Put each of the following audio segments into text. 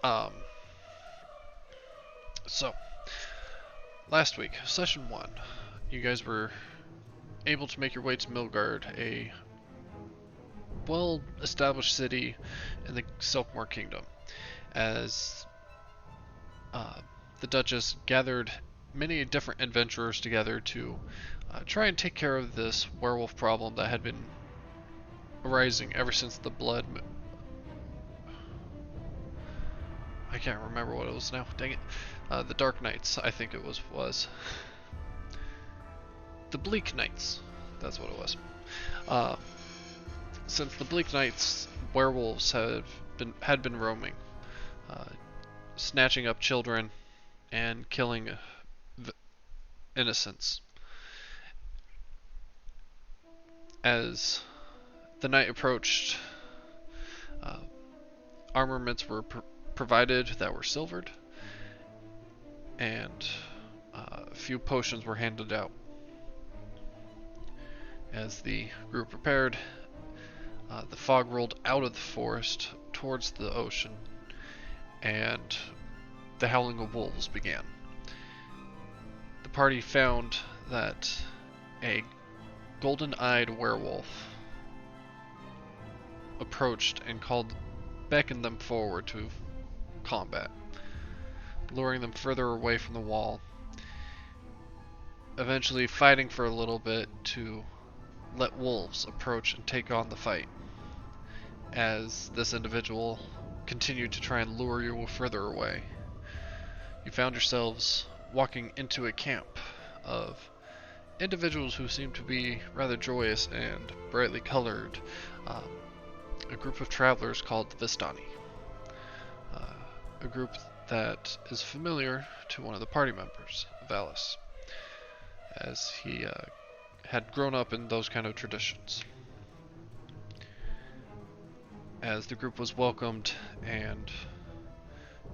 Um, so, last week, session 1, you guys were able to make your way to Milgard, a well-established city in the Silkmoor Kingdom, as uh, the Duchess gathered many different adventurers together to try and take care of this werewolf problem that had been arising ever since the blood. I can't remember what it was now. Dang it. The Dark Knights, I think it was. The Bleak Knights. That's what it was. Uh, since the Bleak Knights, werewolves had been roaming, uh, snatching up children and killing innocents. As the night approached, uh, armaments were provided that were silvered, and a few potions were handed out. As the group prepared, the fog rolled out of the forest towards the ocean, and the howling of wolves began. The party found that a golden-eyed werewolf approached and beckoned them forward to combat, luring them further away from the wall, eventually fighting for a little bit to let wolves approach and take on the fight, as this individual continued to try and lure you further away. You found yourselves walking into a camp of individuals who seemed to be rather joyous and brightly colored, a group of travelers called the Vistani, a group that is familiar to one of the party members, Valis, as he had grown up in those kind of traditions. As the group was welcomed and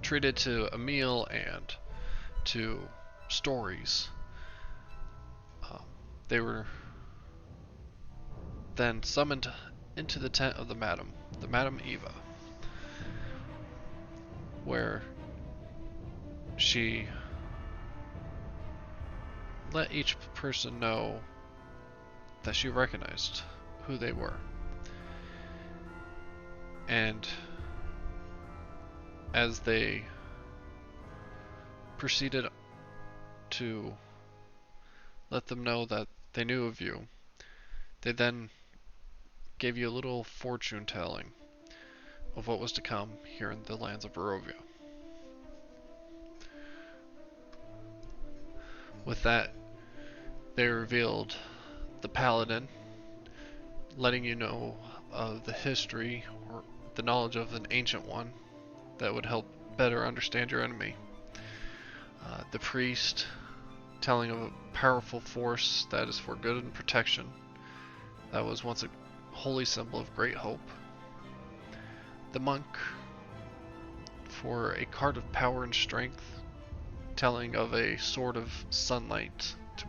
treated to a meal and to stories, they were then summoned into the tent of the Madam Eva, where she let each person know that she recognized who they were. And as they proceeded to let them know that they knew of you, they then gave you a little fortune telling of what was to come here in the lands of Barovia. With that, they revealed the paladin, letting you know of the history or the knowledge of an ancient one that would help better understand your enemy. The priest, telling of a powerful force that is for good and protection, that was once a holy symbol of great hope. The monk, for a card of power and strength, telling of a sword of sunlight to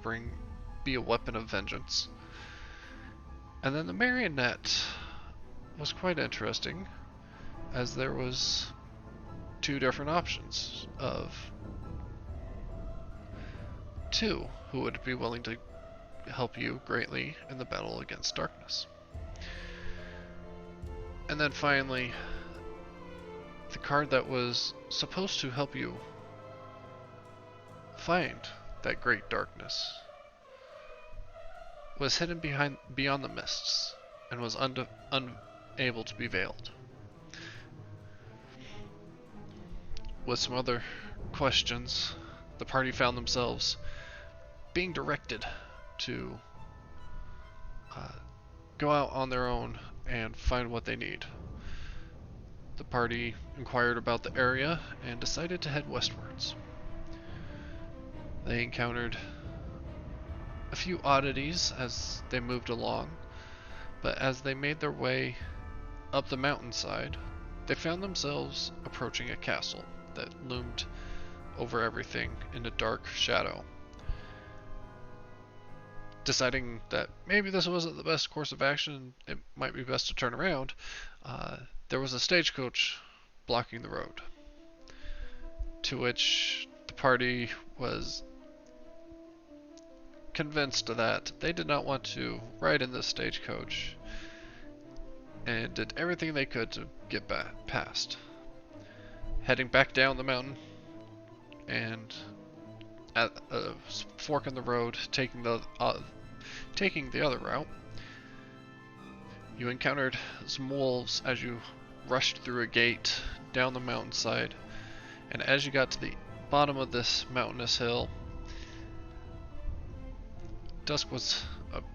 be a weapon of vengeance. And then the marionette was quite interesting, as there was two different options of two who would be willing to help you greatly in the battle against darkness. And then finally, the card that was supposed to help you find that great darkness was hidden beyond the mists and was unable to be veiled. With some other questions, the party found themselves being directed to go out on their own and find what they need. The party inquired about the area and decided to head westwards. They encountered a few oddities as they moved along, but as they made their way up the mountainside, they found themselves approaching a castle that loomed over everything in a dark shadow. Deciding that maybe this wasn't the best course of action, it might be best to turn around, there was a stagecoach blocking the road. To which the party was convinced that they did not want to ride in this stagecoach and did everything they could to get past. Heading back down the mountain and at a fork in the road, taking the other route, you encountered some wolves as you rushed through a gate down the mountainside, and as you got to the bottom of this mountainous hill, dusk was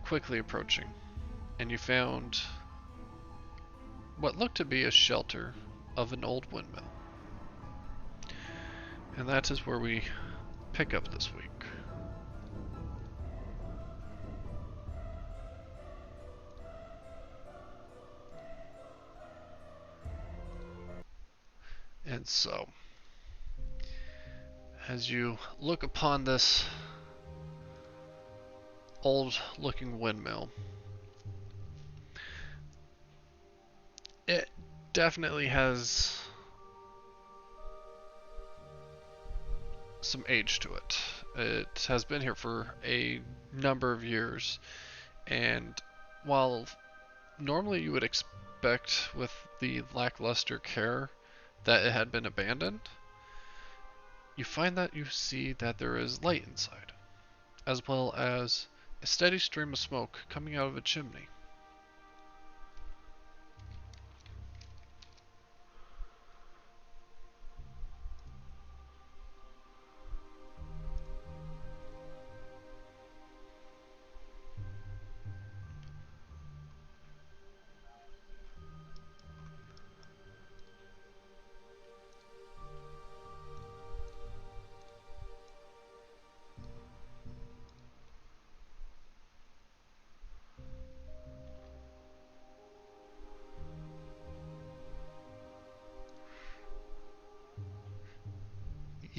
quickly approaching, and you found what looked to be a shelter of an old windmill. And that is where we pick up this week. And so, as you look upon this old looking windmill, it definitely has some age to it. It has been here for a number of years, and while normally you would expect with the lackluster care that it had been abandoned, you find that you see that there is light inside, as well as a steady stream of smoke coming out of a chimney.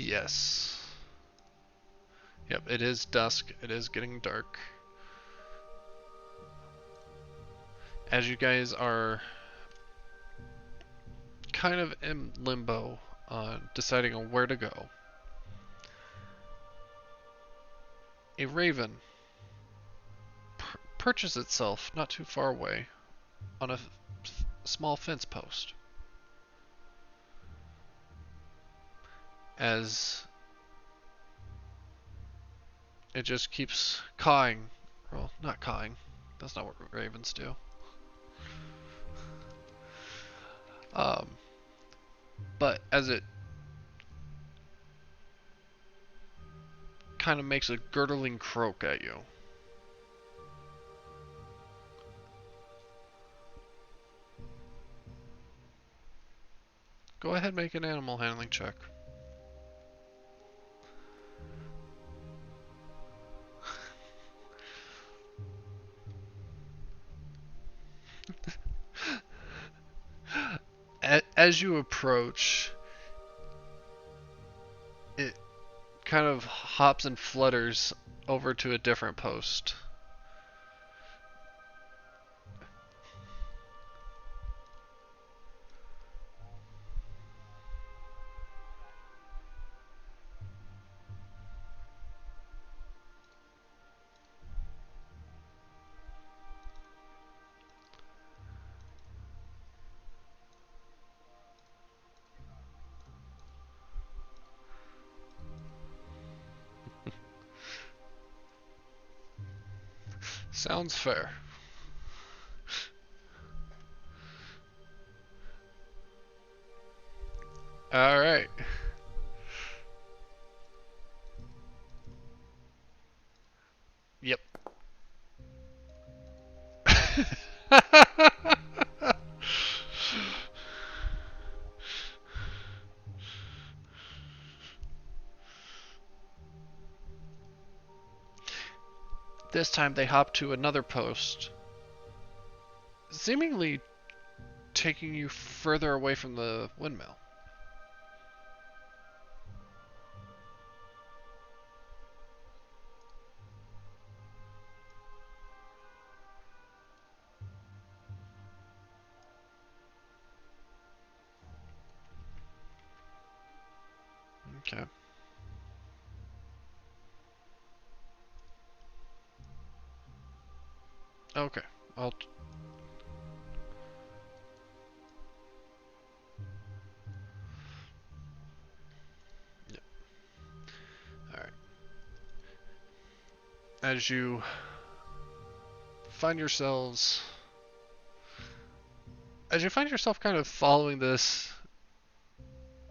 Yes. Yep, it is dusk. It is getting dark. As you guys are kind of in limbo on deciding on where to go, a raven perches itself not too far away on a small fence post. As it just keeps cawing. Well, not cawing. That's not what ravens do. But as it kind of makes a gurgling croak at you, go ahead and make an animal handling check. As you approach, it kind of hops and flutters over to a different post. Sounds fair. Alright. Yep. This time they hop to another post, seemingly taking you further away from the windmill. Okay. Okay. I'll. Yep. All right. As you find yourselves, as you find yourself kind of following this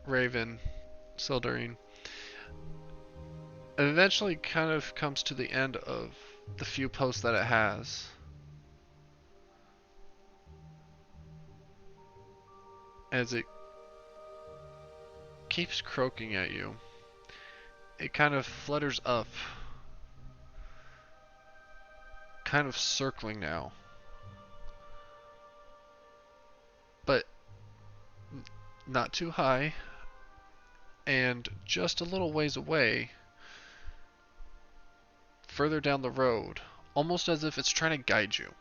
raven, Sildurine, it eventually kind of comes to the end of the few posts that it has. As it keeps croaking at you, it kind of flutters up, kind of circling now. But not too high, and just a little ways away, further down the road, almost as if it's trying to guide you.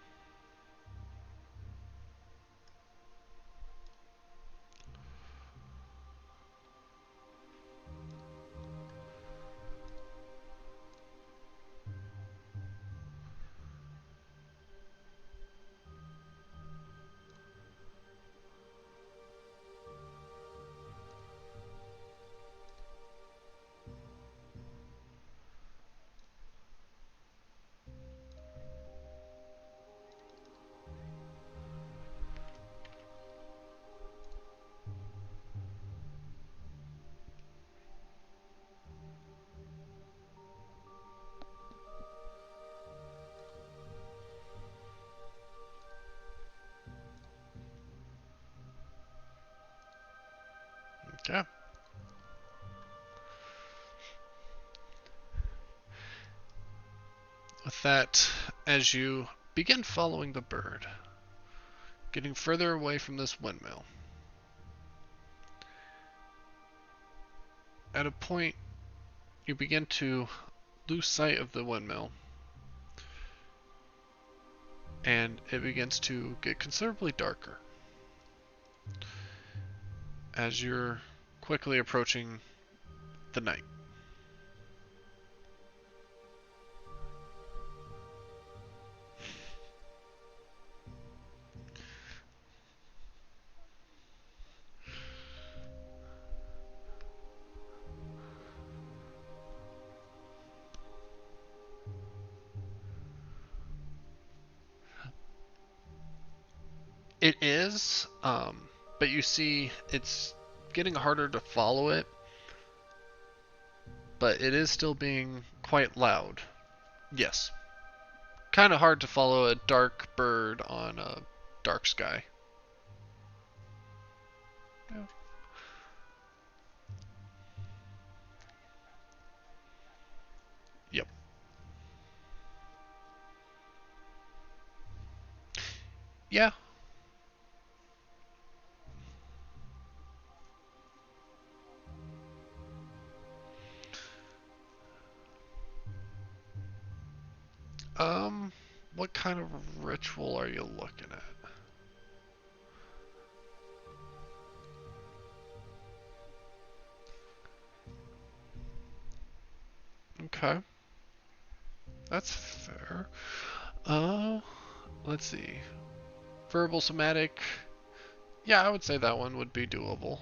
Okay. With that, as you begin following the bird, getting further away from this windmill, at a point you begin to lose sight of the windmill, and it begins to get considerably darker as you're quickly approaching the night. It is, but you see, it's getting harder to follow it, but it is still being quite loud. Yes. Kind of hard to follow a dark bird on a dark sky. Yeah. Yep. Yeah. Um, what kind of ritual are you looking at? Okay. That's fair. Uh, let's see. Verbal somatic. Yeah, I would say that one would be doable.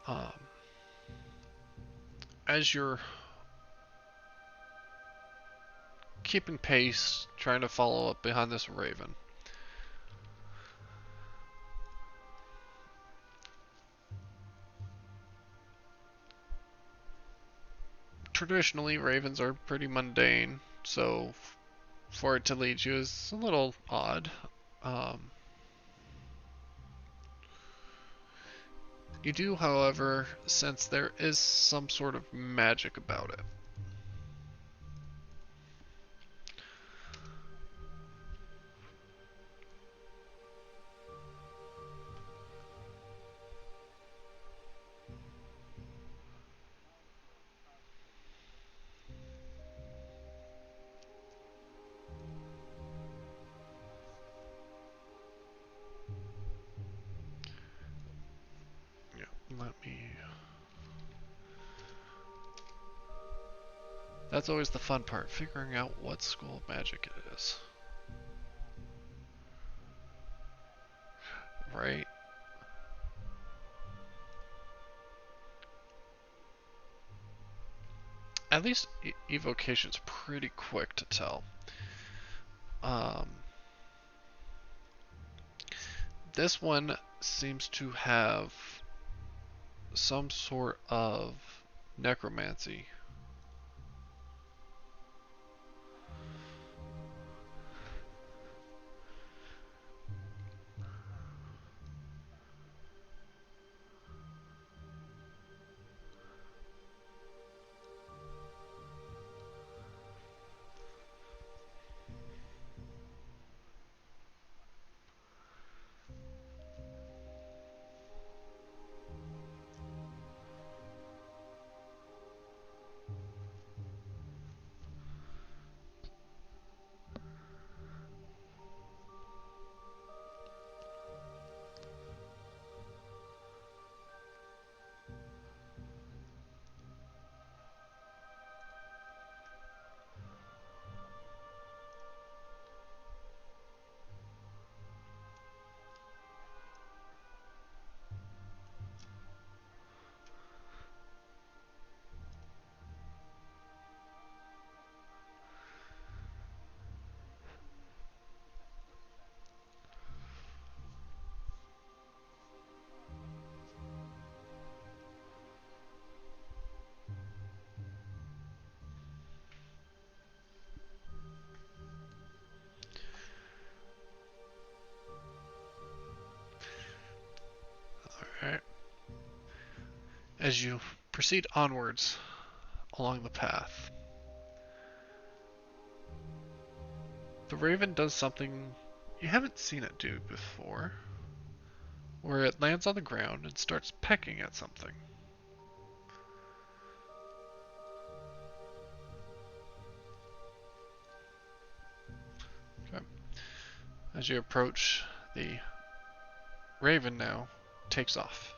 Um, as you're keeping pace, trying to follow up behind this raven, traditionally ravens are pretty mundane, so for it to lead you is a little odd. Um, you do, however, sense there is some sort of magic about it. That's always the fun part, figuring out what school of magic it is. Right? At least evocation's pretty quick to tell. This one seems to have some sort of necromancy. Alright. As you proceed onwards along the path, the raven does something you haven't seen it do before, where it lands on the ground and starts pecking at something. Okay. As you approach, the raven now takes off.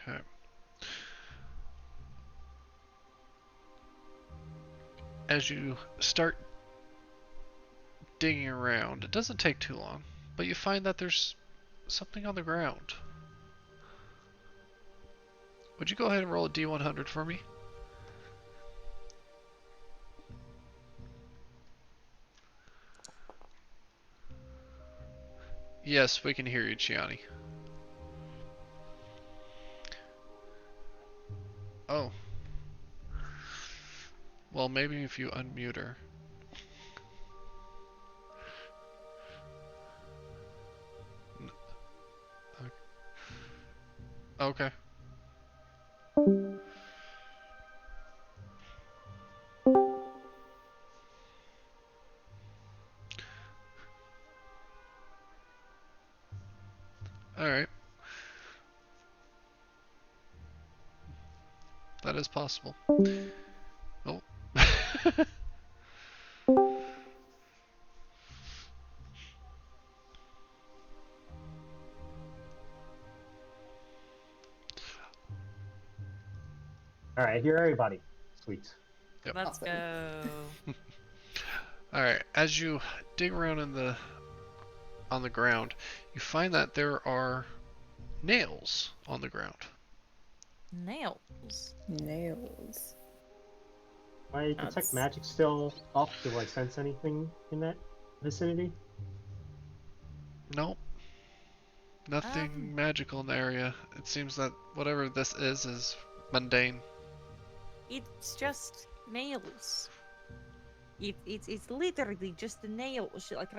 Okay. As you start digging around, it doesn't take too long, but you find that there's something on the ground. Would you go ahead and roll a D100 for me? Yes, we can hear you, Chiani. Oh. Well, maybe if you unmute her. Okay. Alright. That is possible. Oh. Alright, I hear everybody. Sweet. Yep. Let's go. Alright, as you dig around on the ground, you find that there are nails on the ground. Nails. Nails. My detect magic still up? Do I sense anything in that vicinity? Nope. Nothing magical in the area. It seems that whatever this is mundane. It's just nails. It's literally just the nails. She like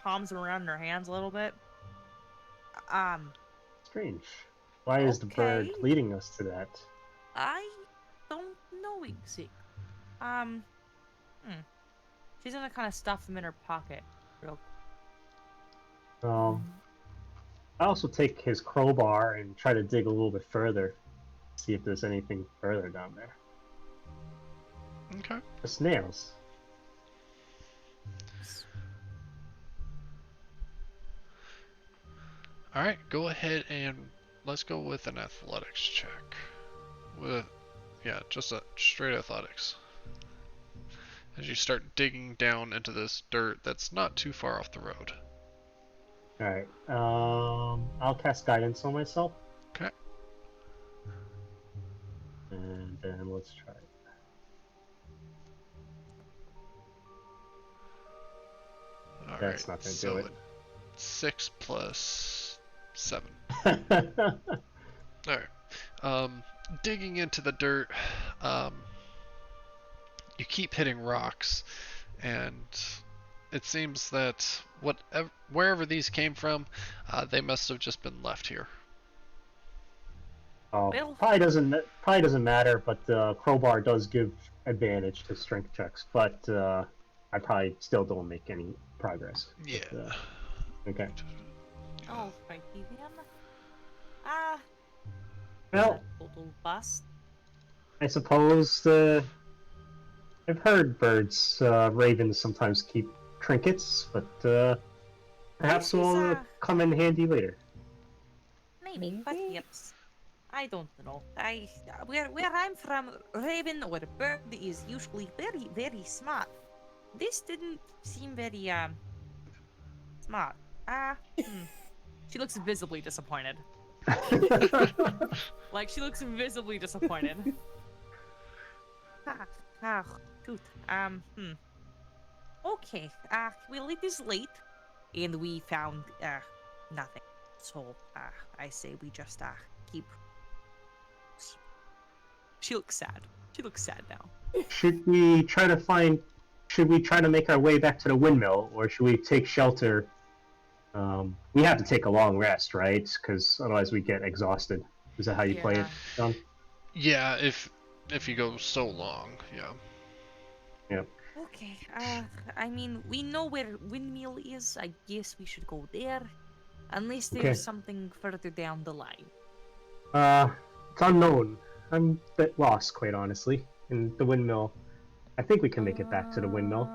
palms them around in her hands a little bit. Strange. Why is the bird leading us to that? I don't know exactly. She's gonna kind of stuff them in her pocket, real. I also take his crowbar and try to dig a little bit further, see if there's anything further down there. Okay. Just nails. Alright, go ahead and let's go with an athletics check. Yeah, just a straight athletics. As you start digging down into this dirt that's not too far off the road. Alright, I'll cast guidance on myself. Okay. And then let's try it. Alright, That's not gonna do it. 6 plus 7. Alright. Digging into the dirt, you keep hitting rocks, and it seems that wherever these came from, they must have just been left here. Oh, Well- probably doesn't matter, but crowbar does give advantage to strength checks, but I probably still don't make any progress. Yeah. But, okay. Oh, righty then. Ah, Well, total bust. I suppose I've heard ravens sometimes keep trinkets, but perhaps This is, will come in handy later. Maybe, but Maybe. yes. I don't know. Where I'm from, raven or bird is usually very, very smart. This didn't seem very smart. She looks visibly disappointed. Like she looks visibly disappointed. Shoot. Okay. Well, it is late, and we found nothing. So I say we just keep. She looks sad. She looks sad now. Should we try to make our way back to the windmill, or should we take shelter? We have to take a long rest, right? Because otherwise we get exhausted. Is that how you play it, Yeah. John? Yeah, if you go so long, yeah. Okay. I mean, we know where windmill is. I guess we should go there, unless there's Okay. something further down the line. It's unknown. I'm a bit lost, quite honestly. In the windmill, I think we can make it back to the windmill.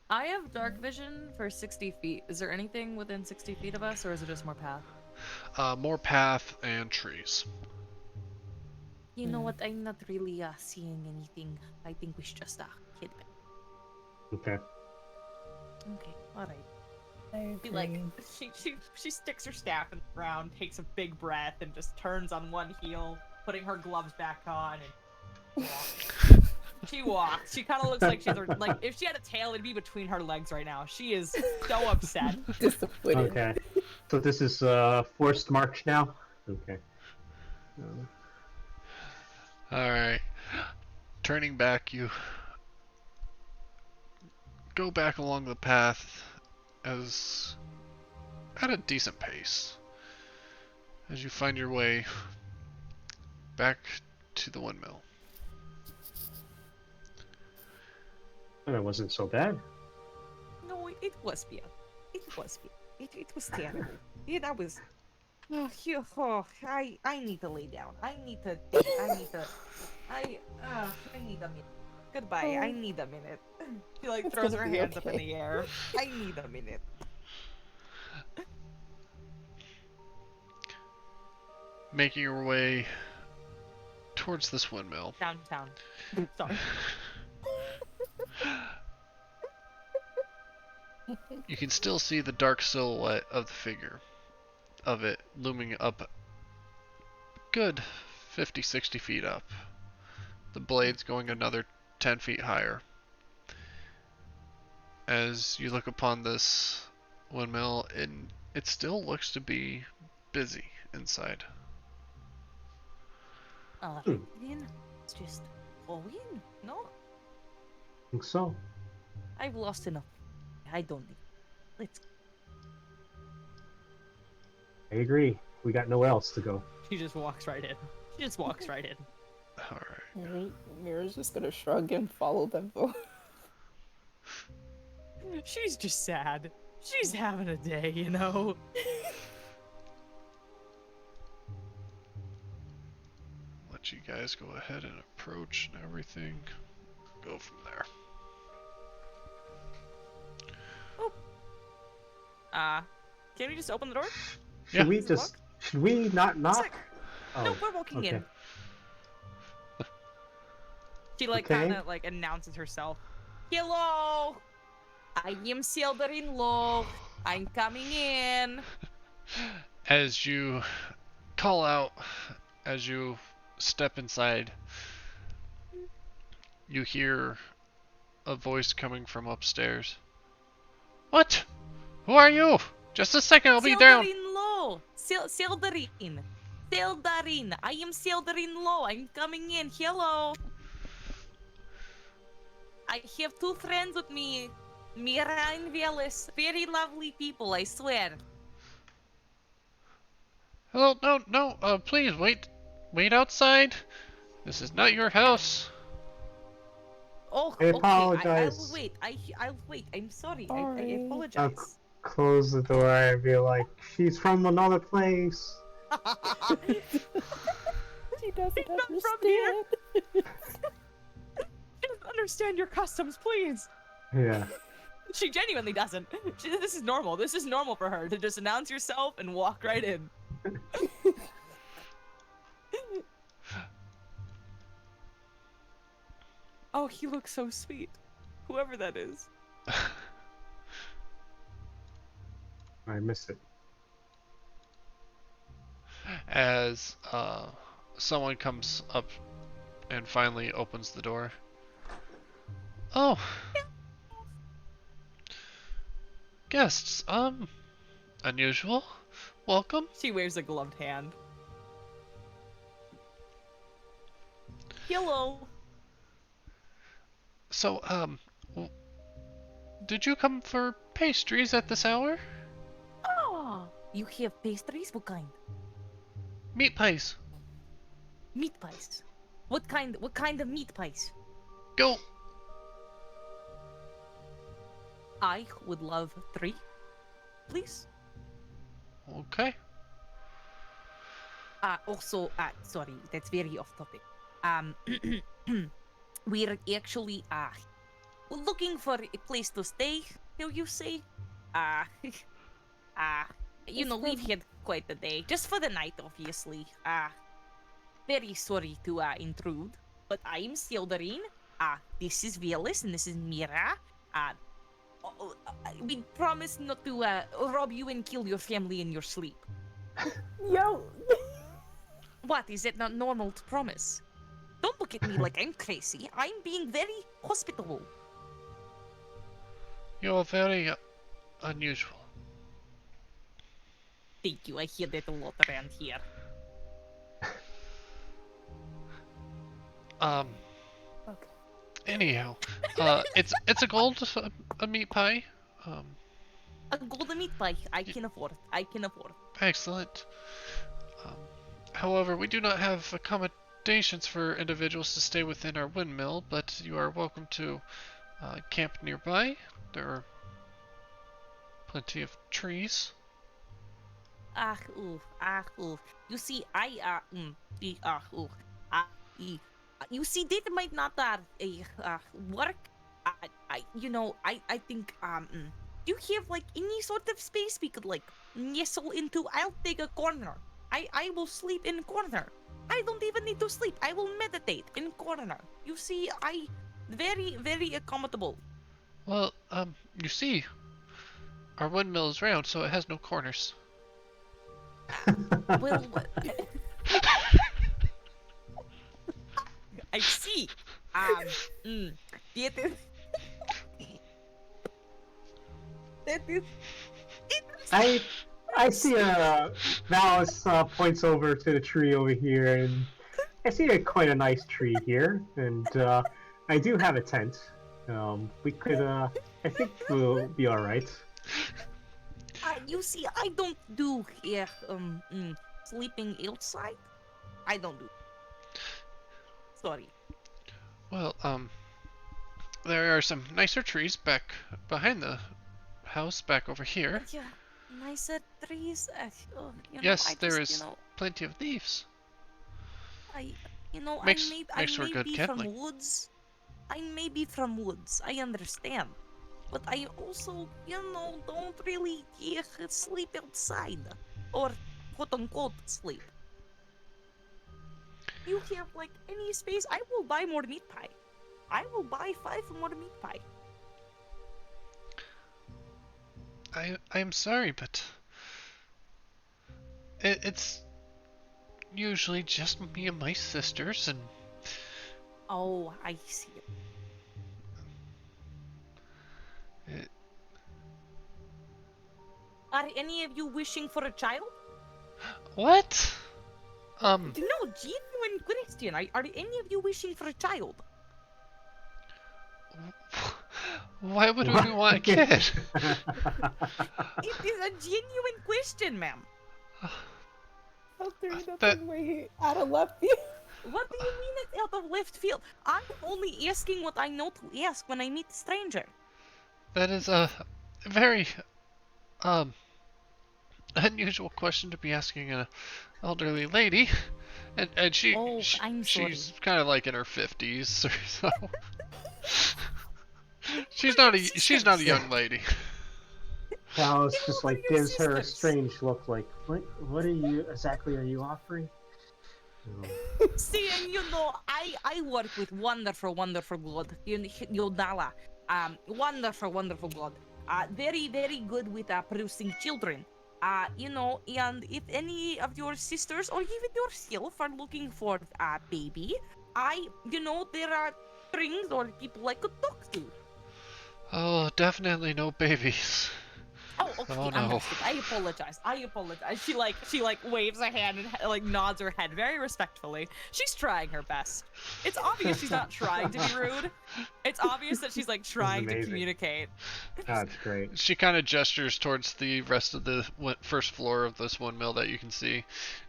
I have dark vision for 60 feet. Is there anything within 60 feet of us, or is it just more path? More path and trees. You know what? I'm not really seeing anything. I think we should just head back. Okay. Okay. All right. I She like agree. she sticks her staff in the ground, takes a big breath, and just turns on one heel, putting her gloves back on, and walks. She walks. She kind of looks like she's like if she had a tail, it'd be between her legs right now. She is so upset. Disappointed. Okay. So this is forced march now. Okay. Alright. Turning back, you go back along the path as at a decent pace as you find your way back to the windmill. That wasn't so bad. No, it was bad. It was bad. It was terrible. Yeah, that was. Oh, I need to lay down. I need a minute. Goodbye. I need a minute. She like It's throws gonna her be hands up in okay. the air. I need a minute. Making your way towards this windmill. Downtown. Sorry. You can still see the dark silhouette of the figure of it looming up good 50-60 feet up. The blades going another 10 feet higher. As you look upon this windmill, it still looks to be busy inside. Alright, then. Let's just go in. No, I think so. I've lost enough. I don't need. Let's. I agree. We got nowhere else to go. She just walks right in. She just walks right in. Alright. Mira's just gonna shrug and follow them both. She's just sad. She's having a day, you know. let you guys go ahead and approach and everything. Go from there. Can we just open the door? Yeah. Should we Is it just? locked? Should we not knock? Sec. No, Oh, we're walking okay. in. She like Okay. kind of like announces herself. Hello, I am Silder-in-law. I'm coming in. As you call out, as you step inside, you hear a voice coming from upstairs. What? Who are you? Just a second, I'll be down. Silder-in-law. Silderin. Silderin. I am Silder-in-law. I'm coming in. Hello. I have 2 friends with me, Mira and Velis. Very lovely people, I swear. Hello, no, please wait outside. This is not your house. Oh, I okay. apologize. I'll wait. I'll wait. I'm sorry. I Sorry. apologize. Close the door and be like, she's from another place. She doesn't not from here. understand. She doesn't understand your customs, please. Yeah. She genuinely doesn't. This is normal. This is normal for her to just announce yourself and walk right in. Oh, he looks so sweet. Whoever that is. I missed it. As someone comes up and finally opens the door. Oh. Guests, unusual. Welcome. She waves a gloved hand. Hello. So, did you come for pastries at this hour? Oh, you have pastries? What kind? Meat pies. Meat pies. What kind of meat pies? Go. I would love 3, please. Okay. Also, sorry, that's very off topic. We're actually, looking for a place to stay, shall you say? You know, we've had quite a day. Just for the night, obviously. Very sorry to, intrude, but I'm Silderin. This is Velis, and this is Mira. We promise not to, rob you and kill your family in your sleep. Yo. What, is it not normal to promise? Don't look at me like I'm crazy. I'm being very hospitable. You're very unusual. Thank you, I hear that a lot around here. Okay. Anyhow, it's a gold a meat pie. A golden meat pie, I can afford. Excellent. However, we do not have accommodations for individuals to stay within our windmill, but you are welcome to camp nearby. There are plenty of trees. You see, you see, that might not work. I think, do you have like any sort of space we could like nestle into? I'll take a corner. I will sleep in corner. I don't even need to sleep. I will meditate in corner. You see, I very, very accommodable. Well, you see, our windmill is round, so it has no corners. Well, I see. That is I see Valis points over to the tree over here, and I see quite a nice tree here, and I do have a tent. We could, I think we'll be all right. You see, I don't do sleeping outside. I don't do. Sorry. Well, there are some nicer trees back behind the house, back over here. Yeah, nicer trees. Yes, I there just, is plenty of leaves. You know, Makes I for may good be kindling. from woods. I may be from woods. I understand. But I also, you know, don't really sleep outside. Or quote unquote sleep. You have like any space, I will buy more meat pie. I will buy 5 more meat pie. I'm sorry, but it's usually just me and my sisters, and Oh, I see. it, Are any of you wishing for a child? what? No, genuine question. Are any of you wishing for a child? Why would we want a kid? It is a genuine question, ma'am. How three That- nothing way out of left field. What do you mean it's out of left field? I'm only asking what I know to ask when I meet a stranger. That is a very unusual question to be asking an elderly lady, and Oh, I'm sorry. she's kind of like in her 50s or so. she's not a young lady. Alice You know, just they're like your gives her a sisters. strange look, like, what are you exactly are you offering? See, and you know, I work with wonderful God. Yodala. Wonderful God. Very, very good with producing children. You know, and if any of your sisters or even yourself are looking for a baby, you know, there are strings or people I could talk to. Oh, definitely no babies. Oh, okay, Oh, no. understood. I apologize. She like waves a hand and like nods her head very respectfully. She's trying her best. It's obvious she's not trying to be rude. It's obvious that she's like trying to amazing. communicate. That's great. She kind of gestures towards the rest of the first floor of this windmill that you can see,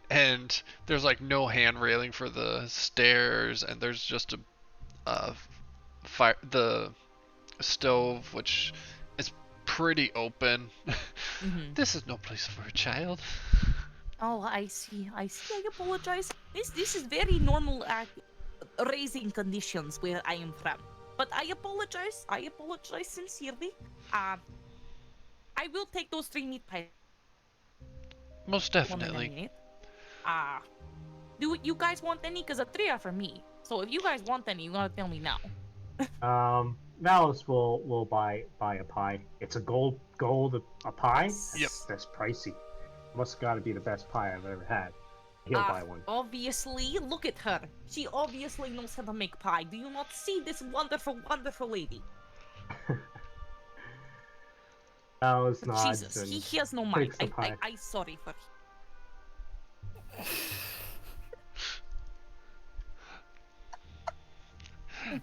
and there's like no hand railing for the stairs, and there's just a the stove, which is pretty open. Mm-hmm. This is no place for a child. Oh, I see. I apologize. This is very normal raising conditions where I am from. But I apologize. I apologize sincerely. I will take those 3 meat pies. Most One of definitely. them, yeah. Do you guys want any? Because 3 are for me. So if you guys want any, you gotta tell me now. Valis will buy a pie. It's a gold a pie. Yep. That's pricey. Must gotta be the best pie I've ever had. He'll buy one. Obviously, look at her. She obviously knows how to make pie. Do you not see this wonderful lady? Valis nods Jesus, and he has no mind. takes the pie. I sorry for.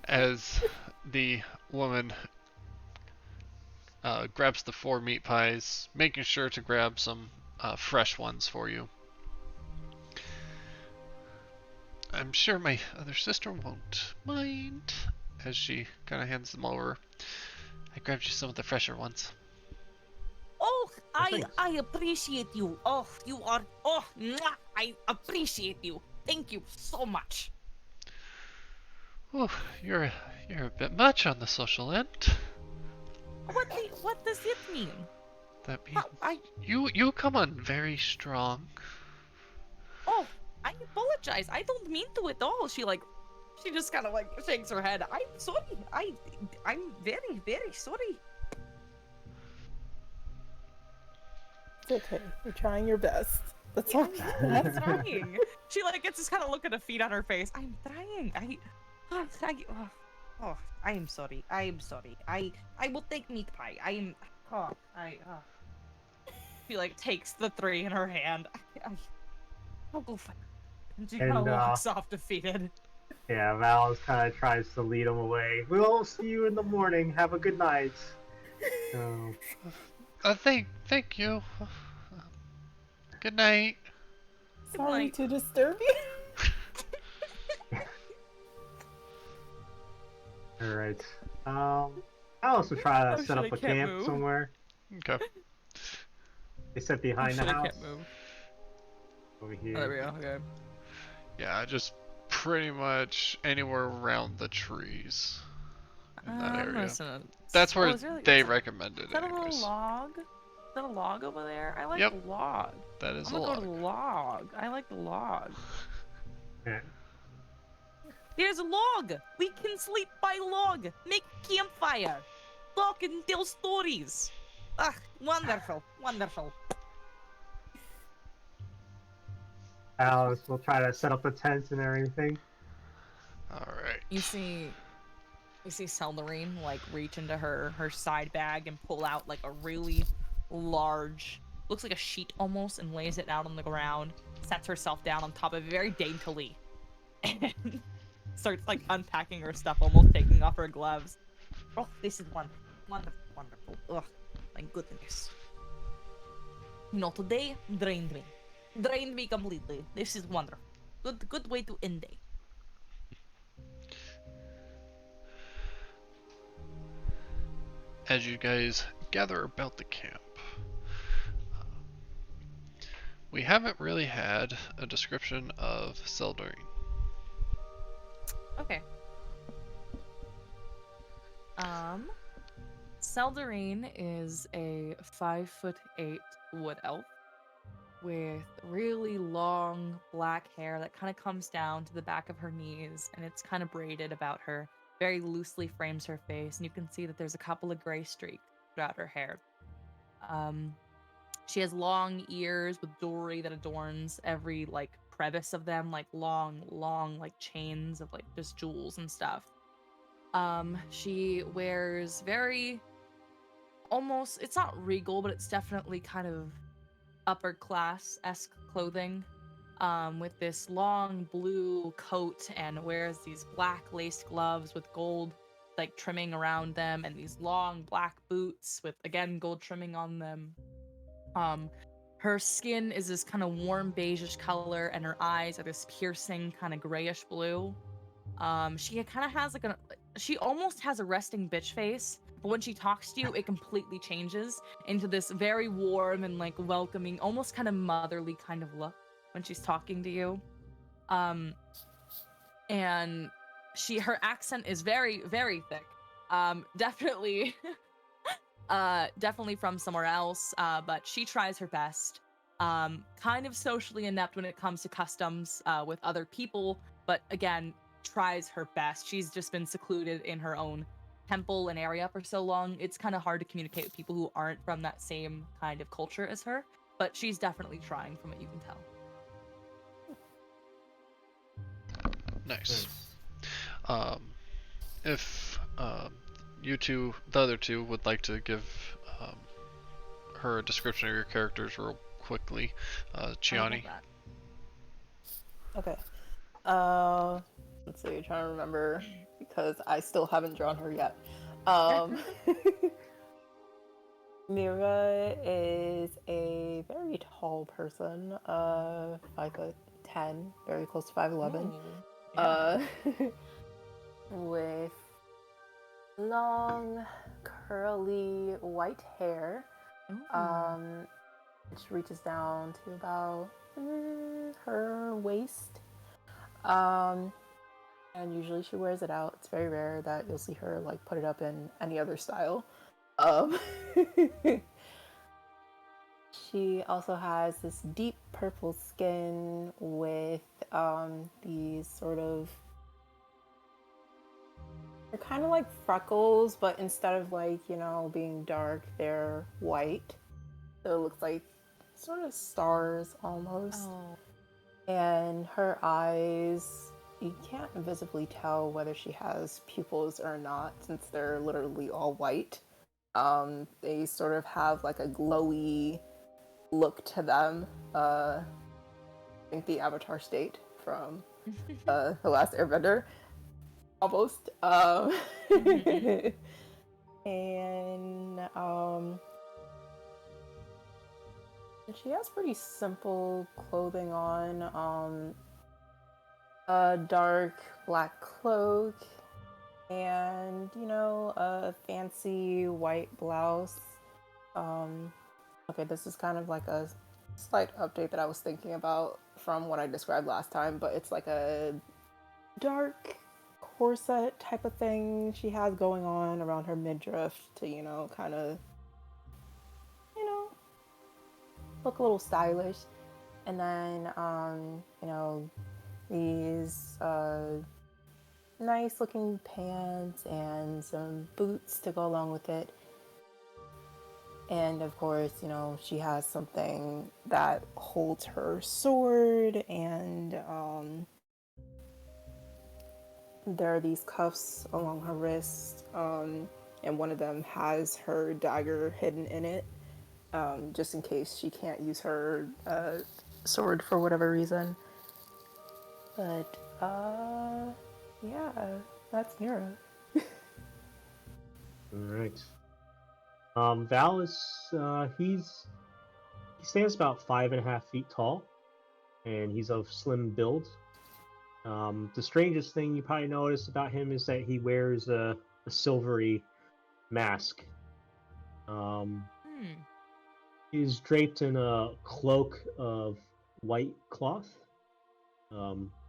As the woman grabs the 4 meat pies, making sure to grab some fresh ones for you. I'm sure my other sister won't mind, as she kind of hands them over. I grabbed you some of the fresher ones. Oh, thanks. I appreciate you. Oh, you are. Oh, mwah, I appreciate you. Thank you so much. Oh, you're a bit much on the social end. What does it mean? That means I you come on very strong. Oh, I apologize. I don't mean to at all. She just kind of like shakes her head. I'm sorry. I'm very, very sorry. It's okay. You're trying your best. That's all. I'm trying. She like gets this kind of look at her feet on her face. I'm trying. I am sorry. I am sorry. I will take meat pie. She like takes the 3 in her hand. I'll go find. And she kind of walks off defeated. Yeah, Valis kind of tries to lead him away. We'll see you in the morning. Have a good night. Thank you. Good night. Sorry night. to disturb you. Alright. I'll also try to set up shit, I a can't camp move. somewhere. Okay. They set behind the Shit, I house. can't move. Over Oh, there we here. go. Okay. Yeah, just pretty much anywhere around the trees in that I'm area. listening. That's where is there, they is recommended that a little anyways. log? Is that a log over there? I like Yep. the log. That is I'm a gonna go to log. the log. I like the log. Yeah. There's a log! We can sleep by log! Make campfire! Talk and tell stories! Ah, wonderful, wonderful. Alice, we'll try to set up the tents and everything. Alright. You see Seldarine like reach into her side bag and pull out like a really large, looks like a sheet almost, and lays it out on the ground. Sets herself down on top of it very daintily, and starts like unpacking her stuff, almost taking off her gloves. Oh, this is wonderful, wonderful. Ugh, my goodness. You know, today drained me completely. This is wonderful. Good way to end day. As you guys gather about the camp, we haven't really had a description of Seldarine. Okay. Seldarine is a 5'8" wood elf with really long black hair that kind of comes down to the back of her knees, and it's kind of braided about her. Very loosely frames her face, and you can see that there's a couple of gray streaks throughout her hair. She has long ears with jewelry that adorns every like crevice of them, like long like chains of like just jewels and stuff. She wears very almost, it's not regal, but it's definitely kind of upper class-esque clothing. With this long blue coat, and wears these black laced gloves with gold like trimming around them, and these long black boots with again gold trimming on them. Her skin is this kind of warm beigeish color, and her eyes are this piercing kind of grayish blue. She kind of has like she almost has a resting bitch face, but when she talks to you, it completely changes into this very warm and like welcoming, almost kind of motherly kind of look when she's talking to you. And her accent is very, very thick. Definitely, definitely from somewhere else, but she tries her best. Kind of socially inept when it comes to customs with other people, but again, tries her best. She's just been secluded in her own temple and area for so long. It's kind of hard to communicate with people who aren't from that same kind of culture as her, but she's definitely trying from what you can tell. Nice. If you two, the other two, would like to give her a description of your characters real quickly, Chiani. Okay. Let's see, trying to remember because I still haven't drawn her yet. Mira is a very tall person, 5'10", very close to 5'11", with long, curly white hair, which reaches down to about her waist. And usually she wears it out. It's very rare that you'll see her like put it up in any other style. She also has this deep purple skin with these sort of, they're kind of like freckles, but instead of like, you know, being dark, they're white. So it looks like sort of stars almost. Oh. And her eyes, you can't visibly tell whether she has pupils or not, since they're literally all white. They sort of have like a glowy look to them. I think the Avatar state from The Last Airbender, almost. And she has pretty simple clothing on. A dark black cloak, and, you know, a fancy white blouse. Okay, this is kind of like a slight update that I was thinking about from what I described last time, but it's like a dark corset type of thing she has going on around her midriff to, kind of, look a little stylish. And then, these nice looking pants and some boots to go along with it. And of course, she has something that holds her sword, and there are these cuffs along her wrist, and one of them has her dagger hidden in it, just in case she can't use her sword for whatever reason. But, yeah, that's Mira. Alright. Val is, he stands about 5.5 feet tall, and he's of slim build. The strangest thing you probably notice about him is that he wears a silvery mask. He's draped in a cloak of white cloth,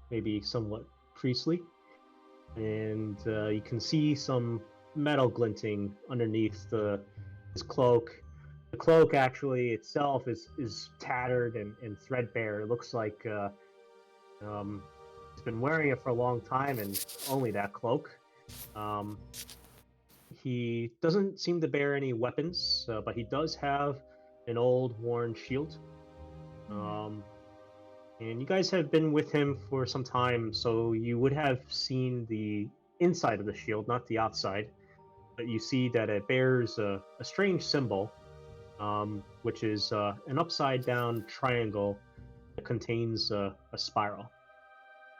maybe somewhat priestly, and you can see some metal glinting underneath his cloak. The cloak actually itself is tattered and threadbare. It looks like he's been wearing it for a long time, and only that cloak. He doesn't seem to bear any weapons, but he does have an old worn shield. And you guys have been with him for some time, so you would have seen the inside of the shield, not the outside. But you see that it bears a strange symbol, which is an upside-down triangle that contains a spiral.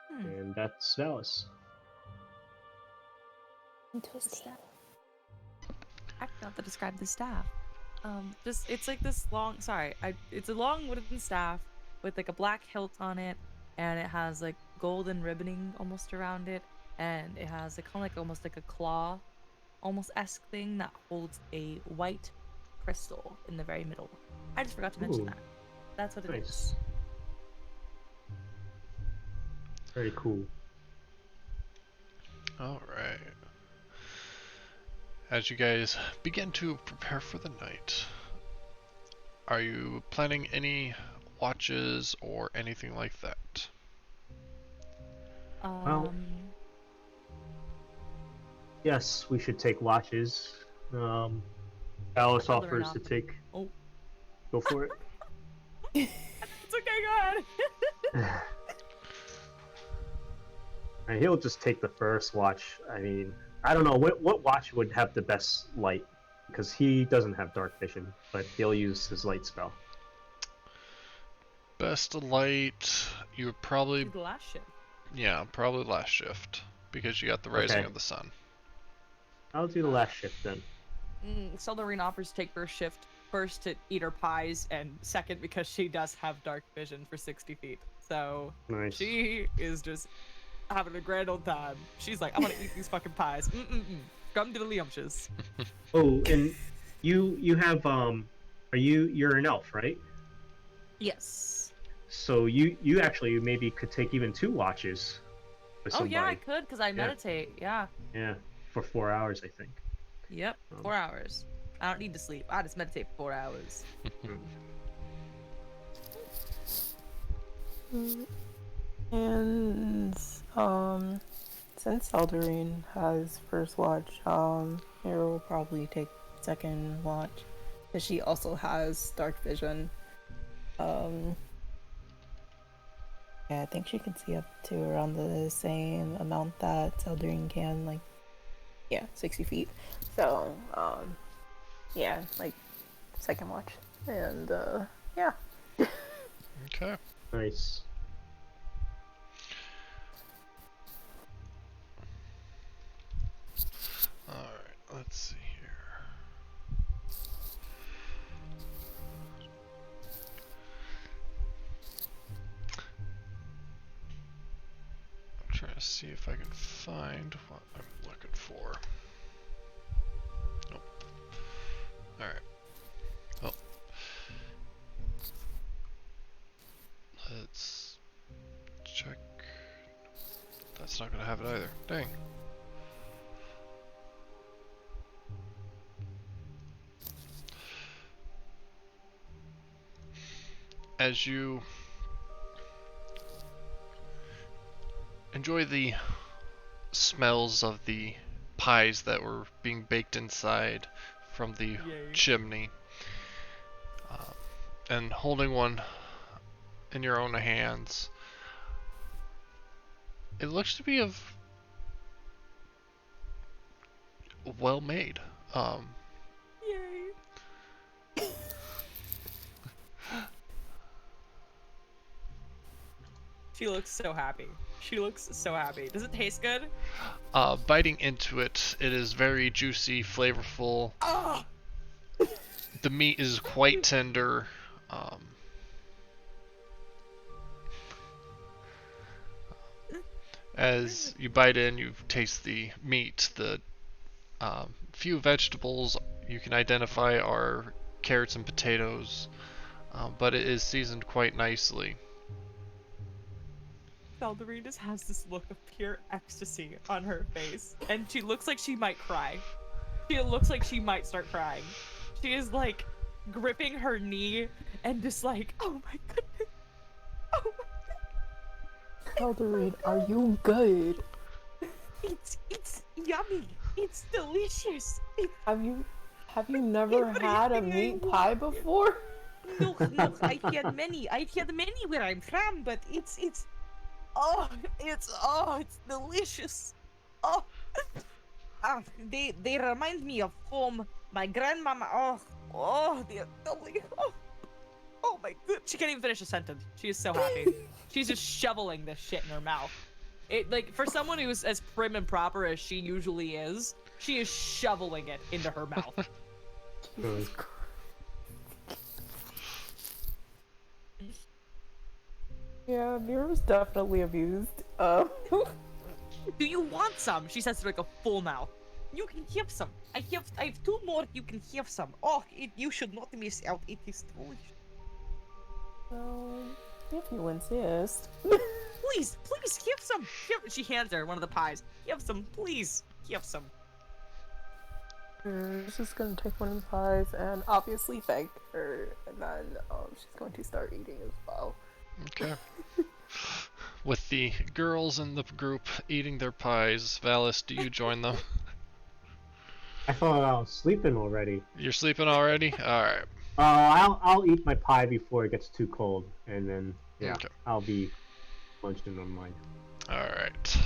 And that's Valis. Interesting. I don't know how to describe the staff. It's like this long. It's a long wooden staff with like a black hilt on it, and it has like golden ribboning almost around it, and it has kind of like almost like a claw, almost esque thing that holds a white crystal in the very middle. I just forgot to mention that. That's what it is. Very cool. Alright. As you guys begin to prepare for the night, are you planning any watches or anything like that? Well, yes, we should take watches. Valis offers to take. Oh. Go for it. It's okay, go ahead. And he'll just take the first watch. I mean, I don't know what watch would have the best light, because he doesn't have dark vision, but he'll use his light spell. Best light, you would probably... The last shift. Yeah, probably last shift, because you got the rising Okay. of the sun. I'll do the last shift then. Seldarine offers to take first shift, first to eat her pies, and second because she does have dark vision for 60 feet. So Nice. she is just having a grand old time. She's like, I'm gonna eat these fucking pies. Come to the Liamshes. Oh, and you have you're an elf, right? Yes. So you actually maybe could take even 2 watches with Oh somebody. yeah, I could, because I meditate. Yeah. Yeah, for 4 hours, I think. Yep. 4 hours. I don't need to sleep. I just meditate for 4 hours. And since Seldarine has first watch, Mira will probably take second watch, because she also has dark vision. Yeah, I think she can see up to around the same amount that Seldarine can, like, 60 feet. So, yeah, like, second watch. And, yeah. Okay. Nice. Alright, let's see here. I'm trying to see if I can find what I'm looking for. Nope. Alright. Oh. Let's check. That's that's not gonna have it either. Dang. As you enjoy the smells of the pies that were being baked inside from the chimney, and holding one in your own hands, it looks to be of well made. Yay. She looks so happy. She looks so happy. Does it taste good? Biting into it, it is very juicy, flavorful. Oh! The meat is quite tender. As you bite in, you taste the meat. The few vegetables you can identify are carrots and potatoes, but it is seasoned quite nicely. Felderine just has this look of pure ecstasy on her face, and she looks like she might cry. She looks like she might start crying. She is like gripping her knee and just like, oh my goodness. Oh my Felderine, are you good? It's yummy. It's delicious. Have you never had a meat pie before? No, I had many. I had many where I'm from, but it's delicious. Oh, they remind me of home. My grandmama. They're delicious. Oh my god. She can't even finish a sentence. She is so happy. She's just shoveling this shit in her mouth. It, like, for someone who's as prim and proper as she usually is, she is shoveling it into her mouth. Yeah, Mira's definitely abused. Do you want some? She says to like a full mouth. You can have some. I have 2 more. You can have some. Oh, you should not miss out. It is delicious. If you insist. Please, have some. She hands her one of the pies. Have some, please. Have some. She's just gonna take one of the pies and obviously thank her, and then she's going to start eating as well. Okay. With the girls in the group eating their pies, Valis, do you join them? I thought I was sleeping already. You're sleeping already? Alright. I'll eat my pie before it gets too cold, and then Okay. I'll be munching on mine. Alright.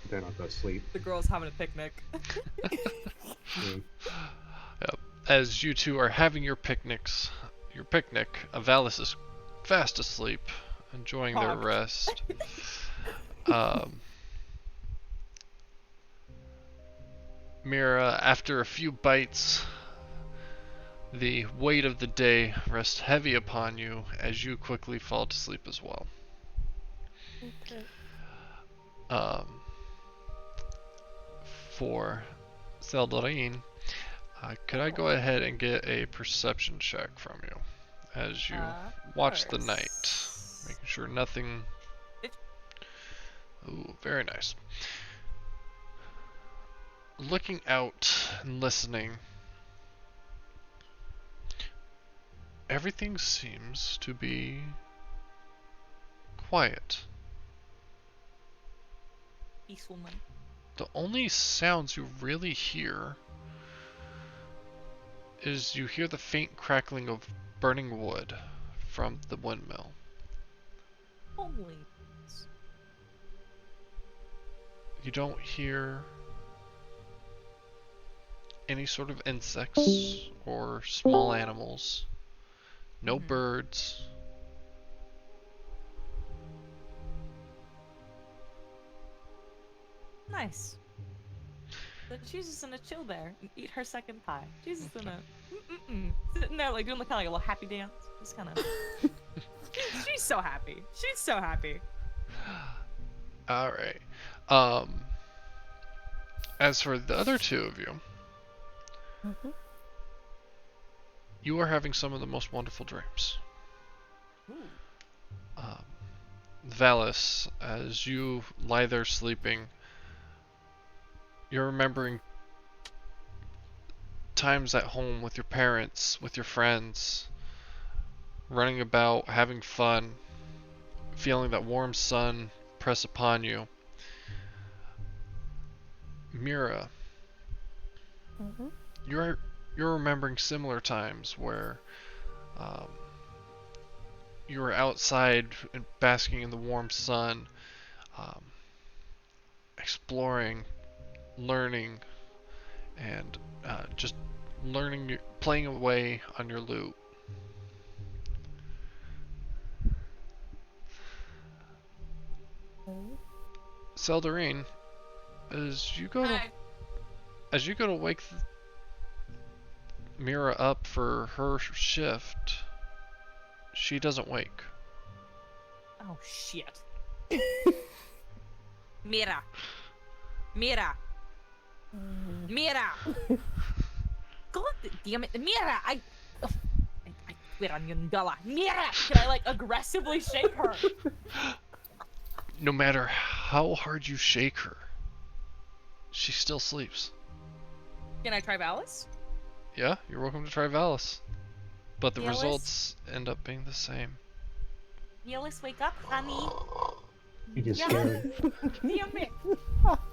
Then I'll go sleep. The girl's having a picnic. Yep. As you two are having your picnic, Valis is fast asleep, enjoying their rest. Mira, after a few bites, the weight of the day rests heavy upon you as you quickly fall to sleep as well. Okay. For Felderine, could I go ahead and get a perception check from you as you watch the night, making sure nothing... Ooh, very nice. Looking out and listening, everything seems to be quiet. Peaceful night. The only sounds you really hear is you hear the faint crackling of burning wood from the windmill. Homely. You don't hear any sort of insects or small animals. No birds. Nice. But she's just gonna chill there and eat her second pie. She's just gonna sitting there like doing kind of like a little happy dance. Just kind of. She's so happy. She's so happy. All right. As for the other two of you, you are having some of the most wonderful dreams. Valis, as you lie there sleeping, you're remembering times at home with your parents, with your friends, running about, having fun, feeling that warm sun press upon you. Mira, Mm-hmm. you're remembering similar times where um, you were outside and basking in the warm sun, um, exploring, learning, and just learning, playing away on your lute. Seldarine, as you go to Hi. wake Mira up for her shift, she doesn't wake. Oh shit. Mira. Mira. Mira. God damn it. Mira, I quit on Yundala. Mira! Can I like aggressively shake her? No matter how hard you shake her, she still sleeps. Can I try Valis? Yeah, you're welcome to try Valis. But the Valis? results end up being the same. Valis, wake up, honey. You just Yeah. scared. Damn it.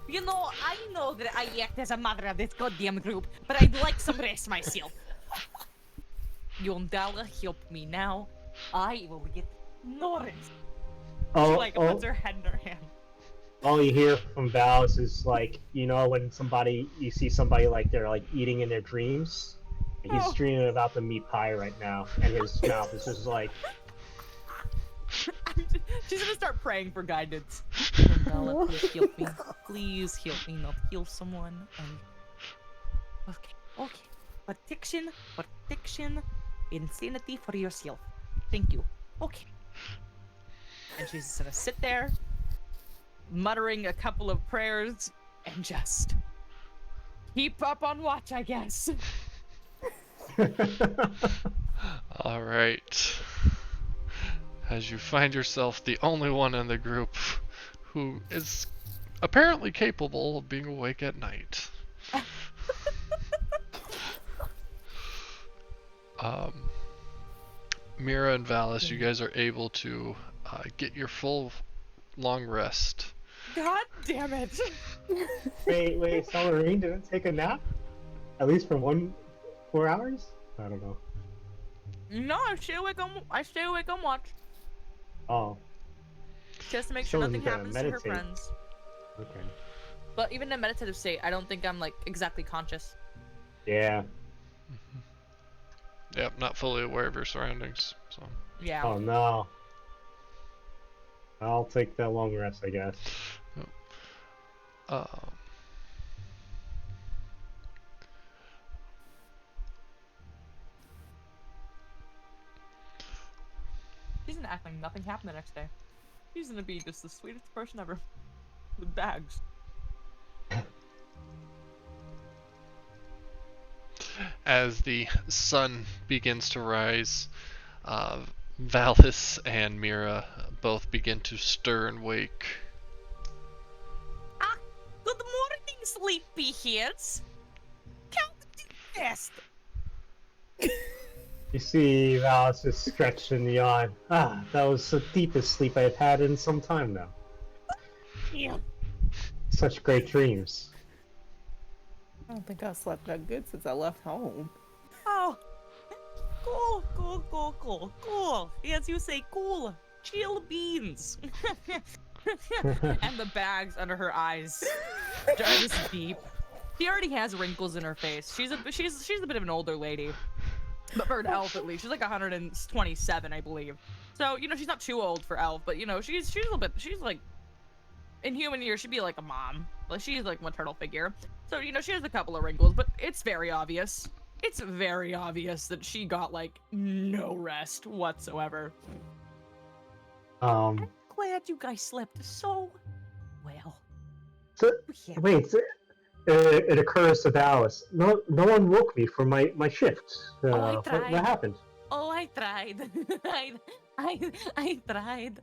You know, I know that I act as a mother of this goddamn group, but I'd like some rest myself. Yondala, help me now. I will get no rest. She like puts her head in her hand. All you hear from Valis is like, you know, when you see somebody like they're like eating in their dreams. He's dreaming about the meat pie right now, and his mouth is just like. She's gonna start praying for guidance. Yondala, please help me. Please help me not kill someone. And okay. Protection, insanity for yourself. Thank you. Okay. And she's just gonna sit there, muttering a couple of prayers, and just keep up on watch, I guess. Alright. As you find yourself the only one in the group who is apparently capable of being awake at night. Mira and Valis, you guys are able to get your full long rest. God damn it! Wait, Salarine didn't take a nap? At least for 4 hours? I don't know. No, I stay awake on watch. Oh, Just to make Still sure nothing isn't gonna happens to her meditate. friends. okay. But even in a meditative state, I don't think I'm like exactly conscious. Yeah. Yep, not fully aware of your surroundings. So Yeah. Oh no. I'll take that long rest, I guess. um, She's gonna act like nothing happened the next day. She's gonna be just the sweetest person ever. With bags. as the sun begins to rise, Valis and Mira both begin to stir and wake. Ah, good morning, sleepyheads. Count the best. You see Valis is stretched and yawn. Ah, that was the deepest sleep I've had in some time now. Yeah. Such great dreams. I don't think I slept that good since I left home. Oh, cool. As you say, cool. Chill beans. And the bags under her eyes are just deep. She already has wrinkles in her face. She's a bit of an older lady, but for an elf at least, she's like 127, I believe. So you know she's not too old for elf, but you know she's a little bit. She's like in human years she'd be like a mom. Like she's like a maternal figure. So you know she has a couple of wrinkles, but it's very obvious. It's very obvious that she got like no rest whatsoever. I'm glad you guys slept so well. So, Yeah. wait, it occurs to Valis. No one woke me for my shift. I What tried. happened? Oh, I tried. I tried.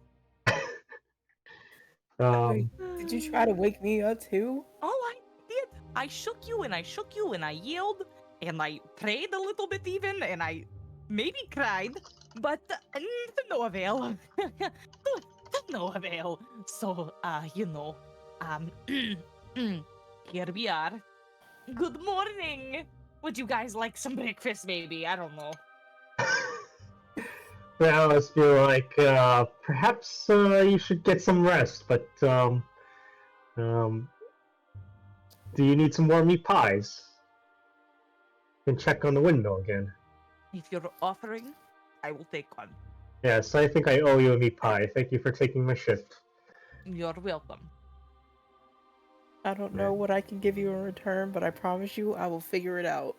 Did you try to wake me up too? Oh, I did. I shook you and I shook you and I yelled and I prayed a little bit even and I maybe cried, but to no avail. to no avail. So, um, here we are. Good morning. Would you guys like some breakfast, maybe? I don't know. Now I feel like perhaps you should get some rest, but do you need some more meat pies? You can check on the windmill again. If you're offering, I will take one. Yes, I think I owe you a meat pie. Thank you for taking my shift. You're welcome. I don't know what I can give you in return, but I promise you I will figure it out.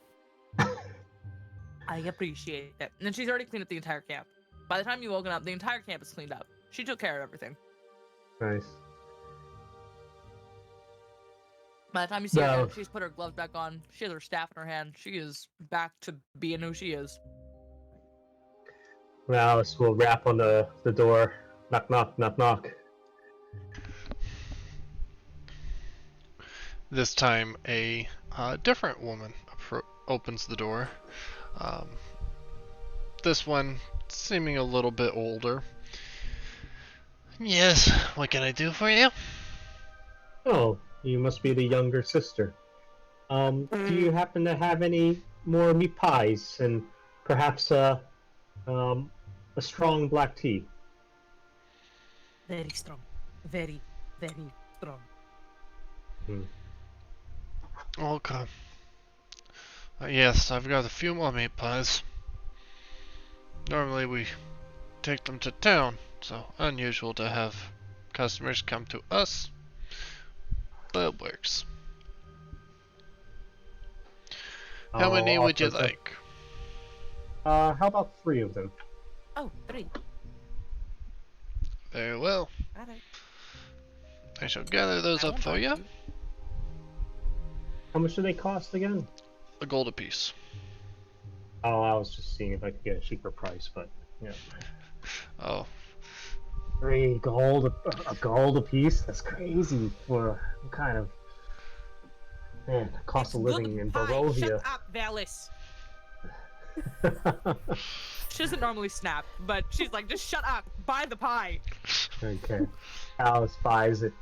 I appreciate it. And she's already cleaned up the entire camp. By the time you woken up, the entire camp is cleaned up. She took care of everything. Nice. By the time you see her No. again, she's put her gloves back on. She has her staff in her hand. She is back to being who she is. Now we'll rap on the door. Knock, knock, knock, knock. This time, a different woman opens the door. This one seeming a little bit older. Yes, what can I do for you? Oh, you must be the younger sister. Do you happen to have any more meat pies and perhaps a strong black tea? Very strong. Very, very strong. Okay. Yes, I've got a few more meat pies. Normally we take them to town, so unusual to have customers come to us. But it works. How many I'll would you present- like? How about 3 of them? Oh, 3. Very well. Alright. I shall gather those up for you. How much do they cost again? A gold apiece. Oh, I was just seeing if I could get a cheaper price, but yeah. Oh, 3 gold, a gold a piece? That's crazy for what kind of cost of living in Barovia. Shut up, Valis. She doesn't normally snap, but she's like, just shut up. Buy the pie. Okay. Alice buys it.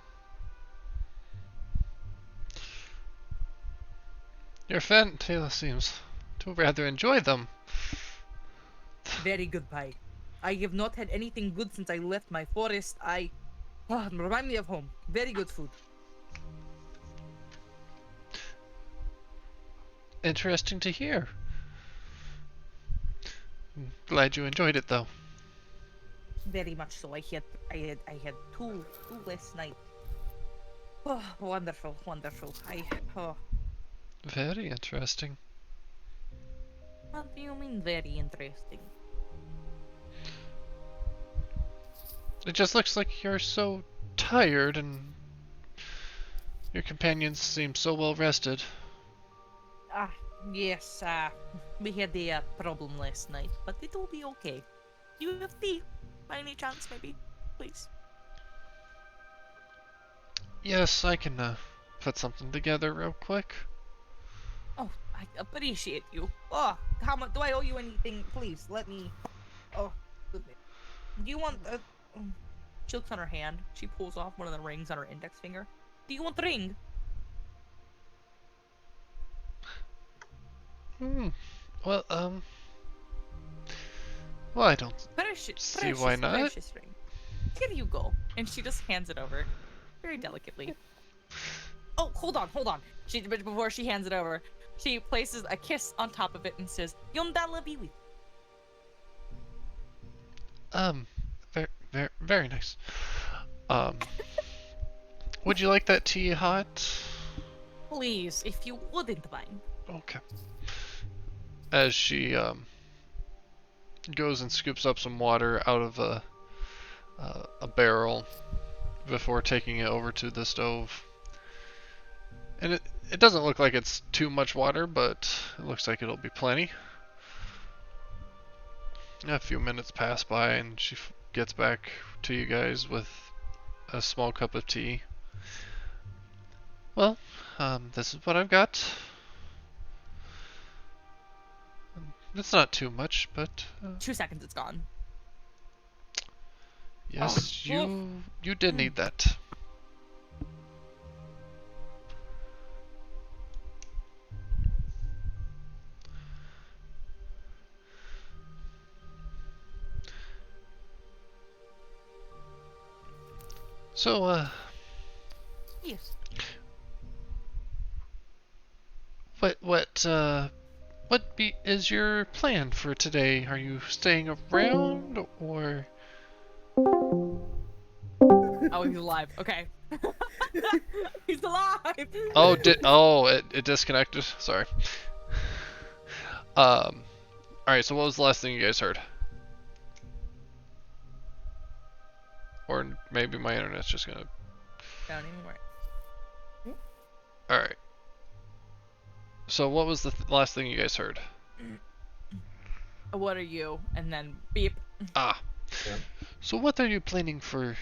your friend Taylor seems to rather enjoy them. Very good pie. I have not had anything good since I left my forest. Remind me of home. Very good food. Interesting to hear. Glad you enjoyed it, though. Very much so. I had two last night. Oh, wonderful, wonderful. Very interesting. What do you mean very interesting? It just looks like you're so tired and your companions seem so well rested. Yes, we had a problem last night, but it'll be okay. You have tea, by any chance, maybe? Please. Yes, I can put something together real quick. Oh, I appreciate you. Oh, how much do I owe you anything? Please, let me... Oh, goodness. Do you want She looks on her hand. She pulls off one of the rings on her index finger. Do you want the ring? Well, well, I don't see why not. Precious ring. Here you go. And she just hands it over, very delicately. Oh, hold on. But before she hands it over, she places a kiss on top of it and says, "Yondala biwi." Very nice. Would you like that tea hot? Please, if you wouldn't mind. Okay. As she goes and scoops up some water out of a barrel before taking it over to the stove. And it doesn't look like it's too much water, but it looks like it'll be plenty. A few minutes pass by and she gets back to you guys with a small cup of tea. Well, this is what I've got. It's not too much, but 2 seconds, it's gone. yes, Oh. you did need that. So, Yes. is your plan for today? Are you staying around or? Oh, he's alive. Okay. He's alive. It disconnected. Sorry. All right. So what was the last thing you guys heard? Or maybe my internet's just gonna. Don't even worry. All right. So what was the last thing you guys heard? What are you? And then beep. Ah. Yeah. So what are you planning for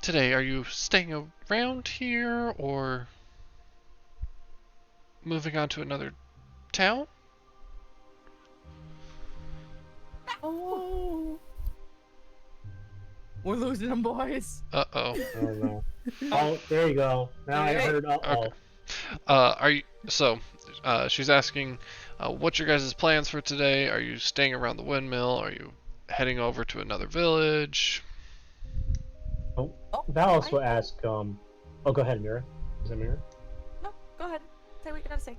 today? Are you staying around here or moving on to another town? Oh, We're losing them, boys. Uh-oh. Oh no. Oh, there you go. Now I heard uh-oh. Okay. She's asking, what's your guys' plans for today? Are you staying around the windmill? Are you heading over to another village? Oh, Oh, Valis hi. will ask, oh, go ahead, Mira. Is that Mira? No, go ahead. Say what you're gonna say.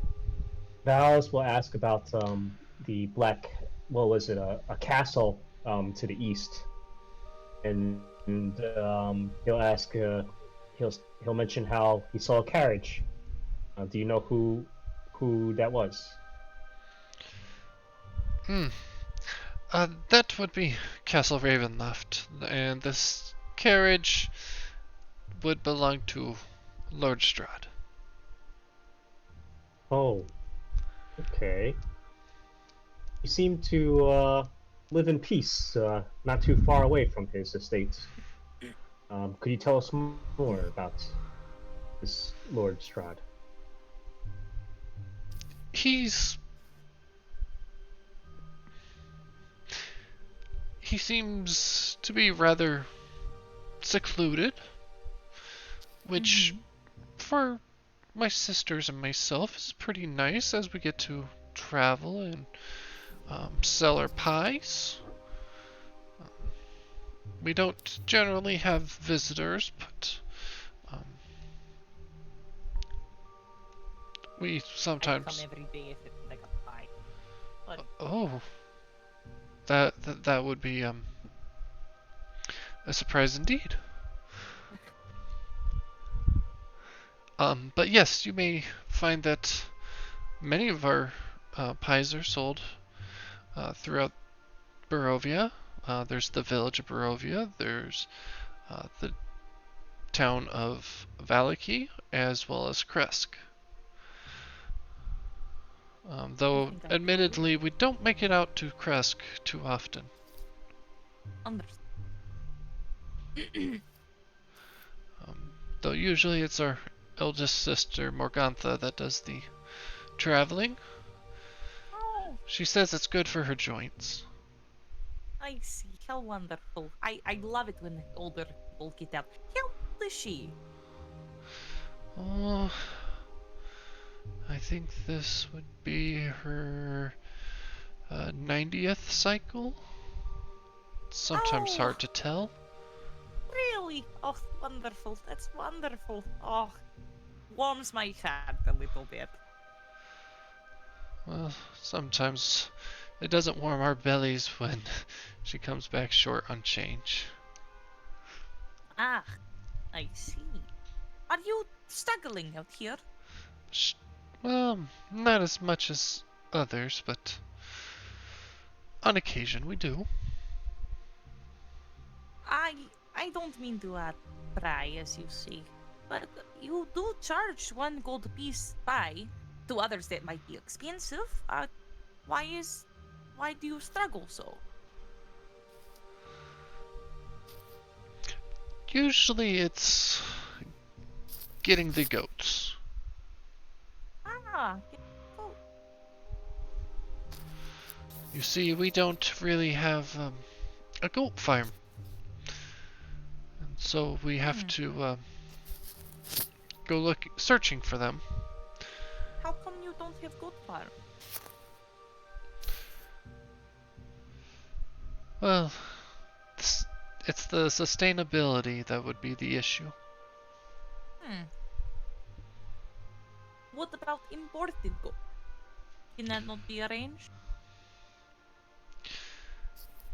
Valis will ask about, the black, what was it, a castle, to the east. And he'll ask, he'll mention how he saw a carriage. Do you know who that was? That would be Castle Ravenloft, and this carriage would belong to Lord Strahd. Oh, okay. He seemed to live in peace, not too far away from his estate. Could you tell us more about this Lord Strahd? He seems to be rather secluded, which for my sisters and myself is pretty nice as we get to travel and sell our pies. We don't generally have visitors, but we I sometimes. come every day if it's like a pie. But Oh, that would be a surprise indeed. But yes, you may find that many of our pies are sold throughout Barovia. There's the village of Barovia. There's the town of Valaki, as well as Kresk. Though, think I admittedly, we don't make it out to Kresk too often. understand. Though usually it's our eldest sister, Morgantha, that does the traveling. Oh, She says it's good for her joints. I see. How wonderful. I love it when older people get out. How old is she? Oh, I think this would be her 90th cycle. Sometimes Oh. hard to tell. Really? Oh, wonderful. That's wonderful. Oh, warms my heart a little bit. Well, sometimes it doesn't warm our bellies when she comes back short on change. Ah, I see. Are you struggling out here? Well, not as much as others, but on occasion we do. I don't mean to pry, as you say, but you do charge 1 gold piece pie. To others that might be expensive. Why do you struggle so? Usually it's getting the goats. Ah, oh, You see, we don't really have a goat farm. And so we have to go searching for them. how come you don't have goat farm? Well, it's the sustainability that would be the issue. What about imported goat? Can that not be arranged?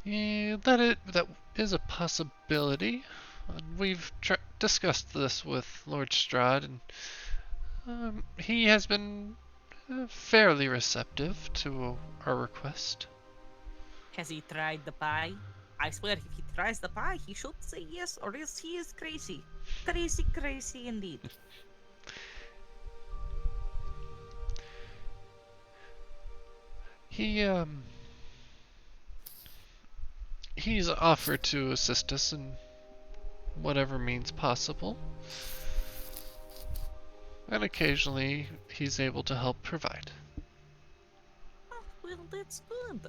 Yeah, that is a possibility. We've discussed this with Lord Strahd, and he has been fairly receptive to our request. Has he tried the pie? I swear, if he tries the pie, he should say yes, or else he is crazy. Crazy, crazy indeed. He's offered to assist us in whatever means possible. And occasionally he's able to help provide. Oh, well, that's good.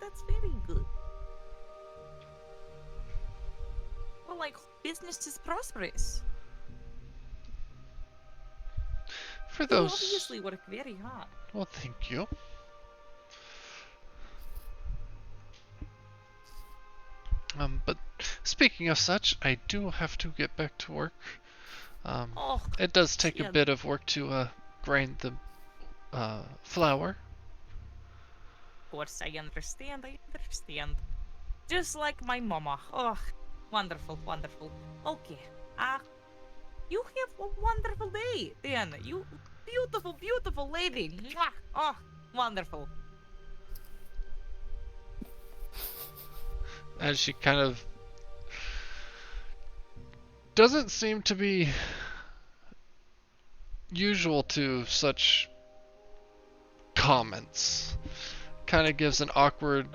That's very good. Well, like, business is prosperous. For You those... obviously work very hard. Well, thank you. But speaking of such, I do have to get back to work. Oh, It does take a yeah. bit of work to grind the flour. Of course, I understand. Just like my mama. Oh, wonderful, wonderful. Okay. You have a wonderful day, then. You beautiful, beautiful lady. Mwah! Oh, wonderful. As she kind of doesn't seem to be usual to such comments. Kind of gives an awkward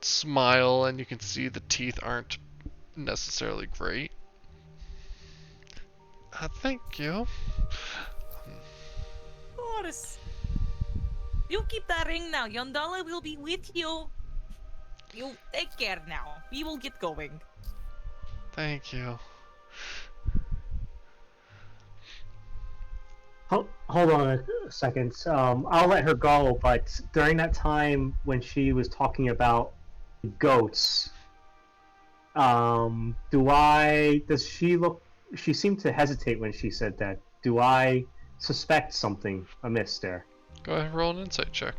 smile, and you can see the teeth aren't necessarily great. Thank you. Of course. You keep that ring now. Yondala will be with you. You take care now. We will get going. Thank you. Hold on a second. I'll let her go, but during that time when she was talking about goats, does she look, she seemed to hesitate when she said that. Do I suspect something amiss there? Go ahead and roll an insight check.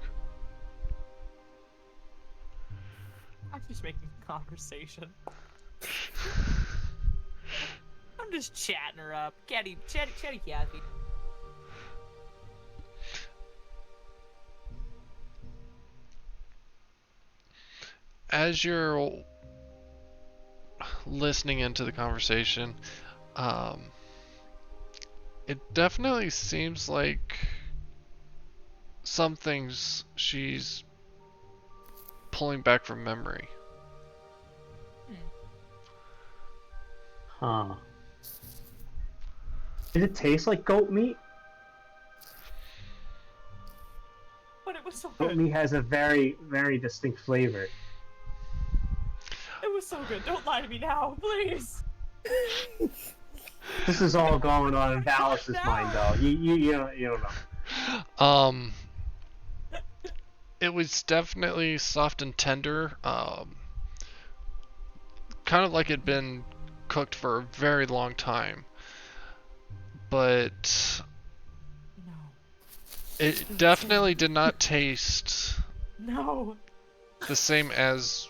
I'm just making conversation. I'm just chatting her up. Chatty Cathy. As you're listening into the conversation, it definitely seems like some things she's pulling back from memory. Huh. Did it taste like goat meat? But it was so Goat good. meat has a very, very distinct flavor. It was so good. Don't lie to me now, please. This is all going on in Valis's mind, though. You don't know. It was definitely soft and tender, kind of like it'd been cooked for a very long time, but No. it definitely did not taste No. the same as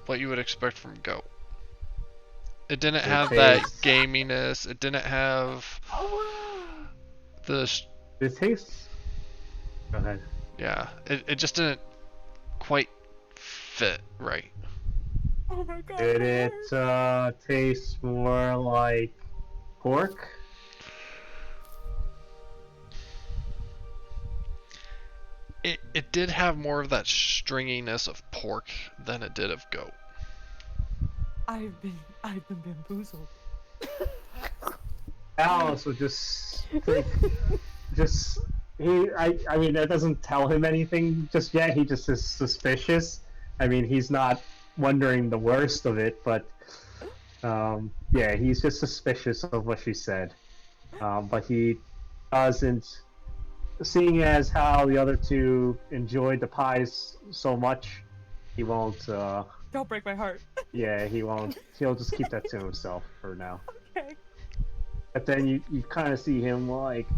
what you would expect from goat. It didn't It have that tastes- gaminess. It didn't have the It tastes. Go ahead. yeah. It just didn't quite fit right. Oh my god. Did it taste more like pork? It did have more of that stringiness of pork than it did of goat. I've been bamboozled. Alice would just think, I mean, that doesn't tell him anything just yet. He just is suspicious. I mean, he's not wondering the worst of it, but yeah, he's just suspicious of what she said. But he doesn't, seeing as how the other two enjoyed the pies so much, he won't. Don't break my heart. Yeah, he won't. He'll just keep that to himself for now. Okay. But then you kind of see him like,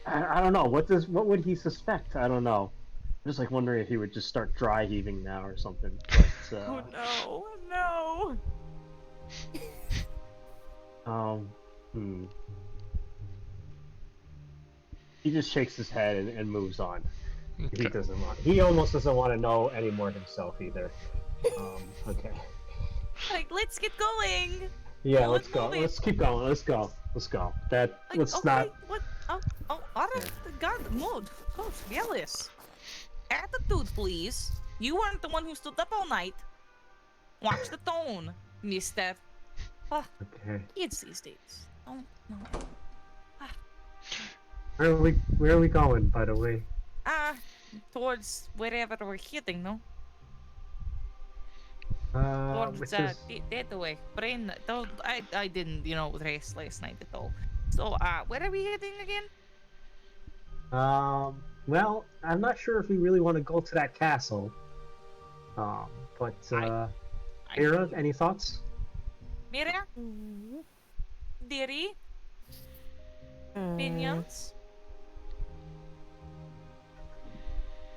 I don't know, what would he suspect? I don't know. I'm just like wondering if he would just start dry heaving now or something. But, Oh no, no. He just shakes his head and moves on. Okay. He doesn't want. He almost doesn't want to know anymore himself either. Okay. Like, let's get going. Yeah, Oh, let's go. moving. Let's keep going. Let's go. Let's go. Like, Let's okay, not. What? Oh, alright. God, mood. Coach, Gillis. Attitude, please. You weren't the one who stood up all night. Watch the tone, mister. Okay. Kids these days. Oh, no. Where are we going, by the way? Towards wherever we're heading, no? Towards Which is... that way. Brain. I didn't, rest last night at all. So, where are we heading again? Well, I'm not sure if we really want to go to that castle. But Mira, any thoughts? Mira? Deary? Opinions?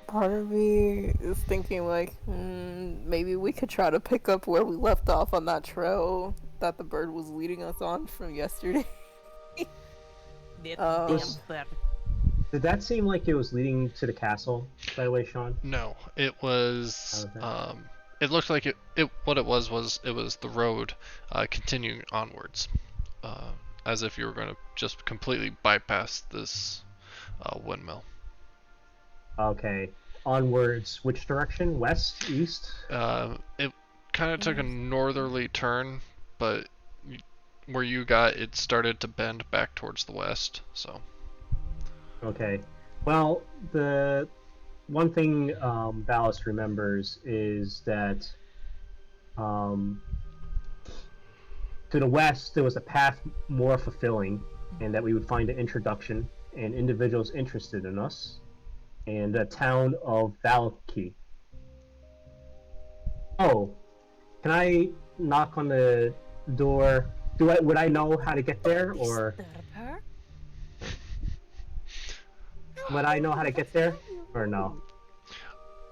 Part of me is thinking like, maybe we could try to pick up where we left off on that trail that the bird was leading us on from yesterday. That damn bird. Did that seem like it was leading to the castle, by the way, Sean? No, it was. Okay. It looked like it. What it was the road continuing onwards, as if you were going to just completely bypass this windmill. Okay. Onwards, which direction? West? East? It kind of took a northerly turn, but where you got it started to bend back towards the west. So. Okay. Well, the one thing Ballast remembers is that to the west there was a path more fulfilling, and that we would find an introduction and individuals interested in us, and a town of Valky. Oh, can I knock on the door? Would I know how to get there, or would I know how to get there, or no?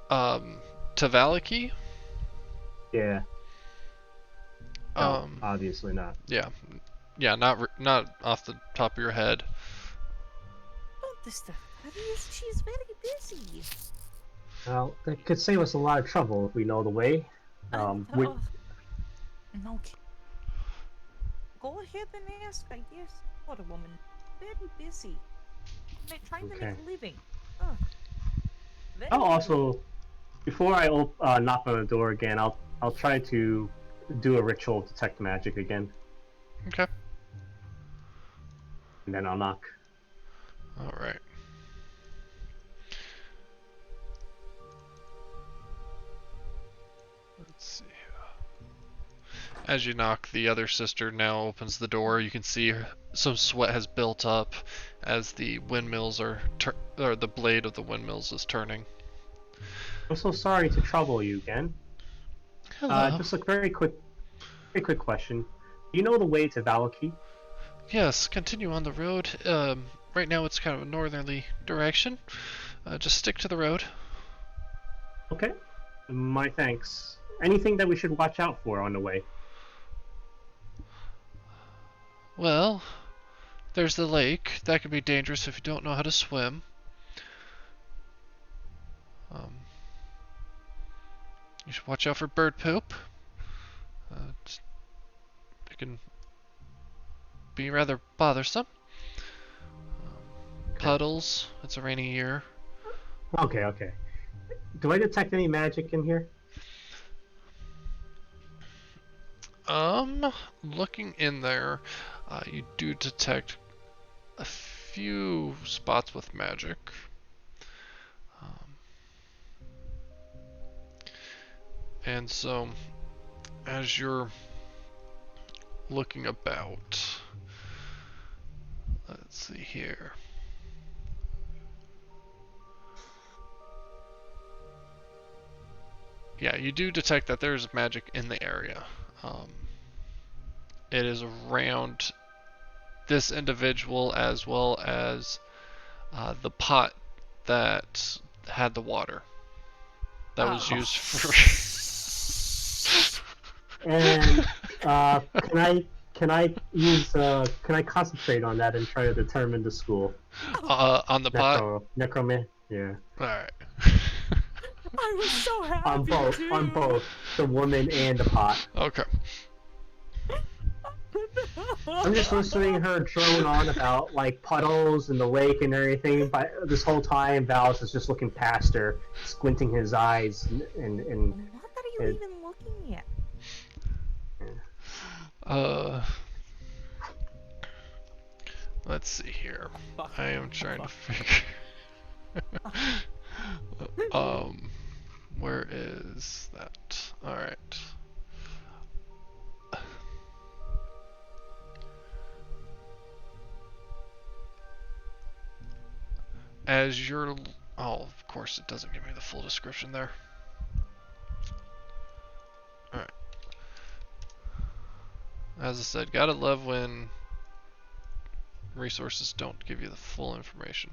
To Valaki? Yeah. No, Um, obviously not. yeah, not off the top of your head. Don't disturb her. She's very busy. Well, that could save us a lot of trouble if we know the way. No. Go ahead and ask, I guess. What a woman. Very busy. They're trying to make a living. I'll also, before I knock on the door again, I'll try to do a ritual of detect magic again, Okay. and then I'll knock. All right. Let's see. As you knock, the other sister now opens the door. You can see some sweat has built up as the windmills are or the blade of the windmills is turning. I'm so sorry to trouble you again. Hello. Just a very quick question. Do you know the way to Valaki? Yes, continue on the road. Right now it's kind of a northerly direction. Just stick to the road. Okay. My thanks. Anything that we should watch out for on the way? Well, there's the lake. That could be dangerous if you don't know how to swim. You should watch out for bird poop. It can be rather bothersome. Puddles. It's a rainy year. Okay. Do I detect any magic in here? Looking in there, you do detect a few spots with magic. And so, as you're looking about, let's see here. Yeah, you do detect that there's magic in the area. It is around this individual as well as the pot that had the water that was used for. And can I use can I concentrate on that and try to determine the school? On the pot? Necroman? Yeah. Alright. I was so happy On both the woman and the pot. Okay. I'm just listening to her drone on about like puddles and the lake and everything, but this whole time Val's is just looking past her, squinting his eyes and What are you even looking at? Let's see here. I am trying to figure. Where is that? Alright. As you're. Oh, of course, it doesn't give me the full description there. Alright. As I said, gotta love when resources don't give you the full information.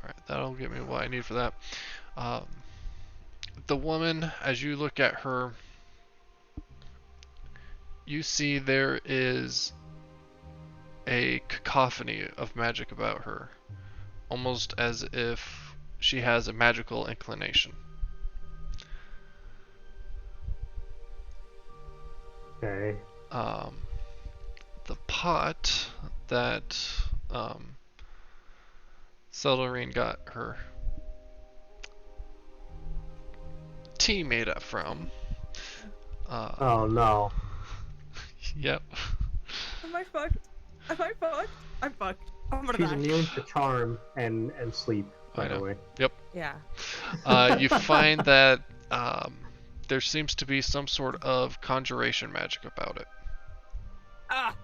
Alright, that'll give me what I need for that. The woman, as you look at her, you see there is a cacophony of magic about her, almost as if she has a magical inclination. Okay. The pot that Celarine got her tea made up from. Oh no. Yep. Am I fucked? Am I fucked? I'm fucked. I'm gonna She's die. immune to charm and sleep, by I the know. way. Yep. Yeah. You find that there seems to be some sort of conjuration magic about it. Ah!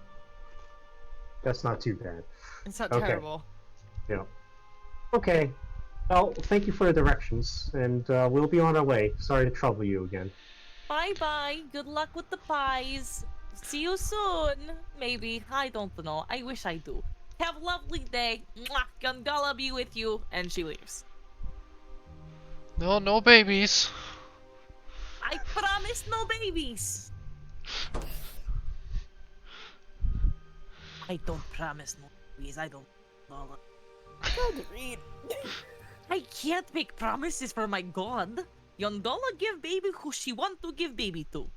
That's not too bad. It's not Okay. terrible. Yeah. Okay. Well, thank you for the directions, and we'll be on our way. Sorry to trouble you again. Bye-bye. Good luck with the pies. See you soon. Maybe. I don't know. I wish I do. Have a lovely day. Mwah. Gangala be with you. And she leaves. No, no babies. I promise no babies. I don't promise no babies. I don't know. God, read. I can't make promises for my god. Yondola give baby who she want to give baby to.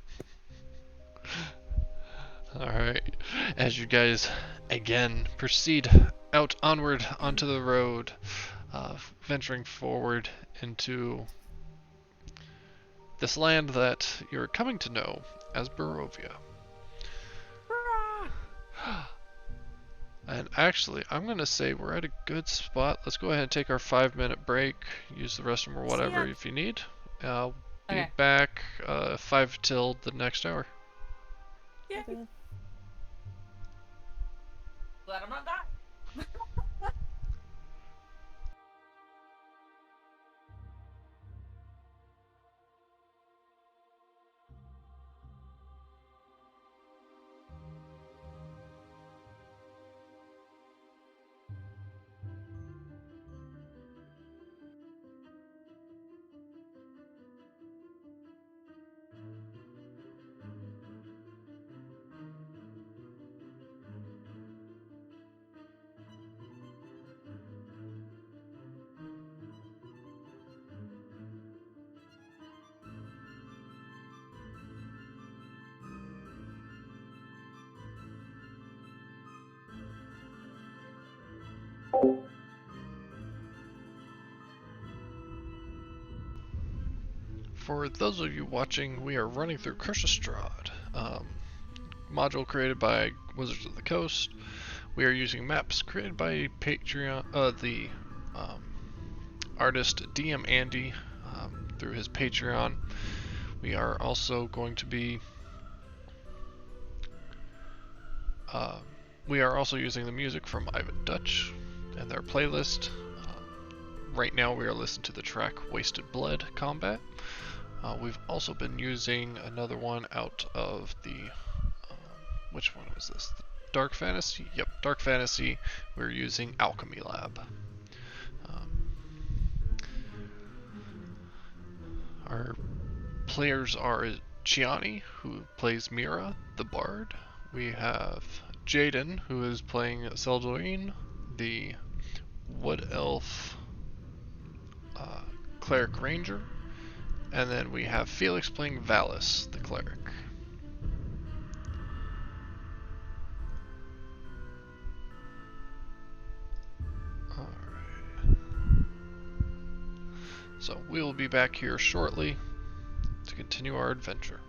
Alright. As you guys again proceed out onward onto the road, venturing forward into this land that you're coming to know as Barovia. And actually, I'm going to say we're at a good spot. Let's go ahead and take our 5-minute break, use the restroom or whatever if you need. I'll be back 5 till the next hour. Yeah. Glad I'm not dying. For those of you watching, we are running through Curse of Strahd, module created by Wizards of the Coast. We are using maps created by the artist DM Andy through his Patreon. We are also going to be using the music from Ivan Dutch and their playlist. Right now we are listening to the track Wasted Blood Combat. We've also been using another one out of the which one was this? The Dark Fantasy? Yep, Dark Fantasy. We're using Alchemy Lab. Our players are Chiani, who plays Mira, the Bard. We have Jaden, who is playing Seldoine, the Wood Elf Cleric Ranger. And then we have Felix playing Valis, the Cleric. Alright. So we will be back here shortly to continue our adventure.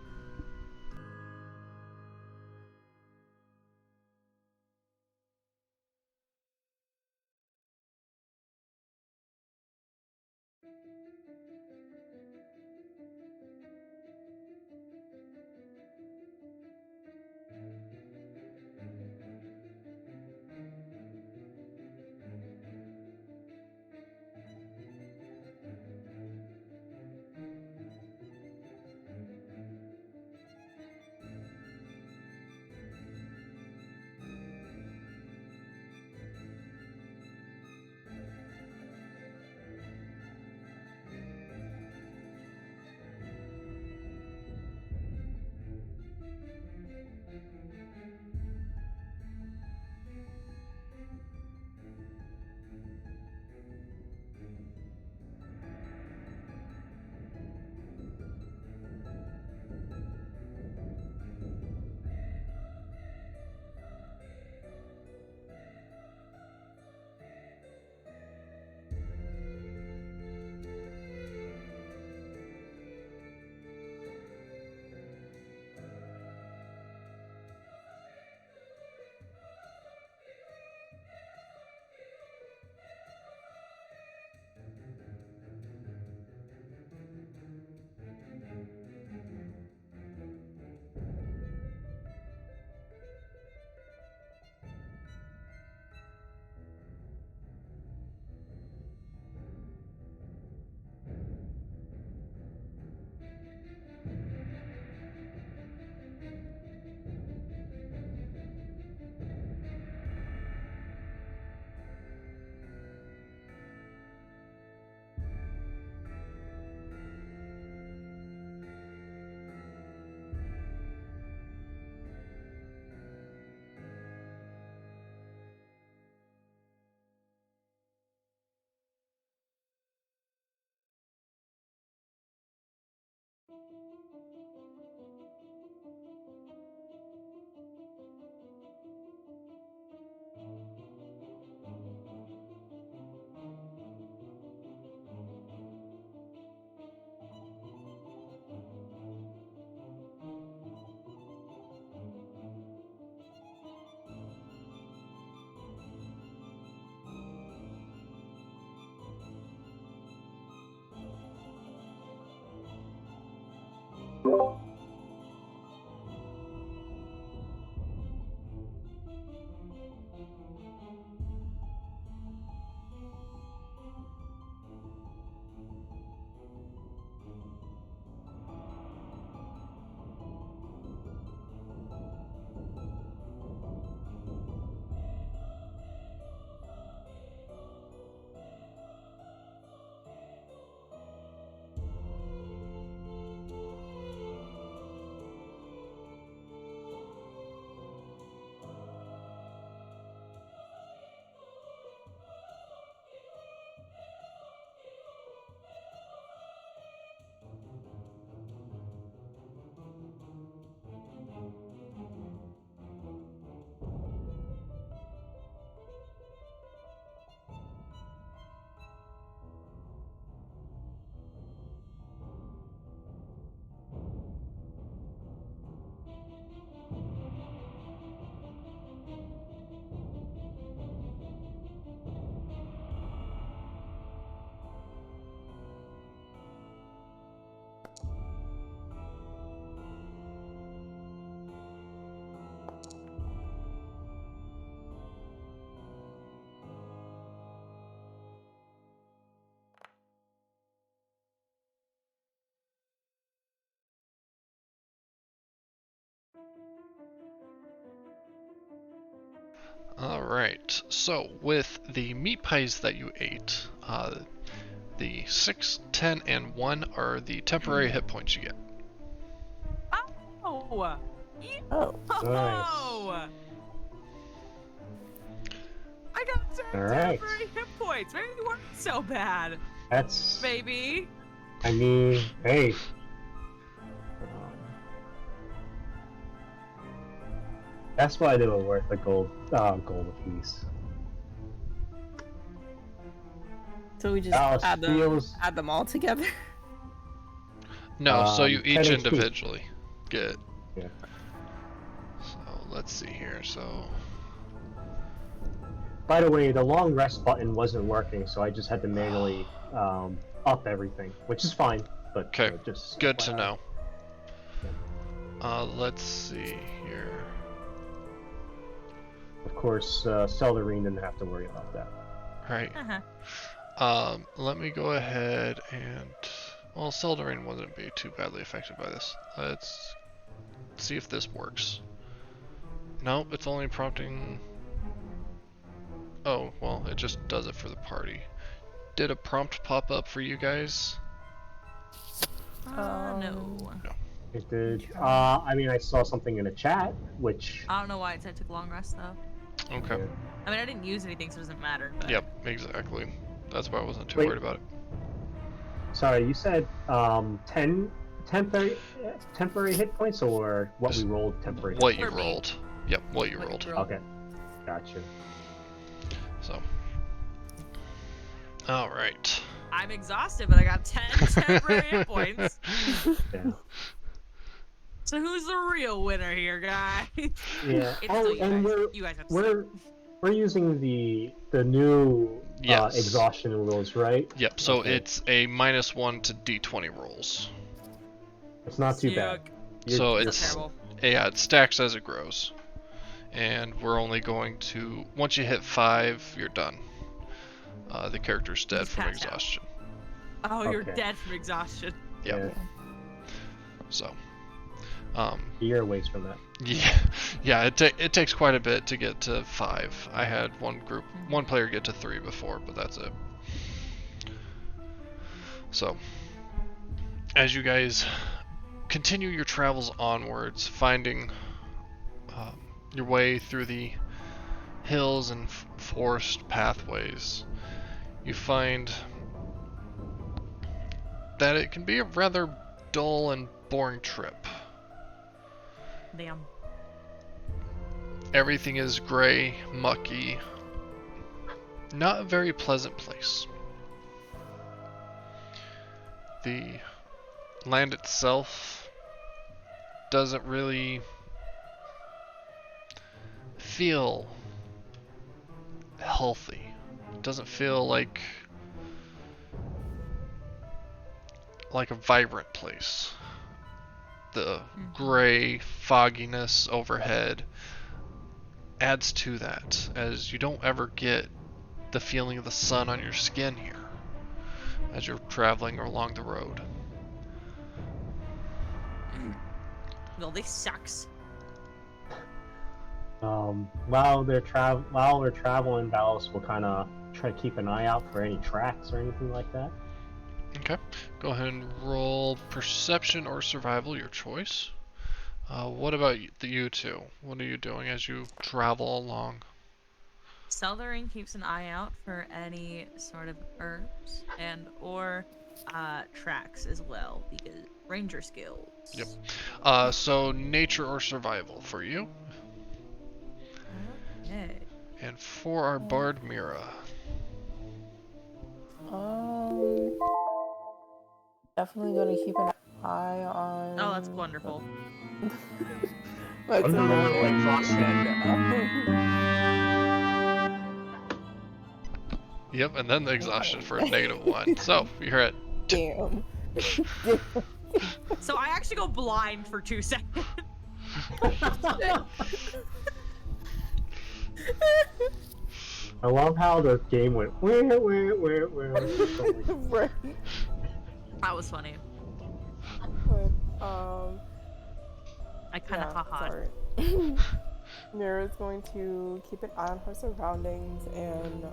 Alright, so with the meat pies that you ate, the 6, 10, and 1 are the temporary hit points you get. Oh! Oh, Nice. I got 10 Alright. temporary hit points. Maybe you weren't so bad. That's. Maybe. I mean, hey. That's why they were worth a gold apiece. so we just Alice add feels- them all together. No, so you 10 each HP. individually get. Yeah. So let's see here. So By the way, the long rest button wasn't working, so I just had to manually up everything, which is fine. But Okay, just good to FYI. know. Let's see here. Of course, Seldarine didn't have to worry about that. Right. Uh-huh. Let me go ahead and. Well, Seldarine wouldn't be too badly affected by this. Let's see if this works. Nope, it's only prompting. Oh, well, it just does it for the party. Did a prompt pop up for you guys? No. It did. I mean, I saw something in the chat, which. I don't know why it said took long rest though. Okay. Yeah. I mean, I didn't use anything, so it doesn't matter. But... Yep, exactly. That's why I wasn't too Wait. worried about it. Sorry, you said 10 temporary hit points, or what we rolled temporary? What hit you For me. rolled. Yep, what you What you rolled. rolled. Okay, gotcha. So. Alright. I'm exhausted, but I got 10 temporary hit points. Yeah. So who's the real winner here, guys? Yeah. It's Oh, still you and guys. You guys have to we're using the new Yes. exhaustion rules, right? Yep, so Okay. it's a -1 to d20 rolls. It's not too bad. Yuck. So you're it's- Terrible. Yeah, it stacks as it grows. And we're only going to. Once you hit 5, you're done. The character's dead He's from passed out. exhaustion. Oh, you're Okay. dead from exhaustion. Yep. Yeah, So. you're a ways from that. Yeah, it takes quite a bit to get to 5. I had one player get to 3 before, but that's it. So, as you guys continue your travels onwards, finding your way through the hills and forest pathways, you find that it can be a rather dull and boring trip. Damn. Everything is gray, mucky. Not a very pleasant place. The land itself doesn't really feel healthy. It doesn't feel like a vibrant place. The gray fogginess overhead adds to that, as you don't ever get the feeling of the sun on your skin here as you're traveling along the road. Well, this sucks. While we're traveling, Dallas will kind of try to keep an eye out for any tracks or anything like that. Okay, go ahead and roll perception or survival, your choice. What about you two? What are you doing as you travel along? Seldarine keeps an eye out for any sort of herbs and or tracks as well, because ranger skills. Yep. So nature or survival for you. Okay. And for our bard Mira. Definitely gonna keep an eye on. Oh, that's wonderful. That's a little exhaustion. Yep, and then the exhaustion for a -1. So you're at. Damn. So I actually go blind for 2 seconds. I love how the game went. Where? Right. That was funny. But, I kind of yeah, haha. sorry. Mira's going to keep an eye on her surroundings and,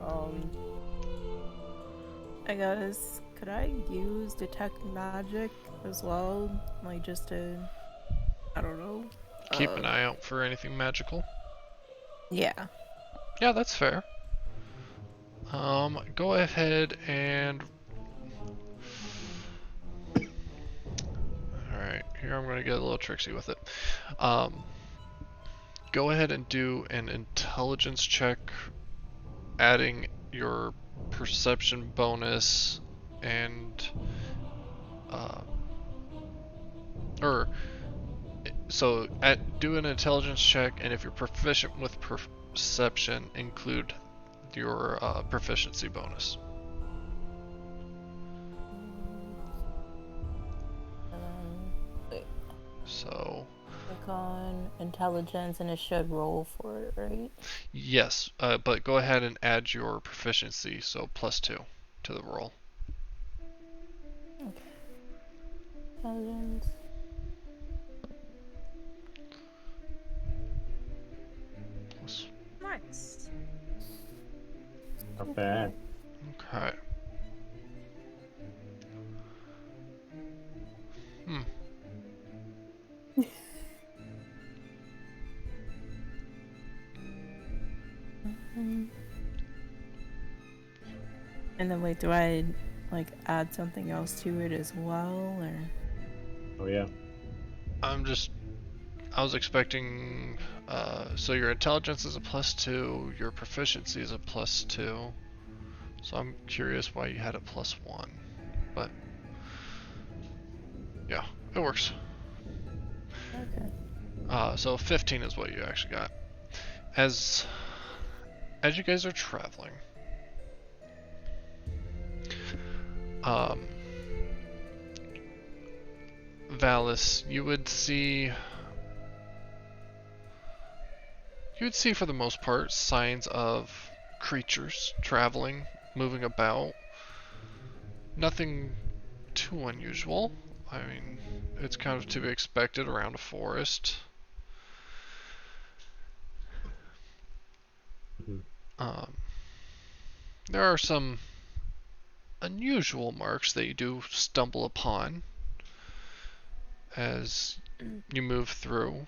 I guess, could I use detect magic as well? Like, just to, I don't know. Keep an eye out for anything magical. Yeah. Yeah, that's fair. Go ahead and... Alright, here I'm going to get a little tricksy with it. Go ahead and do an intelligence check, adding your perception bonus and... do an intelligence check, and if you're proficient with perception, include your proficiency bonus. Wait. So... Click on intelligence and it should roll for it, right? Yes, but go ahead and add your proficiency, so +2 to the roll. Okay. Intelligence. Nice. Not bad. Okay. And then wait, do I like add something else to it as well, or? Oh yeah. I was expecting, so your intelligence is a +2, your proficiency is a +2, so I'm curious why you had a +1, but yeah, it works. Okay. So 15 is what you actually got. As you guys are traveling, Valis, you would see for the most part signs of creatures traveling, moving about. Nothing too unusual. I mean, it's kind of to be expected around a forest. There are some unusual marks that you do stumble upon as you move through.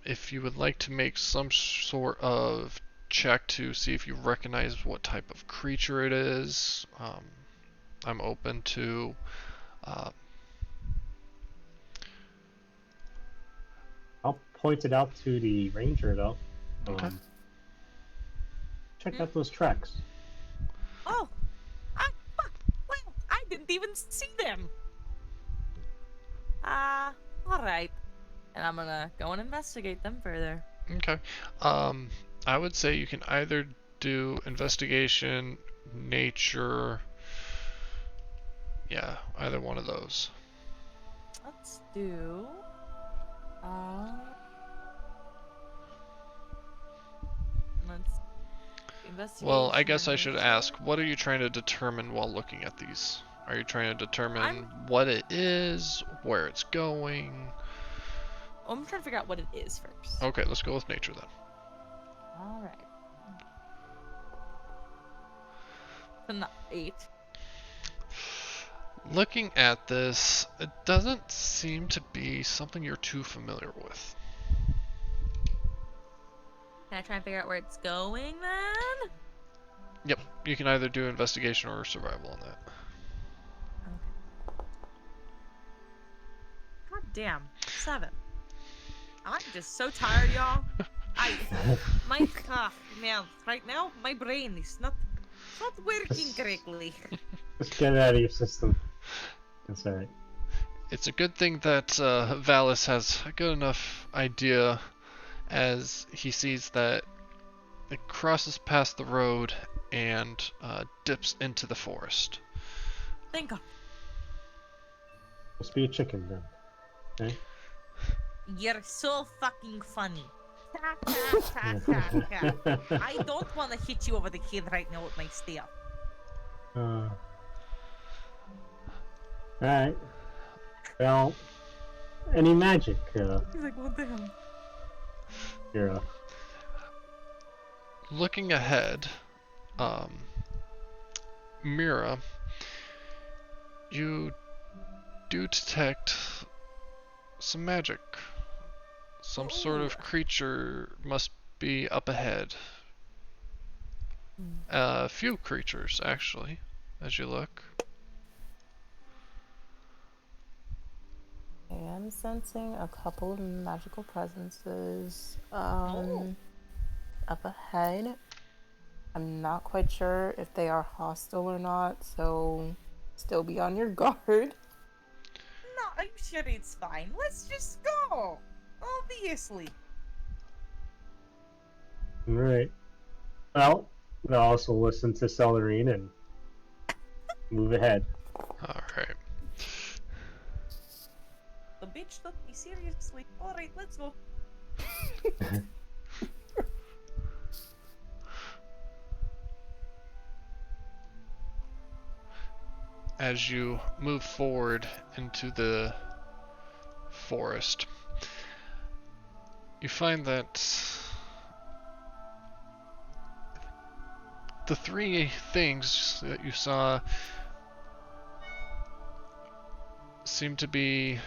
If you would like to make some sort of check to see if you recognize what type of creature it is, I'm open to I'll point it out to the ranger though. Okay. Check out those tracks. Oh, well, I didn't even see them. All right. And I'm gonna go and investigate them further. Okay. I would say you can either do investigation, nature. Yeah, either one of those. Let's do. Let's investigate. Well, I guess I should ask, what are you trying to determine while looking at these? Are you trying to determine what it is, where it's going? I'm trying to figure out what it is first. Okay, let's go with nature then. Alright. 8. Looking at this, it doesn't seem to be something you're too familiar with. Can I try and figure out where it's going then? Yep, you can either do investigation or survival on that. Okay. God damn. 7. I'm just so tired, y'all. Man, right now, my brain is not working correctly. Just get it out of your system. That's alright. It's a good thing that Valis has a good enough idea as he sees that it crosses past the road and dips into the forest. Thank God. Must be a chicken then. Okay? You're so fucking funny. I don't want to hit you over the head right now with my staff. Alright. Well, any magic, He's like, what the hell? Mira? Looking ahead, Mira, you do detect some magic. Some sort of creature must be up ahead. A few creatures, actually, as you look. I am sensing a couple of magical presences Oh. up ahead. I'm not quite sure if they are hostile or not, so still be on your guard. No, I'm sure it's fine. Let's just go. Obviously. Alright. Well, we'll also listen to Celerine and move ahead. Alright. The bitch took me seriously. Alright, let's go. As you move forward into the forest, you find that the three things that you saw seem to be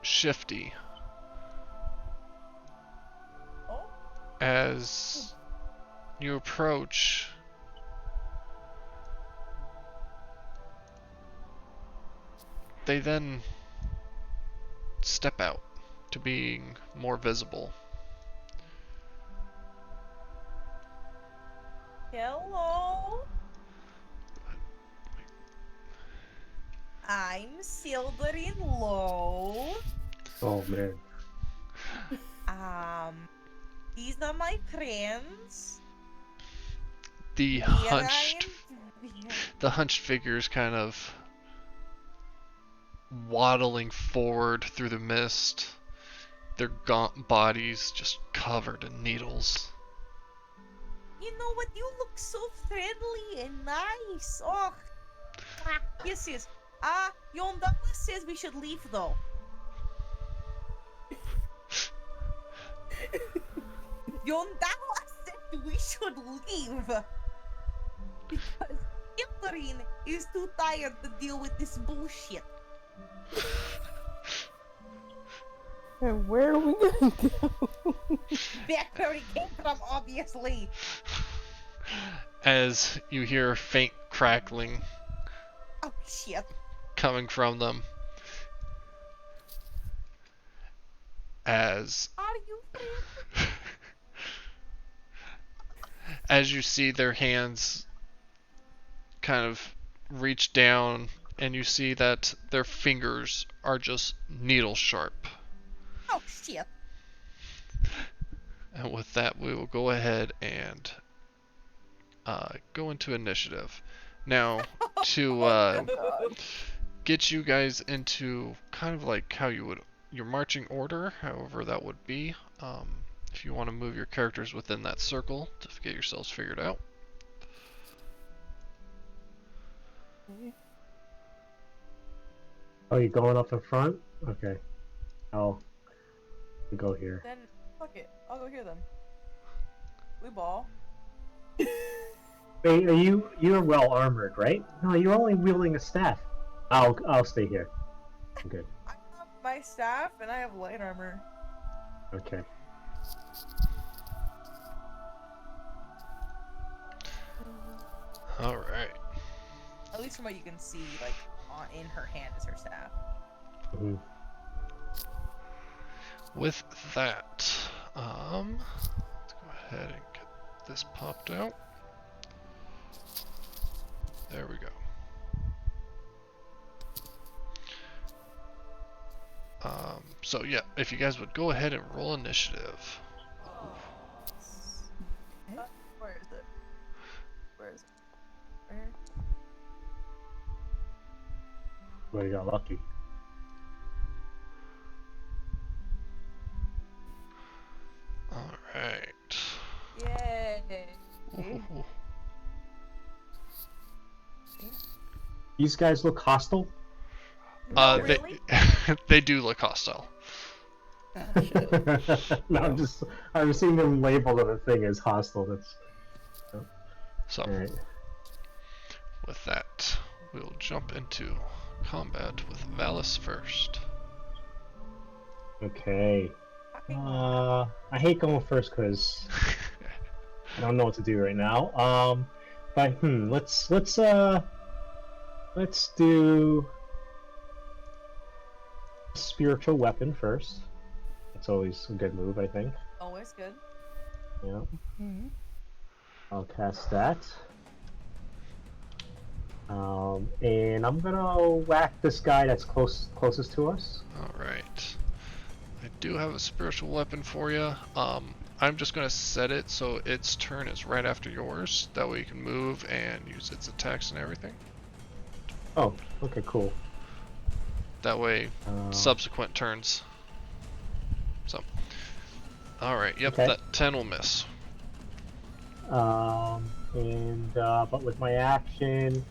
shifty. Oh, As you approach, they then step out to being more visible. hello. I'm Silverin Low. Oh man. These are my friends. The Here I hunched am. the hunched figures kind of waddling forward through the mist, their gaunt bodies just covered in needles. You know what? You look so friendly and nice. Oh, yes, yes. Yondala says we should leave though. Yondala said we should leave because Hilderin is too tired to deal with this bullshit. And where are we gonna go? Back where we came from, obviously. As you hear faint crackling Oh shit. coming from them, as Are you friends? as you see their hands kind of reach down, and you see that their fingers are just needle sharp. Oh shit. And with that, we will go ahead and go into initiative. Now, to God. get you guys into kind of like how you would your marching order, however that would be. If you want to move your characters within that circle to get yourselves figured out. Oh, you going up in front? Okay. I'll go here. Then fuck it. I'll go here then. We ball. Wait, you're well armored, right? No, you're only wielding a staff. I'll stay here. I'm good. I have my staff and I have light armor. Okay. All right. At least from what you can see, like in her hand is her staff. Mhm. With that, let's go ahead and get this popped out. There we go. So yeah, if you guys would go ahead and roll initiative. Where is it? Where is it? Where? Well, you got lucky. All right. Yay! Ooh. These guys look hostile. No, They really? they do look hostile. Ah, shit. No, I'm seeing them label the thing as hostile. That's So, alright. with that, we'll jump into combat with Valis first. Okay. Fucking I hate going first because I don't know what to do right now. But let's do spiritual weapon first. That's always a good move, I think. always good. Yeah. Hmm. I'll cast that. And I'm gonna whack this guy that's closest to us. Alright. I do have a spiritual weapon for you. I'm just going to set it so its turn is right after yours. That way you can move and use its attacks and everything. Oh, okay, cool. That way, Uh, subsequent turns. So, alright, yep, Okay. that 10 will miss. But with my action,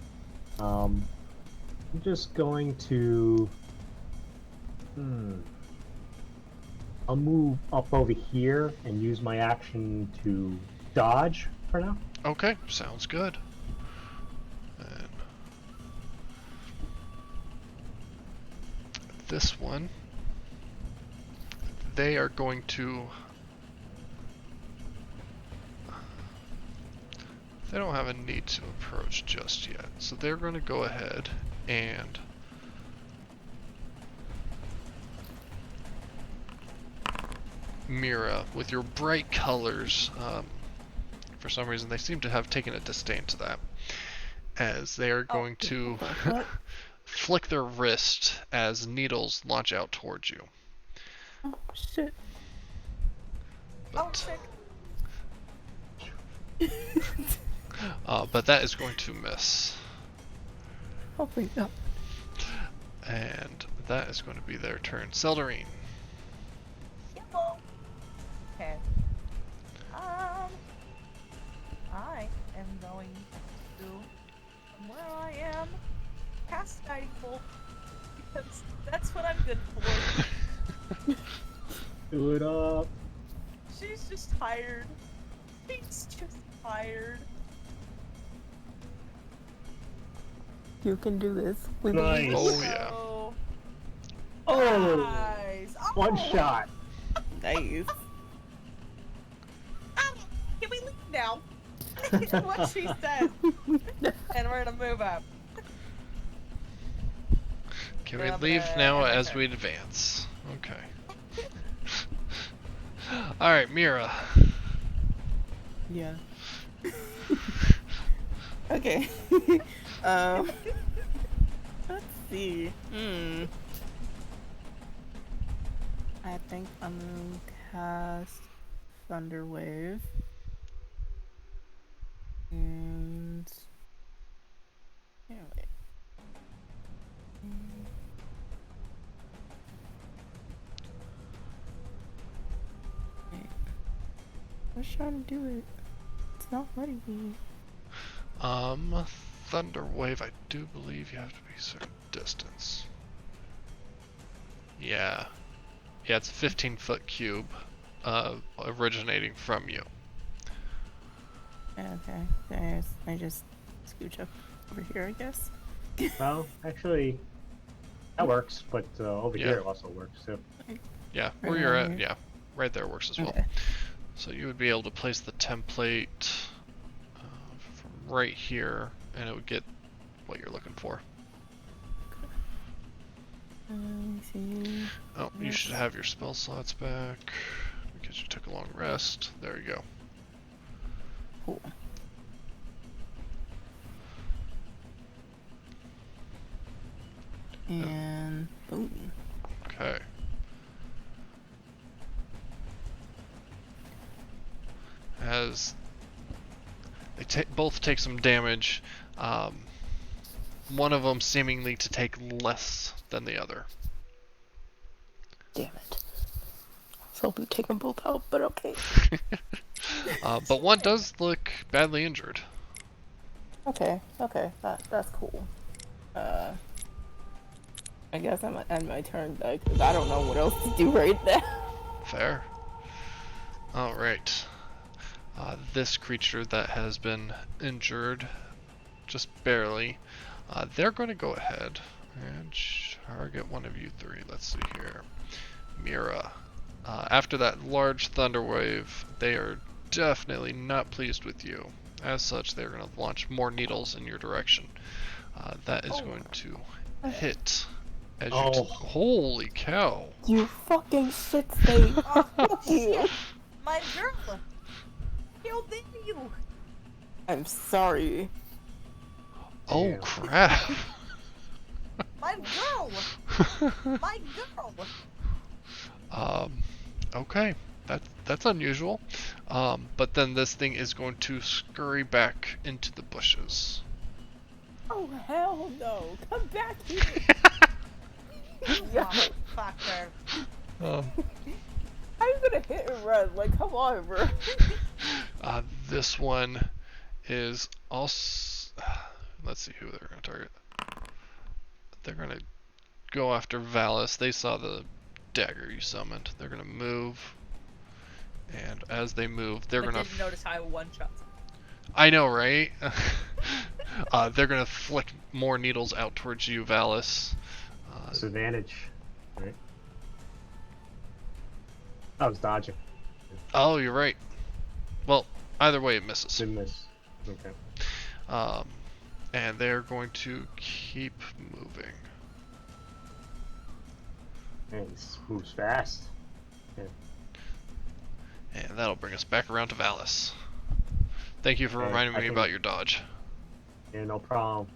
I'm just going to. I'll move up over here and use my action to dodge for now. Okay, sounds good. And this one, they are going to. They don't have a need to approach just yet, so they're going to go ahead and Mira, with your bright colors, for some reason they seem to have taken a disdain to that, as they are going to What? flick their wrist as needles launch out towards you. Oh, shit. Oh, But, sick. but that is going to miss, Hopefully not. and that is going to be their turn. Seldarine. Okay. I am going to, from where I am, cast Guiding Bolt, because that's what I'm good for. Do it up. She's just tired. She's just tired. You can do this. We Nice. Oh yeah. So, Oh, nice. Oh, one shot. Nice. Can we leave now? Is what she said. And we're gonna move up. Can we Yeah, leave but, now my as turn. we advance? Okay. Alright, Mira. Yeah. Okay. Let's see. I think I'm gonna cast Thunder Wave. And yeah, wait. Wait. I was trying to do it. It's not letting me. Thunder Wave, I do believe you have to be a certain distance. Yeah. Yeah, it's a 15-foot cube, originating from you. Yeah, okay. I just scooch up over here, I guess. Well, actually, that works, but over Yeah. here it also works too. Yeah, where Right you're around at, here. yeah. Right there works as well. Okay. So you would be able to place the template from right here, and it would get what you're looking for. Let me see. Oh, you Yes. should have your spell slots back, because you took a long rest. There you go. Cool. And boom. Okay. As they both take some damage, one of them seemingly to take less than the other. Damn it. I was hoping to take them both out, but okay. But one does look badly injured. Okay, that's cool. I guess I'm gonna end my turn though, because I don't know what else to do right now. Fair. Alright. This creature that has been injured, just barely, they're going to go ahead and target one of you three. Let's see here. Mira. After that large thunder wave, they are definitely not pleased with you. As such, they're going to launch more needles in your direction. That is going to hit. As you holy cow! You fucking shit stain. Fuck you. My girl! How dare you! I'm sorry. Oh Damn. crap! My girl! My girl! Okay, that's unusual. But then this thing is going to scurry back into the bushes. Oh hell no! Come back here. Yo, Motherfucker. I'm gonna hit and run. Like, come on, bro. This one is also. Let's see who they're going to target. They're going to go after Valis. They saw the dagger you summoned. They're going to move. And as they move, they're going to. Didn't notice how I one-shot. I know, right? They're going to flick more needles out towards you, Valis. Disadvantage. Right. I was dodging. Oh, you're right. Well, either way, it misses. Didn't miss. Okay. And they're going to keep moving. And he moves fast. Yeah. And that'll bring us back around to Valis. Thank you for Okay, reminding I me can- about your dodge. Yeah, no problem.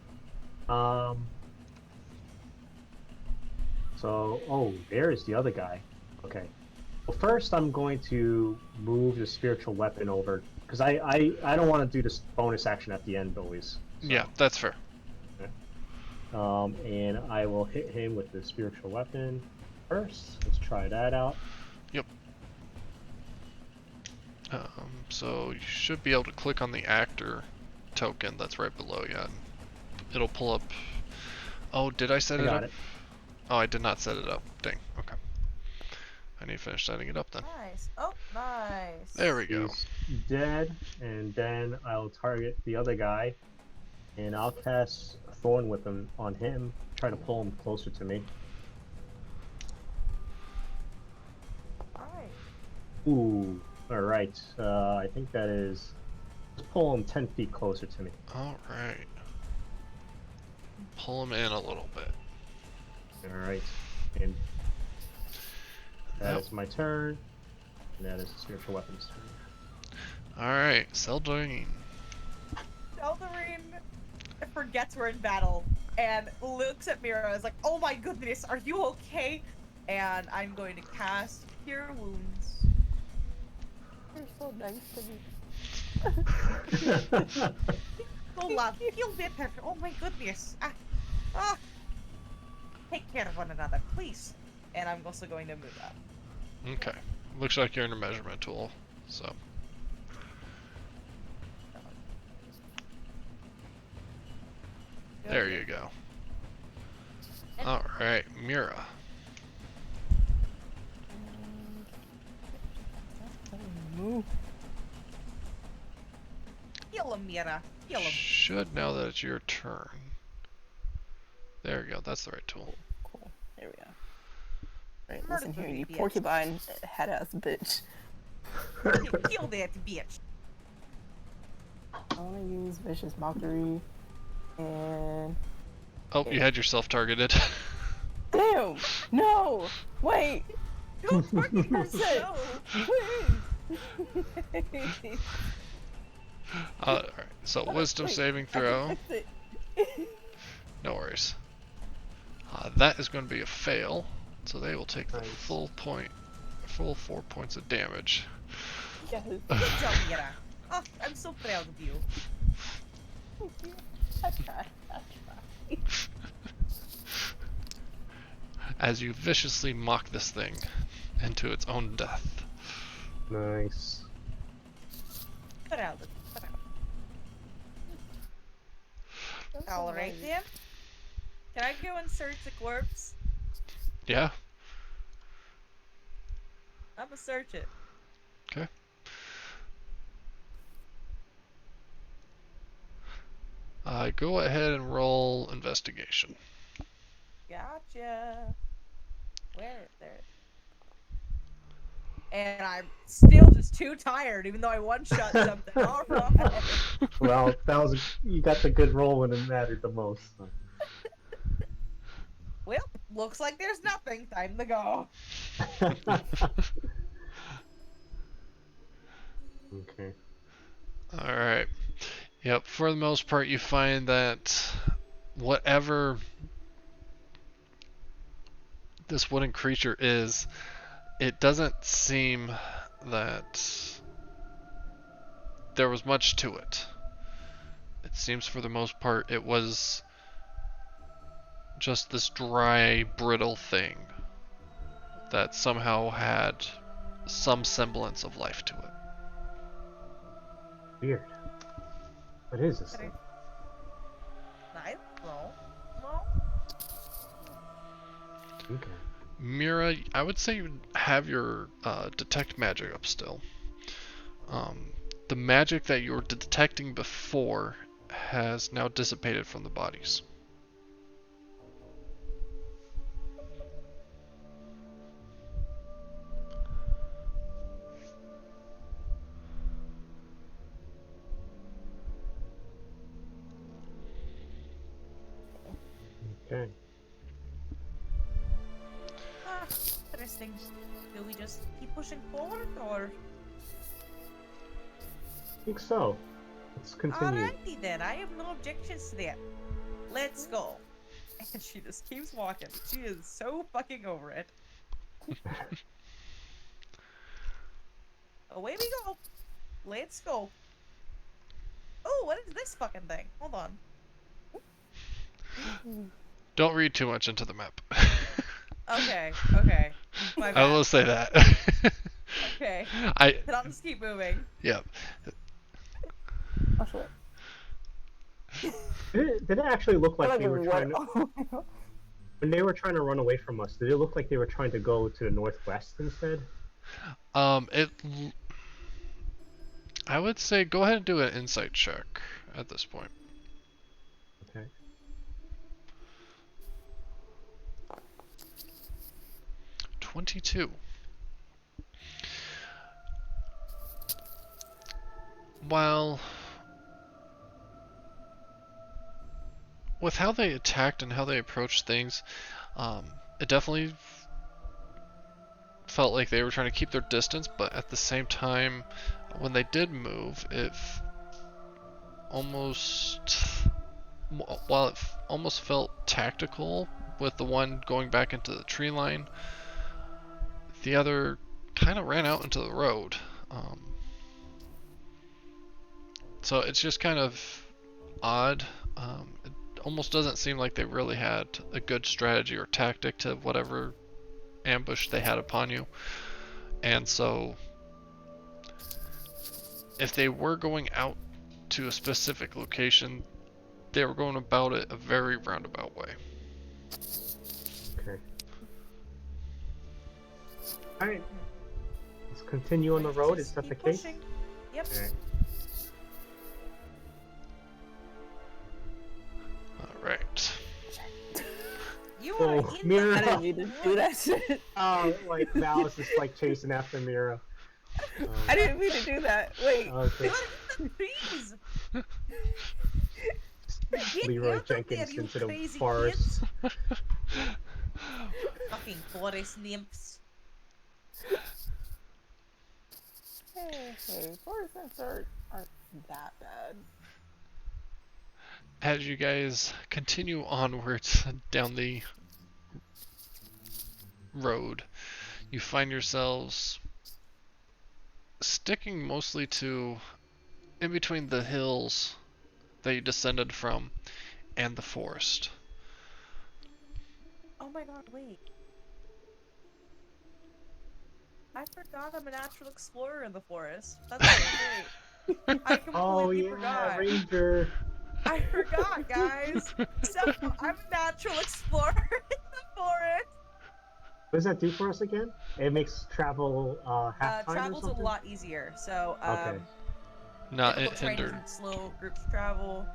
So, there's the other guy. Okay. Well, first I'm going to move the spiritual weapon over, because I don't want to do this bonus action at the end always. So, Yeah, that's fair. and I will hit him with the spiritual weapon first. Let's try that out. Yep. So you should be able to click on the actor token that's right below you. It'll pull up. Oh, did I set I it got up? it. Oh, I did not set it up. Dang. Okay. I need to finish setting it up then. Nice. Oh, nice. There we go. He's dead, and then I'll target the other guy, and I'll cast a Thorn Whip on him, try to pull him closer to me. Alright. Ooh, alright. I think that is... Let's pull him 10 feet closer to me. Alright. Pull him in a little bit. Alright. And that Yep. is my turn. And that is the spiritual weapon's turn. Alright, Seldorine. Eldarine forgets we're in battle and looks at Mira is like, oh my goodness, are you okay? And I'm going to cast Cure Wounds. You're so nice to me. Oh love, feel better. Oh my goodness. Take care of one another, please. And I'm also going to move up. Okay. Looks like you're in a measurement tool, so. There you go. Alright, Mira. Move. Heal him, Mira. Heal him. Should know that it's your turn. There you go, that's the right tool. Cool. There we go. Alright, Murder listen here, the you bitch. porcupine head ass bitch. Heal that bitch. I wanna use Vicious Mockery and Oh, you had yourself targeted. damn! No! Wait! Don't fucking Percent. Please. Alright, so wisdom Wait, saving I can throw. fix it. No worries. That is going to be a fail, so they will take the Nice. full 4 points of damage. Yes. Good job, Mira. Oh, I'm so proud of you. I tried. I tried. As you viciously mock this thing into its own death. Nice. Proud of you. Alright then. Can I go and search the corpse? Yeah? I'm gonna search it. Okay. Go ahead and roll investigation. Gotcha. Where? There. And I'm still just too tired, even though I one-shot something. All right. Well, you got the good roll when it mattered the most. So. Well, looks like there's nothing. Time to go. Okay. Alright. Yep, for the most part, you find that whatever this wooden creature is, it doesn't seem that there was much to it. It seems for the most part it was just this dry, brittle thing that somehow had some semblance of life to it. Weird. What is this thing? I don't know. No. Okay. Mira, I would say you have your detect magic up still. The magic that you were detecting before has now dissipated from the bodies. Okay. Ah, interesting. Do we just keep pushing forward, or? I think so. Let's continue. Alrighty then, I have no objections to that. Let's go. And she just keeps walking. She is so fucking over it. Away we go. Let's go. Oh, what is this fucking thing? Hold on. Don't read too much into the map. Okay, okay. My I bad. will say that. Okay. Then I'll just keep moving. Yep. Oh shit. Did it actually look like they were what? trying to... Oh my God. When they were trying to run away from us, did it look like they were trying to go to the northwest instead? I would say go ahead and do an insight check at this point. Okay. $22. While with how they attacked and how they approached things, it definitely felt like they were trying to keep their distance, but at the same time, when they did move, while it almost felt tactical with the one going back into the tree line, the other kind of ran out into the road. So it's just kind of odd. It almost doesn't seem like they really had a good strategy or tactic to whatever ambush they had upon you. And so if they were going out to a specific location, they were going about it a very roundabout way. Okay. Alright. Let's continue on the road. Is that the Keep case? pushing. Yep. Alright. Alright. You Oh, are in Mira. the I didn't mean to do that shit. Oh, like Val is just like chasing after Mira. I didn't mean to do that. Wait. Okay. You're in the trees. Get Leroy out Jenkins there, you into the crazy forest. kids. Fucking forest nymphs. Hey, forest nymphs aren't that bad. As you guys continue onwards down the road, you find yourselves sticking mostly to in between the hills that you descended from and the forest. Oh my god, wait. I forgot I'm a natural explorer in the forest. That's so great. I completely Oh yeah, forgot. Ranger. I forgot, guys. So, I'm a natural explorer in the forest. What does that do for us again? It makes travel half time or Travel's a something? lot easier. So, Okay. Not difficult terrain hindered. doesn't slow groups travel.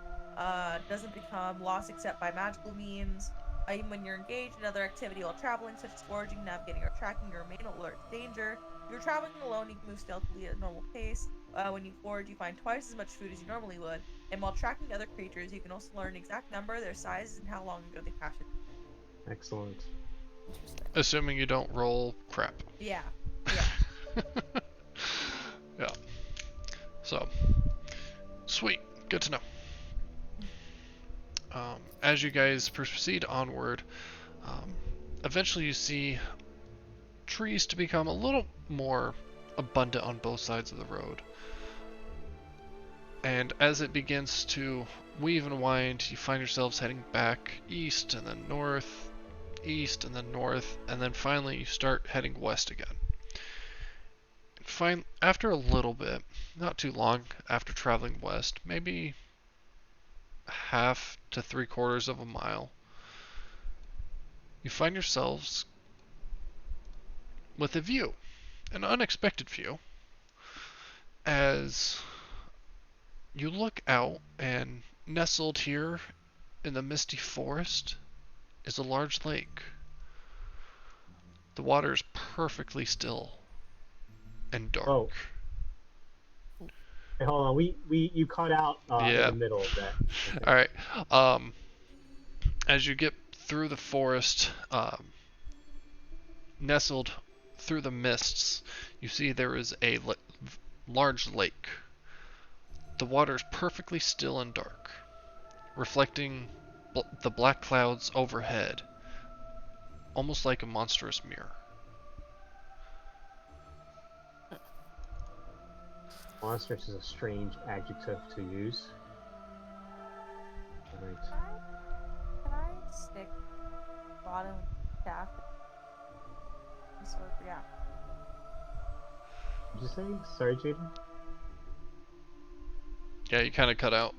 Doesn't become lost except by magical means. Even when you're engaged in other activity while traveling, such as foraging, navigating, or tracking, you remain alert to danger. If you're traveling alone, you can move stealthily at a normal pace. When you forage, you find twice as much food as you normally would. And while tracking other creatures, you can also learn exact number, their sizes, and how long ago they passed it. Excellent. Interesting. Assuming you don't roll crap. Yeah. Yeah. Yeah. So, sweet. Good to know. As you guys proceed onward, eventually you see trees to become a little more abundant on both sides of the road. And as it begins to weave and wind, you find yourselves heading back east and then north, east and then north, and then finally you start heading west again. After a little bit, not too long after traveling west, maybe half to 3/4 of a mile, you find yourselves with a view, an unexpected view, as you look out and nestled here in the misty forest is a large lake. The water is perfectly still and dark. Oh. Hey, hold on. You caught out in Yeah. the middle of that. Okay. All right. As you get through the forest, nestled through the mists, you see there is a large lake. The water is perfectly still and dark, reflecting the black clouds overhead, almost like a monstrous mirror. Monstrous is a strange adjective to use. Alright. Can I stick bottom staff? Yeah. Did you say? Sorry, Jaden? Yeah, you kind of cut out.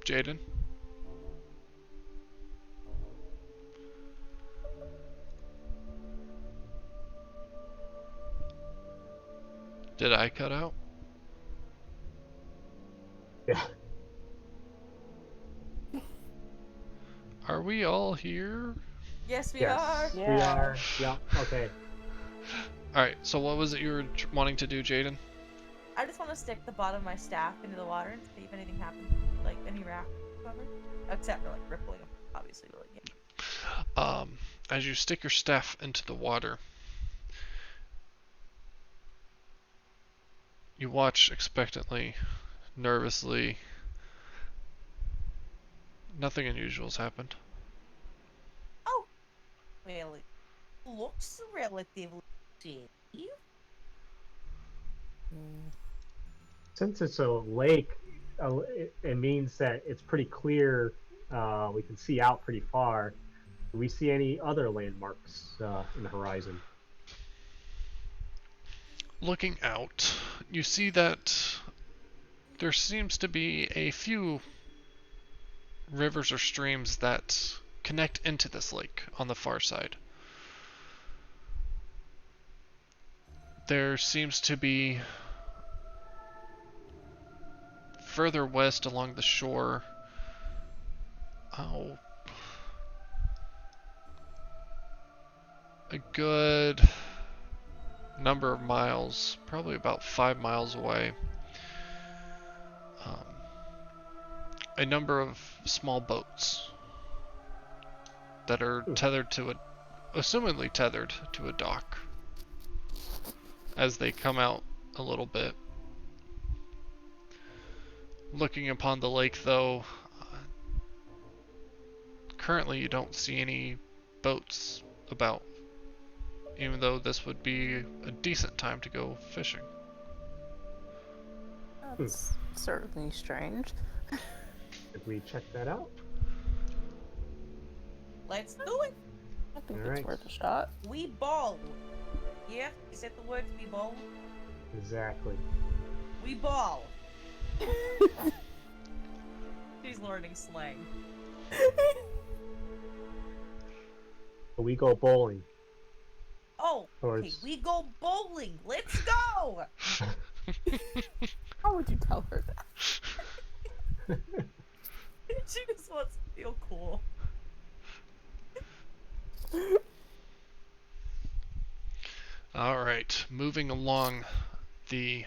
Jaden? Did I cut out? Yeah. Are we all here? Yes, we Yes. are. We Yeah. are. Yeah. Okay. Alright, so what was it you were wanting to do, Jaden? I just want to stick the bottom of my staff into the water and see if anything happens, like any raft, whatever. Except for like rippling, obviously. But, like, yeah. As you stick your staff into the water, you watch expectantly, nervously. Nothing unusual has happened. Oh, well, it looks relatively safe. Since it's a lake, it means that it's pretty clear. We can see out pretty far. Do we see any other landmarks in the horizon? Looking out, you see that there seems to be a few rivers or streams that connect into this lake on the far side. There seems to be further west along the shore, a good number of miles, probably about 5 miles away, a number of small boats that are tethered to assumingly tethered to a dock. As they come out a little bit. Looking upon the lake, though, currently you don't see any boats about, even though this would be a decent time to go fishing. That's certainly strange. Did we check that out? Let's do it. I think Alright. it's worth a shot. We ball. Yeah, is that the word? We ball. Exactly. We ball. She's learning slang. We go bowling. Oh, okay, Towards- we go bowling. Let's go. How would you tell her that? She just wants to feel cool. Alright, moving along the...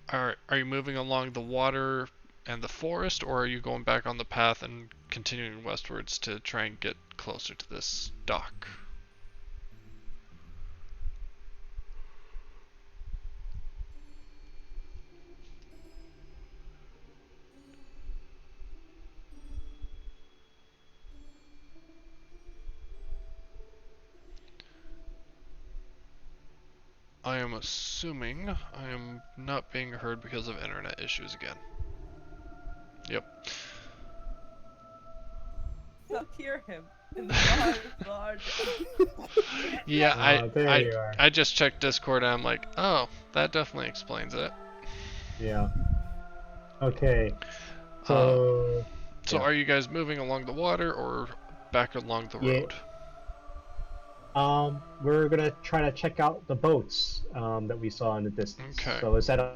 Are you moving along the water and the forest, or are you going back on the path and continuing westwards to try and get closer to this dock? I am assuming I am not being heard because of internet issues again. Yep. You'll hear him in the large. Yeah, there you are. I just checked Discord and I'm like, oh, that definitely explains it. Yeah. Okay. So. So yeah. are you guys moving along the water or back along the Yeah. road? We're gonna try to check out the boats that we saw in the distance. Okay. So is that a...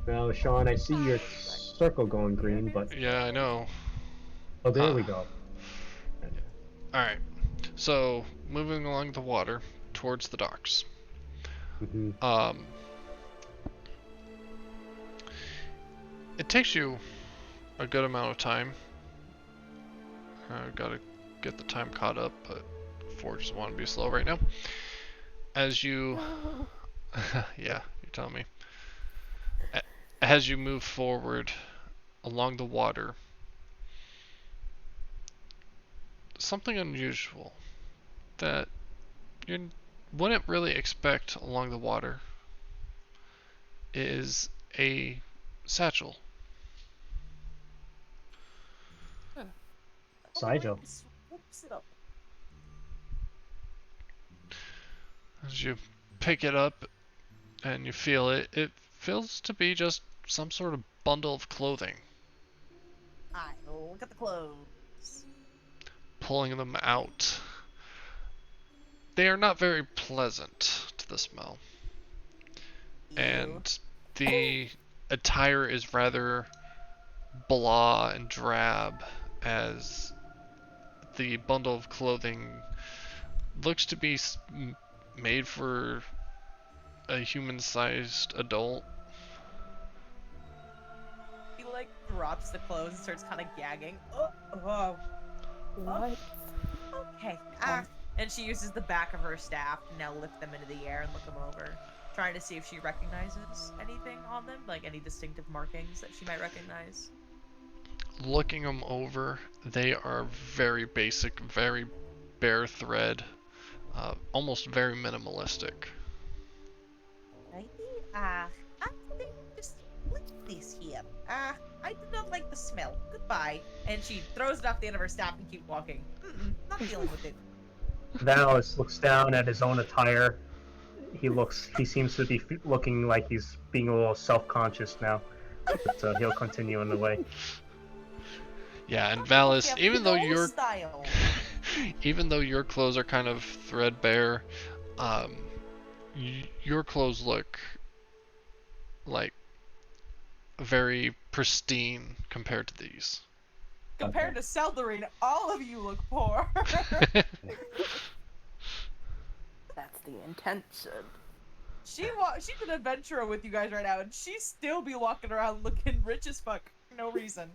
Well, Sean, I see your circle going green, but Yeah, I know. oh, there we go. Alright. So, moving along the water towards the docks. Mm-hmm. It takes you a good amount of time. I've got to get the time caught up, but Forges want to be slow right now. As you... yeah, you're telling me. As you move forward along the water, something unusual that you wouldn't really expect along the water is a satchel. Sideshow. Whoops it up. As you pick it up and you feel it, it feels to be just some sort of bundle of clothing. I look at the clothes. Pulling them out. They are not very pleasant to the smell. And the attire is rather blah and drab, as the bundle of clothing looks to be made for a human-sized adult. He like drops the clothes and starts kind of gagging. Oh. What? Okay. And she uses the back of her staff to now lift them into the air and look them over, trying to see if she recognizes anything on them, like any distinctive markings that she might recognize. Looking them over, they are very basic, very bare thread, almost very minimalistic. Righty. I think just leave this here. I do not like the smell. Goodbye. And she throws it off the end of her staff and keeps walking. Not dealing with it. Valis looks down at his own attire. He seems to be looking like he's being a little self-conscious now. But he'll continue on the way. Yeah, and Valis, Okay, even though no your style. even though your clothes are kind of threadbare, your clothes look like very pristine compared to these. Compared to Seldarine, all of you look poor. That's the intention. She's an adventurer with you guys right now, and she still be walking around looking rich as fuck for no reason.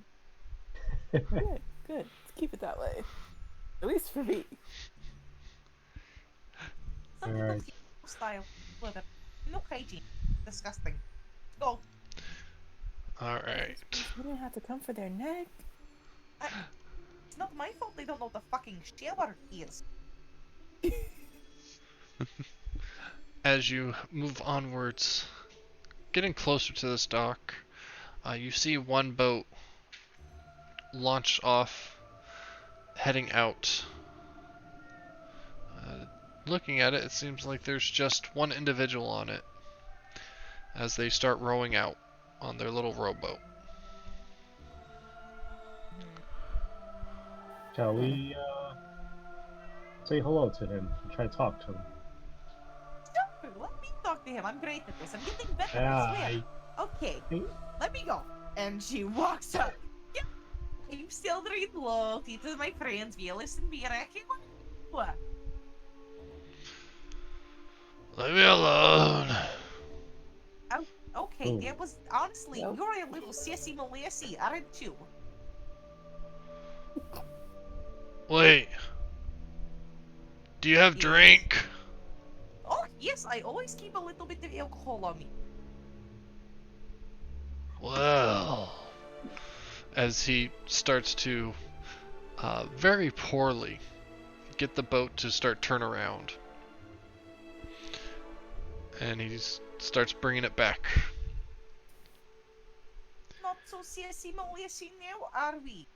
Good. Let's keep it that way. At least for me. Some people Alright. keep no style. Whatever. No hygiene. Disgusting. Go. Alright. You didn't have to come for their neck. It's not my fault they don't know what the fucking shower is. As you move onwards, getting closer to this dock, you see one boat launch off heading out. Looking at it, it seems like there's just one individual on it as they start rowing out on their little rowboat. Shall we say hello to him and try to talk to him? Sure, let me talk to him. I'm great at this. I'm getting better, Yeah, I swear. Okay, let me go. And she walks up. Yep. I'm still drinking low. These are my friends. We listen to me. Leave me alone. Oh, okay. Ooh. It was honestly, Nope. you're a little sissy molassy, aren't you? Wait. Do you have Yes. drink? Oh, yes, I always keep a little bit of alcohol on me. Well, as he starts to very poorly get the boat to start turn around, and he starts bringing it back. Not so sissy molassy now, are we?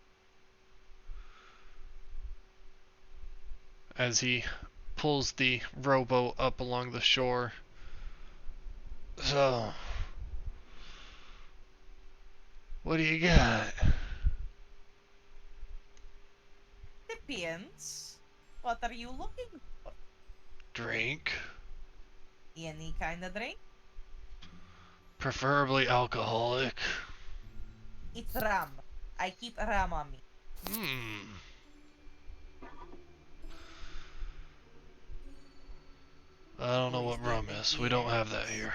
As he pulls the rowboat up along the shore. So, what do you got? Depends. What are you looking for? Drink? Any kind of drink? Preferably alcoholic. It's rum. I keep rum on me. I don't know what rum is. We don't have that here.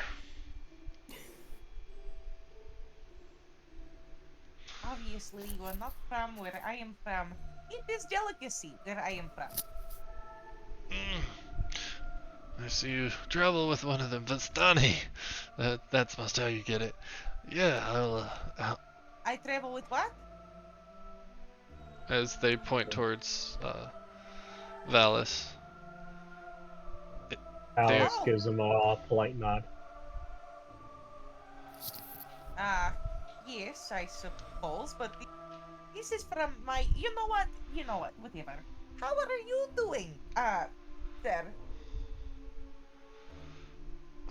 Obviously, you are not from where I am from. It is delicacy where I am from. I see you travel with one of them, Vistani. That's must how you get it. Yeah, I'll I travel with what? as they point towards Valis. Alice Oh. gives him a polite nod. Yes, I suppose, but this is from my. You know what? Whatever. How are you doing, sir?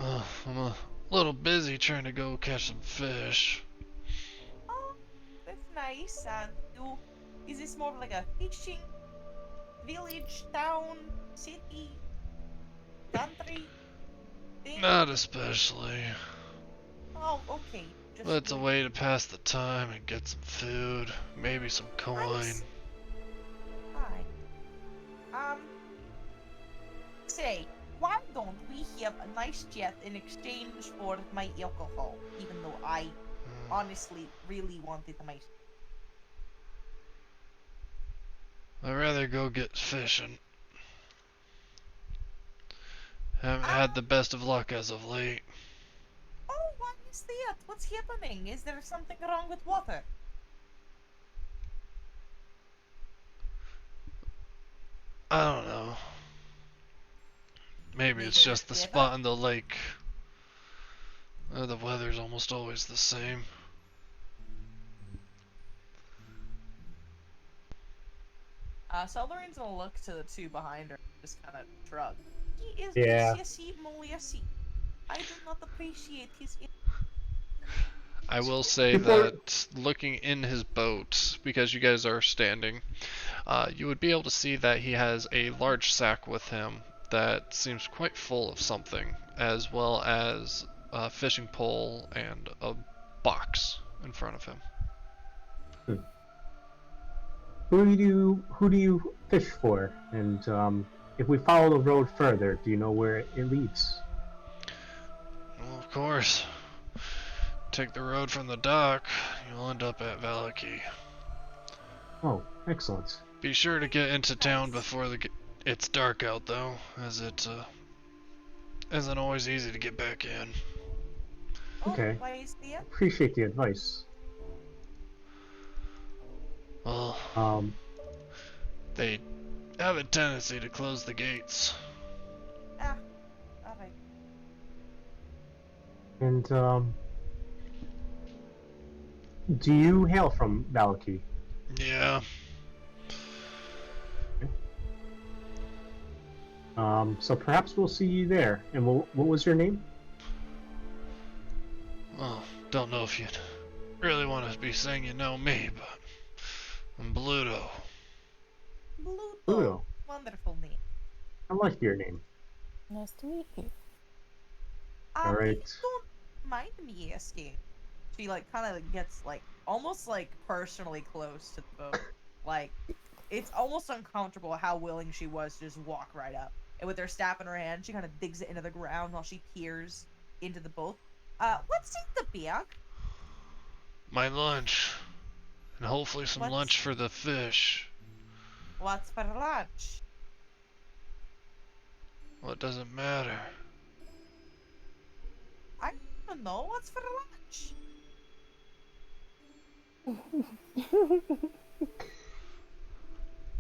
I'm a little busy trying to go catch some fish. Oh, that's nice. Is this more of like a fishing village, town, city, country thing? Not especially. Oh, okay. Just But it's a good. way to pass the time and get some food, maybe some coin. Nice. Hi. Say, why don't we have a nice chat in exchange for my alcohol? Even though I honestly really wanted my. I'd rather go get fishing. Haven't had the best of luck as of late. Oh, what is that? What's happening? Is there something wrong with water? I don't know. Maybe it's just the spot in the lake. The weather's almost always the same. Salvarine's gonna look to the two behind her, just kind of shrug. He is Yeah. sissy molassy. I do not appreciate his. I will say Before- that looking in his boat, because you guys are standing, you would be able to see that he has a large sack with him that seems quite full of something, as well as a fishing pole and a box in front of him. Who do you fish for? And if we follow the road further, do you know where it leads? Well, of course. Take the road from the dock, you'll end up at Valaki. Oh, excellent. Be sure to get into town before it's dark out, though, as it isn't always easy to get back in. Okay. Why is that? Appreciate the advice. Well, they have a tendency to close the gates. Alright. And do you hail from Valaki? Yeah. So perhaps we'll see you there. And what was your name? Well, don't know if you'd really want to be saying you know me, but I'm Bluto. Bluto. Bluto. Wonderful name. I like your name. Nice to meet you. All right. If you don't mind me asking. She like kind of gets like almost like personally close to the boat. Like it's almost uncomfortable how willing she was to just walk right up. And with her staff in her hand, she kind of digs it into the ground while she peers into the boat. What's in the bag? My lunch. And hopefully some What's- lunch for the fish. What's for lunch? Well, it doesn't matter. I don't know. What's for lunch?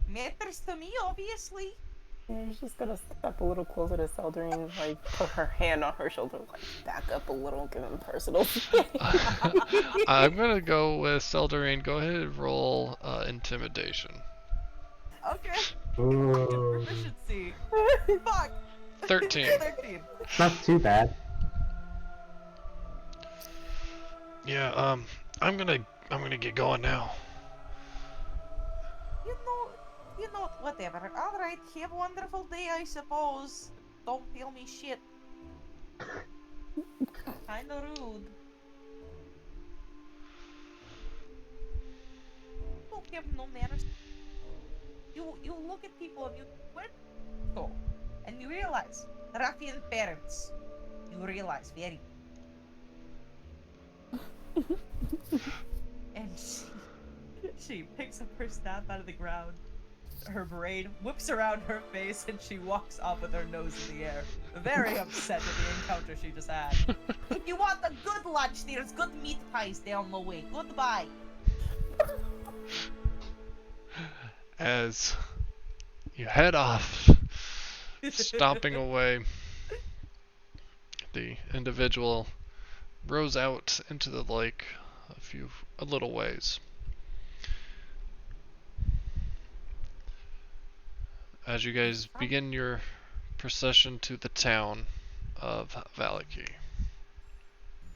Matters to me, obviously. Yeah, she's just gonna step a little closer to Seldrin and like put her hand on her shoulder, like back up a little, give him personal space. I'm gonna go with Seldarine. Go ahead and roll intimidation. Okay. Ooh, Proficiency. Fuck. 13. 13. not too bad. Yeah, I'm gonna get going now. You know, whatever. Alright, have a wonderful day, I suppose. Don't tell me shit. Kinda rude. Don't have no manners. You look at people and you where go, and you realize ruffian parents. You realize very. And she picks up her staff out of the ground. Her braid whips around her face and she walks off with her nose in the air, very upset at the encounter she just had. If you want a good lunch, there's good meat pies down the way. Goodbye. As you head off, stomping away, the individual rows out into the lake a little ways. As you guys begin your procession to the town of Valaki.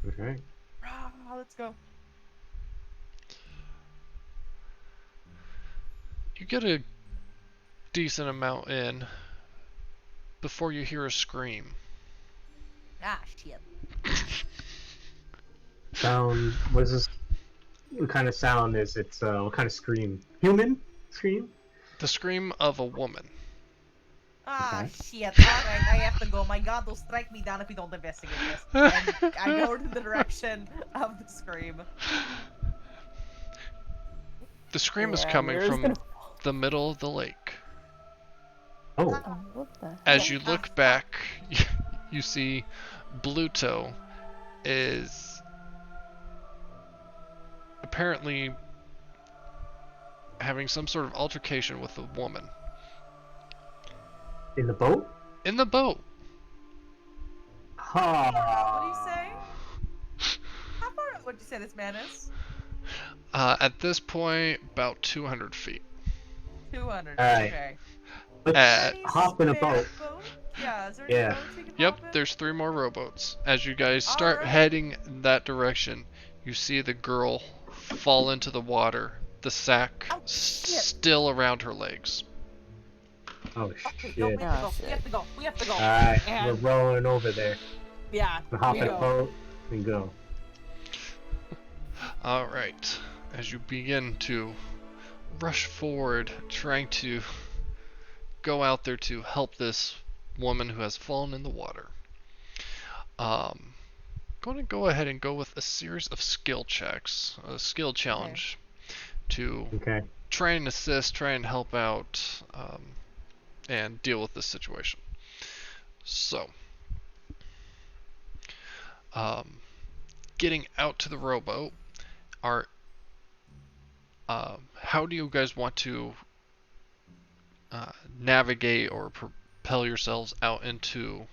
Okay. Let's go. You get a decent amount in before you hear a scream. Ah, shit. Sound. What is this? What kind of sound is it? What kind of scream? Human scream? The scream of a woman. Ah, Okay. shit. Alright, I have to go. My god will strike me down if we don't investigate this. And I go in the direction of the scream. The scream is Yeah, coming yours from gonna- the middle of the lake. Oh, Oh, what the As heck? you look back, you see Bluto is apparently having some sort of altercation with a woman in the boat? in the boat. What do you Ha! say? How far out would you say this man is? At this point, about 200 feet. 200. Alright. Okay. Let's Uh, hop in a Spare boat. Yeah, is there Yeah. any boats we can Yep, hop in? there's 3 more rowboats. As you guys start Alright. heading that direction, you see the girl fall into the water, the sack Oh, shit. still around her legs. Oh Okay, shit! no, we have to go. Oh, We have to go. We have to go. Alright, we're And- rowing over there. Yeah. We hop we in a go. boat and go. Alright, as you begin to rush forward, trying to go out there to help this woman who has fallen in the water. Going to go ahead and go with a series of skill checks, a skill challenge, to Okay. try and assist, try and help out, and deal with this situation. So, getting out to the rowboat, how do you guys want to navigate or propel yourselves out into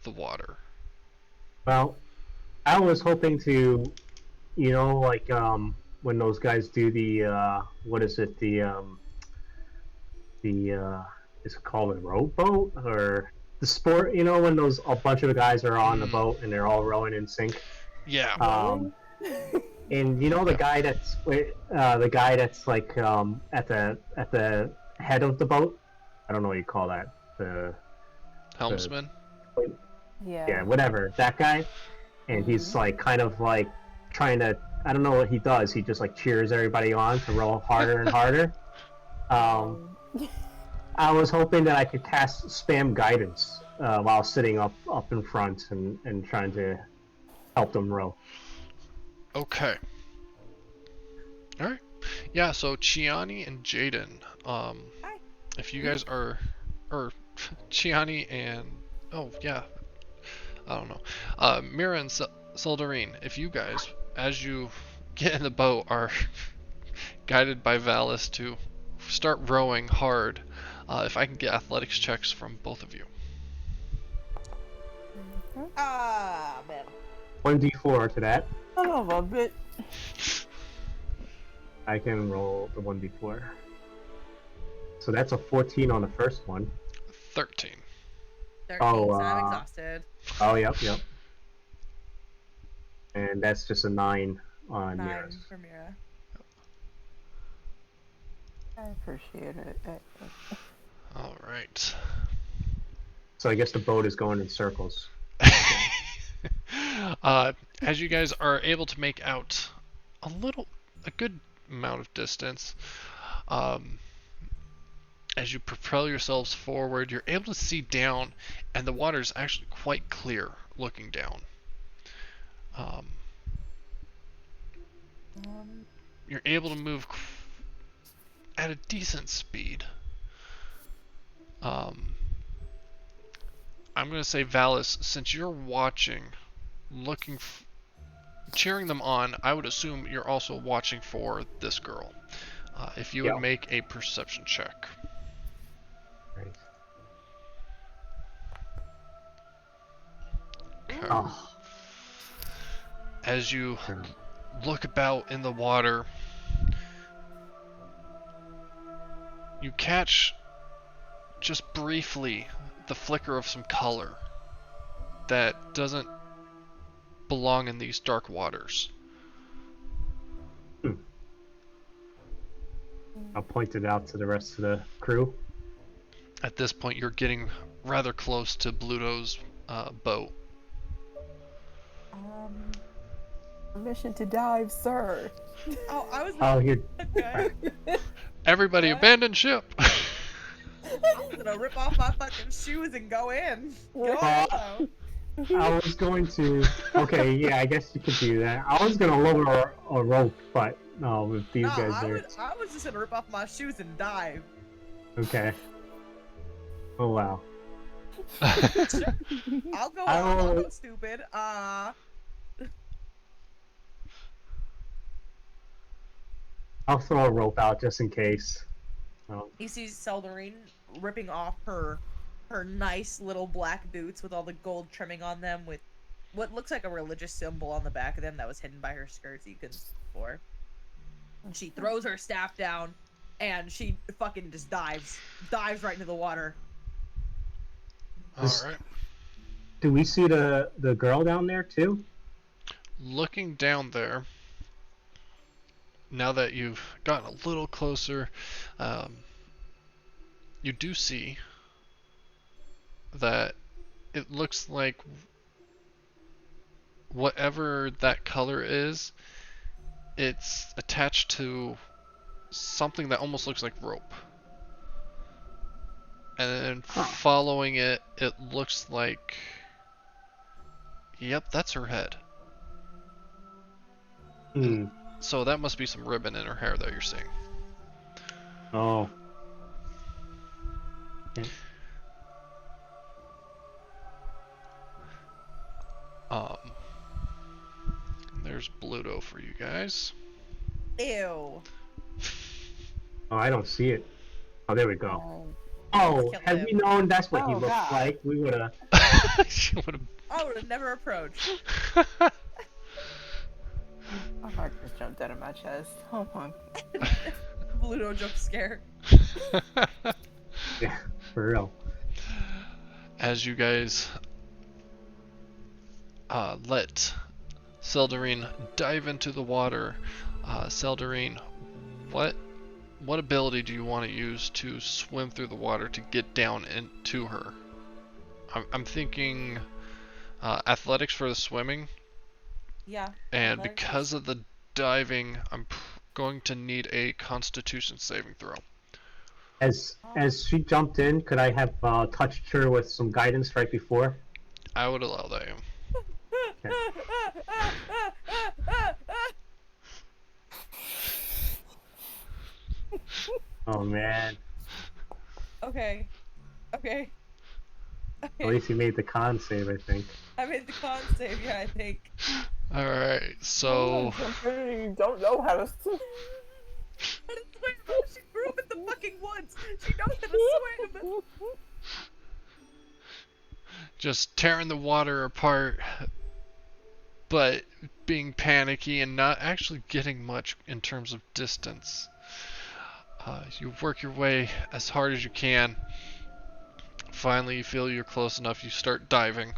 the water? Well, I was hoping to, like when those guys do the what is it, the is it called a rowboat or the sport? You know, when a bunch of the guys are on the boat and they're all rowing in sync. Yeah. And you know the guy that's like at the head of the boat. I don't know what you call that. The Helmsman. yeah, whatever, that guy. And he's like kind of like trying to, I don't know what he does. He just like cheers everybody on to roll harder and harder. I was hoping that I could cast spam guidance while sitting up in front and trying to help them row. Okay. Alright. Yeah, so Chiani and Jaden, if you guys are, or Chiani and, oh yeah, I don't know, Mira and Soldarine, if you guys, as you get in the boat, are guided by Valis to start rowing hard, if I can get athletics checks from both of you. Man. 1d4 to that. Son of a bit. I can roll the 1d4. So that's a 14 on the first one. 13. 13, Oh, so I'm exhausted. Oh, yep. And that's just a 9 on 9 Mira's. for Mira. I appreciate it. Alright. So I guess the boat is going in circles. As you guys are able to make out a good amount of distance, as you propel yourselves forward, you're able to see down, and the water is actually quite clear looking down. You're able to move at a decent speed. I'm going to say, Valis, since you're watching, cheering them on, I would assume you're also watching for this girl. If you would make a perception check. Right. Okay. Oh. As you look about in the water, you catch just briefly the flicker of some color that doesn't belong in these dark waters. I'll point it out to the rest of the crew. At this point, you're getting rather close to Bluto's boat. Permission to dive, sir. Oh, I was. Oh, here. Okay. Everybody abandon ship! I'm gonna rip off my fucking shoes and go in. Go on. I was going to. Okay, yeah, I guess you could do that. I was gonna lower a rope, but no, with these guys there. I was just gonna rip off my shoes and dive. Okay. Oh wow. I'll go stupid. I'll throw a rope out just in case. You see Seldarine ripping off her nice little black boots with all the gold trimming on them, with what looks like a religious symbol on the back of them that was hidden by her skirts you couldn't see before. And she throws her staff down, and she fucking just dives right into the water. Alright. Do we see the girl down there too? Looking down there, now that you've gotten a little closer, you do see that it looks like whatever that color is, it's attached to something that almost looks like rope. And then following it, it looks like... Yep, that's her head. Hmm. So that must be some ribbon in her hair that you're seeing. Oh. Okay. There's Bluto for you guys. Ew. Oh, I don't see it. Oh, there we go. Let's Oh, kill had him. we known that's what he Oh, looked God. like, we would have. I would have never approached. My heart just jumped out of my chest. Hold on. Bluto jump scare. Yeah. For real. As you guys let Seldarine dive into the water, Seldarine, what ability do you want to use to swim through the water to get down into her? I'm thinking athletics for the swimming. Yeah. And athletics because of the diving, I'm going to need a Constitution saving throw. As she jumped in, could I have touched her with some guidance right before? I would allow that. Okay. Oh man. Okay. Okay. At least you made the con save, I think. I made the con save, yeah, I think. Alright, so... You don't know how to swim. How to swim? She grew up in the fucking woods. She knows how to swim. just tearing the water apart, but being panicky and not actually getting much in terms of distance. You work your way as hard as you can. Finally, you feel you're close enough. You start diving.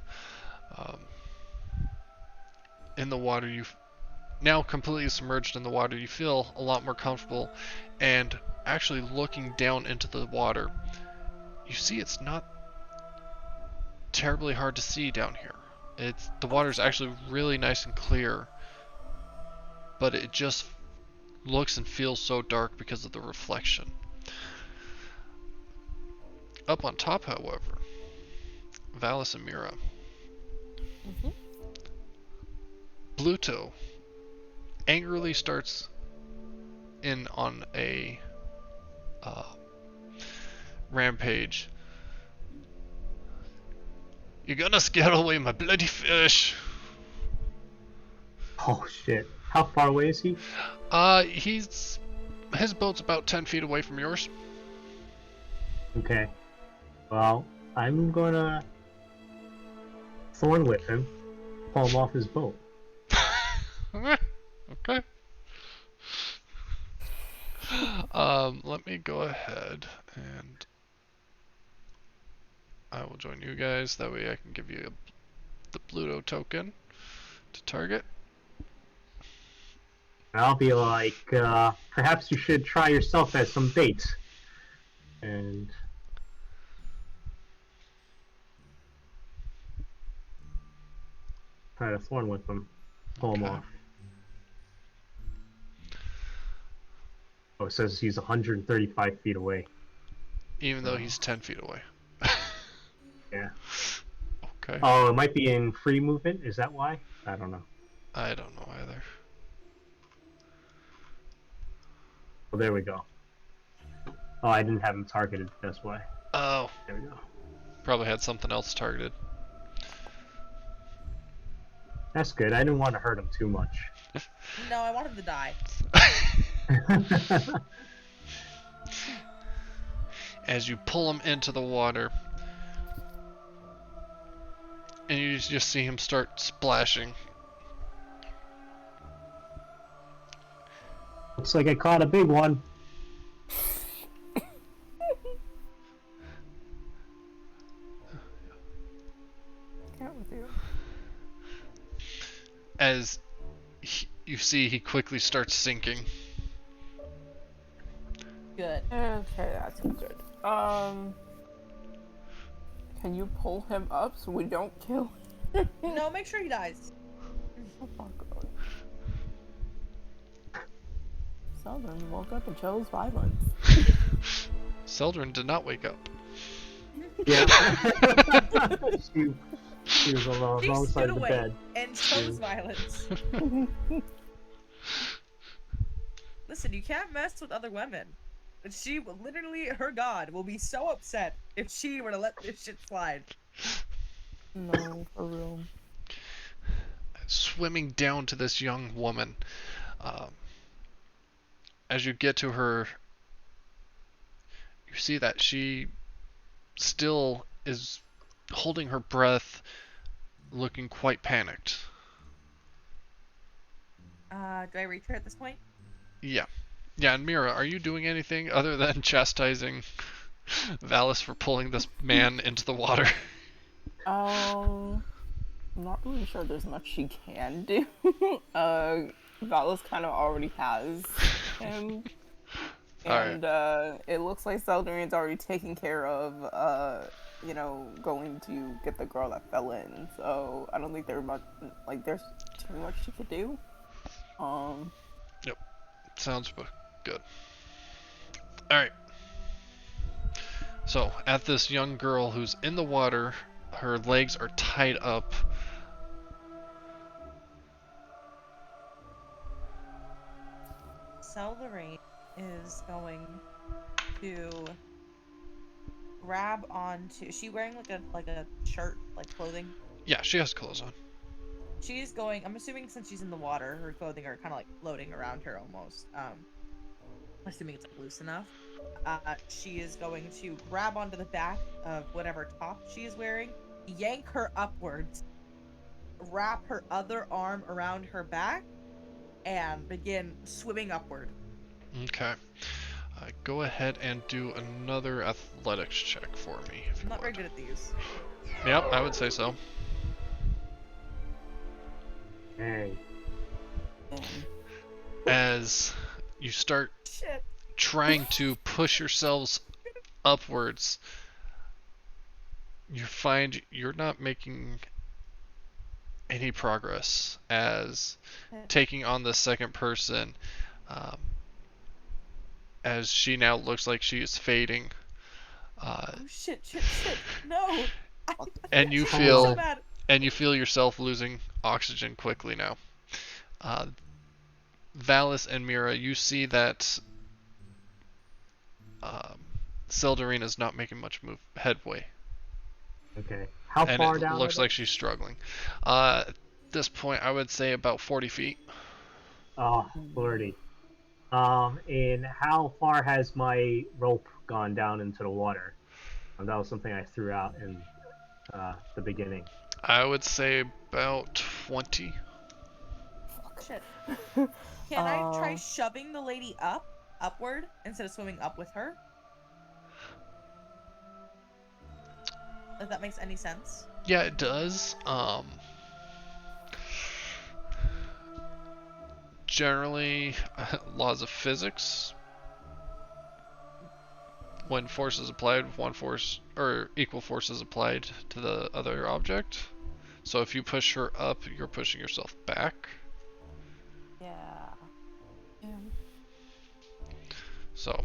In the water, you now completely submerged in the water. You feel a lot more comfortable, and actually looking down into the water, you see it's not terribly hard to see down here. The water's actually really nice and clear, but it just looks and feels so dark because of the reflection. Up on top, however, Valis and Mira. Bluto angrily starts in on a rampage. You're gonna scare away my bloody fish. Oh shit. How far away is he? His boat's about 10 feet away from yours. Okay. Well, I'm gonna thorn whip him, pull him off his boat. Okay. Let me go ahead and I will join you guys. That way I can give you the Bluto token to target. And I'll be like, perhaps you should try yourself as some bait. And try to thorn whip him, pull him off. Oh, it says he's 135 feet away. Even though he's 10 feet away. Yeah. Okay. Oh, it might be in free movement. Is that why? I don't know. I don't know either. Well, there we go. Oh, I didn't have him targeted. That's why. Oh. There we go. Probably Had something else targeted. That's good. I didn't want to hurt him too much. No, I want him to die. As you pull him into the water, and you just see him start splashing. Looks like I caught a big one. Can't with you. As you see, he quickly starts sinking. Good. Okay, that's good. Can you pull him up so we don't kill him? No, make sure he dies. Oh my god. Southern woke up and chose violence. Seldrin did not wake up. Yeah. she was on the She wrong side stood of the away bed. and chose violence. Listen, you can't mess with other women. But she will literally, her god will be so upset if she were to let this shit slide. No, for real. Swimming down to this young woman. As you get to her, you see that she still is holding her breath, looking quite panicked. Do I reach her at this point? Yeah. Yeah, and Mira, are you doing anything other than chastising Valis for pulling this man into the water. I'm not really sure there's much she can do. Valis kind of already has him. Alright. And it looks like Seldarine's already taken care of, going to get the girl that fell in. So I don't think there's too much she could do. Yep. Sounds good. Alright. So, at this young girl who's in the water, her legs are tied up. Seldarine is going to grab onto. Is she wearing like a shirt, like clothing? Yeah, she has clothes on. She's going. I'm assuming since she's in the water, her clothing are kind of like floating around her almost. Assuming it's like loose enough. She is going to grab onto the back of whatever top she is wearing, yank her upwards, wrap her other arm around her back, and begin swimming upward. Okay. Go ahead and do another athletics check for me, if you I'm not very would. good at these. Yep, I would say so. Hey. As you start trying to push yourselves upwards, you find you're not making any progress as taking on the second person, as she now looks like she is fading. Oh shit, no! And you I'm feel so bad. yourself losing oxygen quickly now. Valis and Mira, you see that Seldarine is not making much headway. Okay. How And far it down? looks like she's struggling. At this point, I would say about 40 feet. Oh, lordy. And how far has my rope gone down into the water? That was something I threw out in the beginning. I would say about 20. Shit. Can I try shoving the lady upward, instead of swimming up with her? If that makes any sense. Yeah, it does. Generally, laws of physics. When force is applied, one force or equal force is applied to the other object. So if you push her up, you're pushing yourself back. Yeah. So.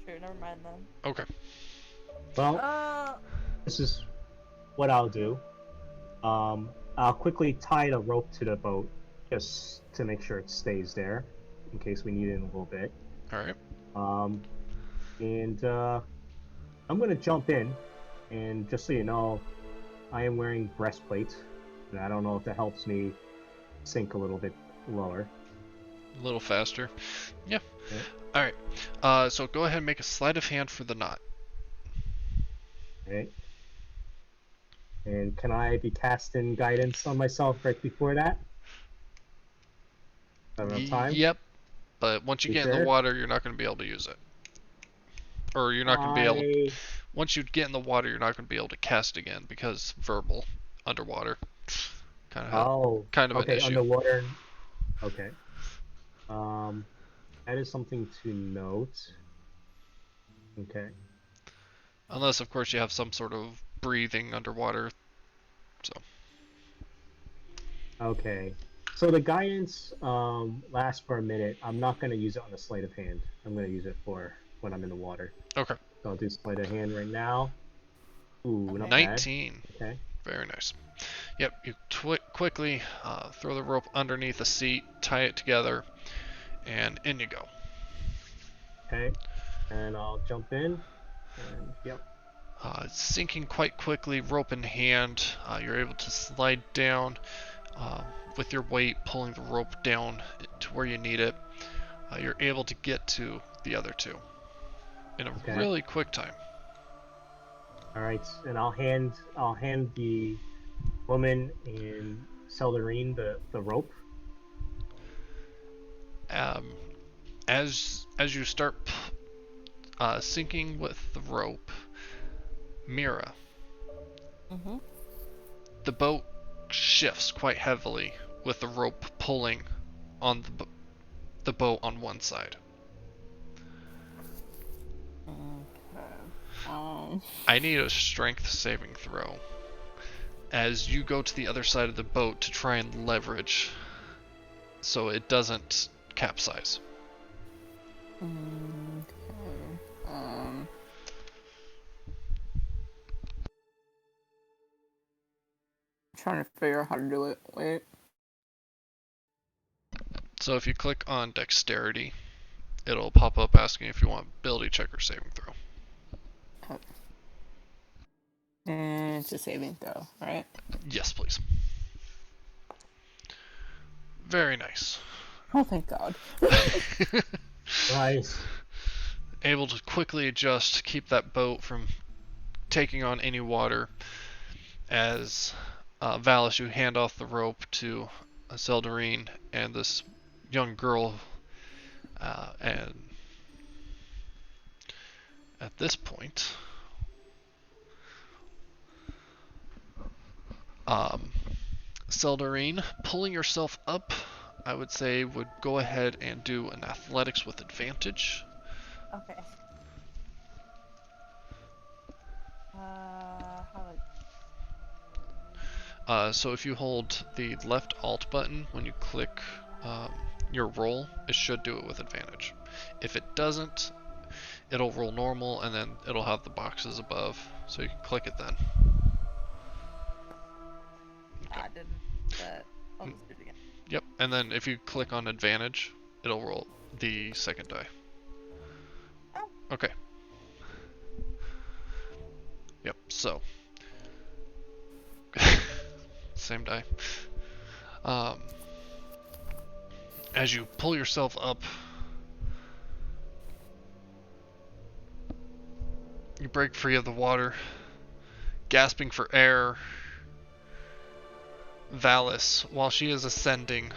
Sure, never mind then. Okay. Well, this is what I'll do. I'll quickly tie the rope to the boat just to make sure it stays there in case we need it in a little bit. All right. And I'm gonna jump in, and just so you know, I am wearing breastplate, and I don't know if that helps me sink a little bit lower. A little faster. Yeah. Okay. All right. So go ahead and make a sleight of hand for the knot. Okay. And can I be casting guidance on myself right before that? I don't have time. Yep. But once you You get in the sure? water, you're not going to be able to use it. Or you're not going to be able to... Once you get in the water, you're not going to be able to cast again because verbal underwater. Kind of an issue. Underwater. Okay. That is something to note. Okay. Unless, of course, you have some sort of breathing underwater. So. Okay. So the guidance lasts for a minute. I'm not going to use it on the sleight of hand. I'm going to use it for when I'm in the water. Okay. So I'll do sleight of hand right now. Ooh, not 19. bad. Okay. Very nice. Yep, you quickly throw the rope underneath the seat, tie it together, and in you go. Okay. And I'll jump in. And, yep. Sinking quite quickly, rope in hand, you're able to slide down with your weight, pulling the rope down to where you need it. You're able to get to the other two in a really quick time. All right, and I'll hand the woman in Seldarine the rope. As you start sinking with the rope, Mira, Mm-hmm. the boat shifts quite heavily with the rope pulling on the boat on one side. Okay. I need a strength saving throw as you go to the other side of the boat to try and leverage so it doesn't capsize. Okay. Trying to figure out how to do it. Wait. So if you click on dexterity, it'll pop up asking if you want ability check or saving throw. And it's a saving throw, right? Yes, please. Very nice. Oh, thank God. Nice. Able to quickly adjust to keep that boat from taking on any water as Valis, you hand off the rope to Seldarine and this young girl, and at this point, Seldarine, pulling yourself up, I would say would go ahead and do an athletics with advantage. Okay. How So if you hold the left alt button when you click your roll, it should do it with advantage. If it doesn't, it'll roll normal and then it'll have the boxes above, so you can click it then. I didn't, but I'll just do it again. Yep, and then if you click on advantage, it'll roll the second die. Oh. Okay. Yep, so. Same die. As you pull yourself up, you break free of the water, gasping for air. Valis, while she is ascending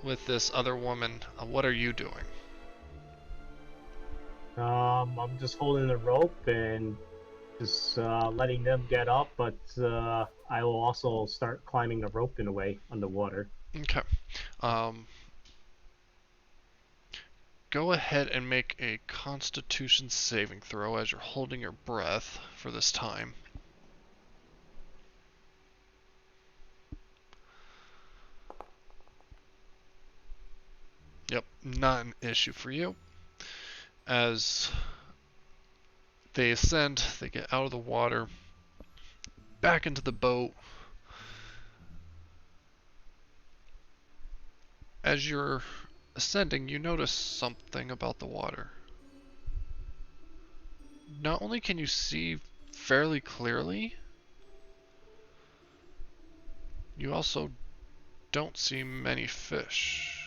with this other woman, what are you doing? I'm just holding the rope and just letting them get up, but I will also start climbing the rope in a way underwater. Okay. Go ahead and make a Constitution saving throw as you're holding your breath for this time. Yep, not an issue for you. As they ascend, they get out of the water, back into the boat. As you're ascending, you notice something about the water. Not only can you see fairly clearly, you also don't see many fish.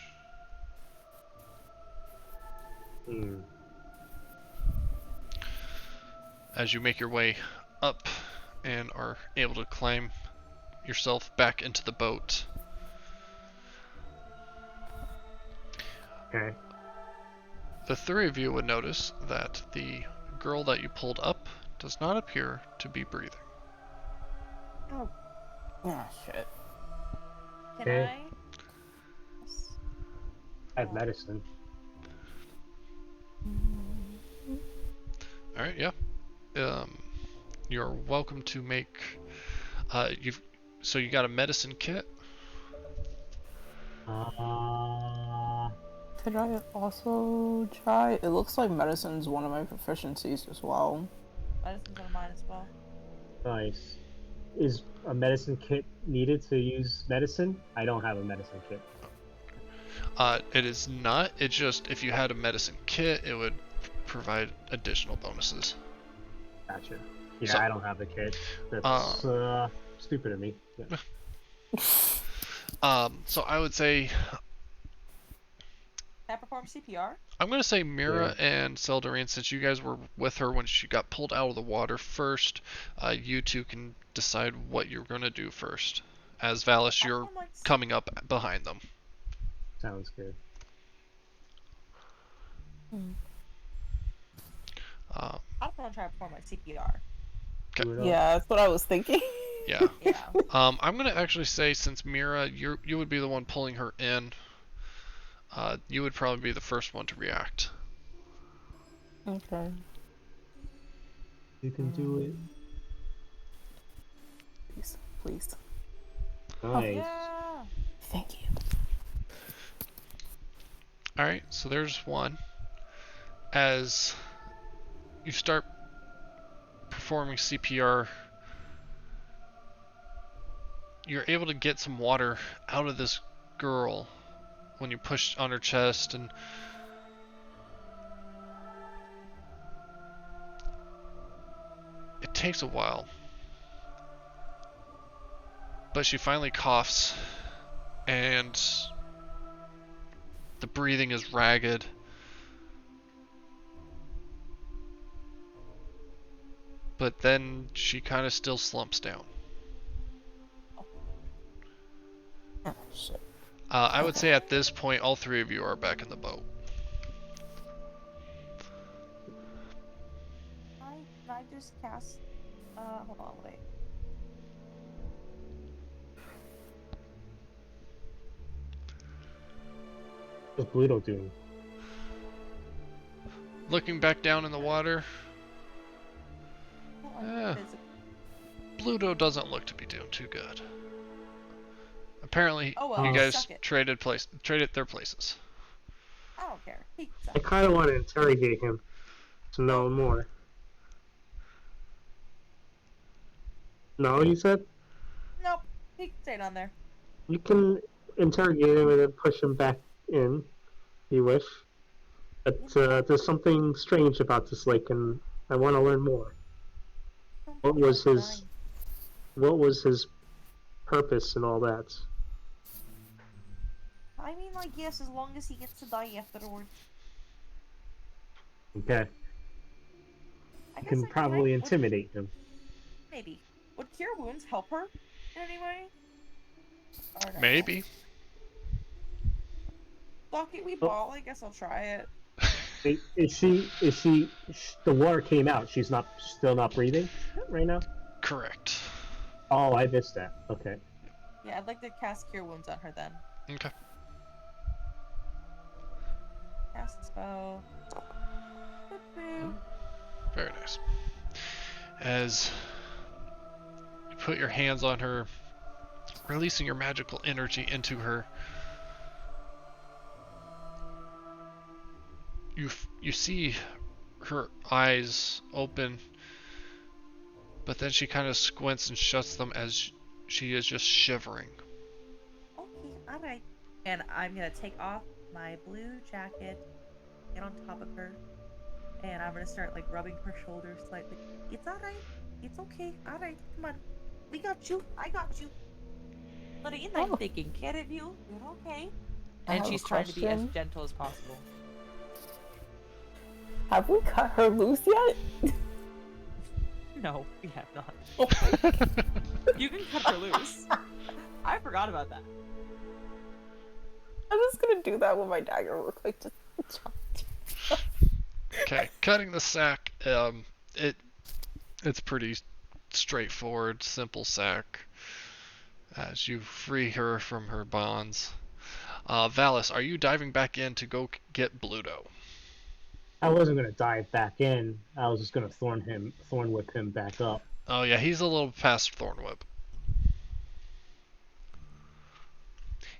As you make your way up and are able to climb yourself back into the boat. Okay. The three of you would notice that the girl that you pulled up does not appear to be breathing. Oh. Ah, shit. Can Okay. I? I have medicine. Alright, yeah. You're welcome to make so you got a medicine kit? Could I also try? It looks like medicine's one of my proficiencies as well. Medicine's on mine as well. Nice. Is a medicine kit needed to use medicine? I don't have a medicine kit. It is not. It's just if you had a medicine kit, it would provide additional bonuses. Gotcha. Yeah, So- I don't have the kit. That's stupid of me. Yeah. So I would say Can I perform CPR? I'm gonna say Mira and Seldarine, since you guys were with her when she got pulled out of the water first, you two can decide what you're gonna do first. As Valis, you're coming up behind them. Sounds good. I'm gonna try to perform my CPR. Okay. Yeah, that's what I was thinking. Yeah. Yeah. I'm gonna actually say, since Mira, you would be the one pulling her in, you would probably be the first one to react. Okay. You can do it. Please, please. Nice. Yeah. Thank you. Alright, so there's one. As you start performing CPR, you're able to get some water out of this girl when you push on her chest, and it takes a while. But she finally coughs, and the breathing is ragged. But then she kind of still slumps down. Oh, shit. I would say at this point, all three of you are back in the boat. I just cast. Hold on, wait. What's Bluto doing? Looking back down in the water, Hold on, Yeah. is it- Bluto doesn't look to be doing too good. Apparently, Oh well, you guys suck it. traded their places. I don't care. He I suck. kind of want to interrogate him to know more. No, you said? Nope. He stayed on there. You can interrogate him and then push him back in, if you wish. But there's something strange about this lake, and I want to learn more. What was his purpose and all that? I mean, like, yes, as long as he gets to die afterwards. Okay, I you guess can I probably might- intimidate him. Maybe. Would cure wounds help her in any way? Or no? Maybe. Fuck it, we Oh. ball. I guess I'll try it. Is she? The water came out. She's still not breathing right now. Correct. Oh, I missed that. Okay. Yeah, I'd like to cast cure wounds on her then. Okay. Cast spell. Boop-boop. Very nice. As you put your hands on her, releasing your magical energy into her, you see her eyes open, but then she kind of squints and shuts them as she is just shivering. Okay, alright. And I'm gonna take off my blue jacket, get on top of her, and I'm gonna start like rubbing her shoulders slightly. It's alright. It's okay. Alright, come on. We got you. I got you. Lorraine, I'm taking care of you. You're okay. I And have a she's trying to be as question. gentle as possible. Have we cut her loose yet? No, we have not. You can cut her loose. I forgot about that. I'm just gonna do that with my dagger real quick. Just Okay, cutting the sack. It's pretty straightforward, simple sack. As you free her from her bonds. Valis, are you diving back in to go get Bluto? I wasn't gonna dive back in. I was just gonna thorn whip him back up. Oh yeah, he's a little past Thornwhip.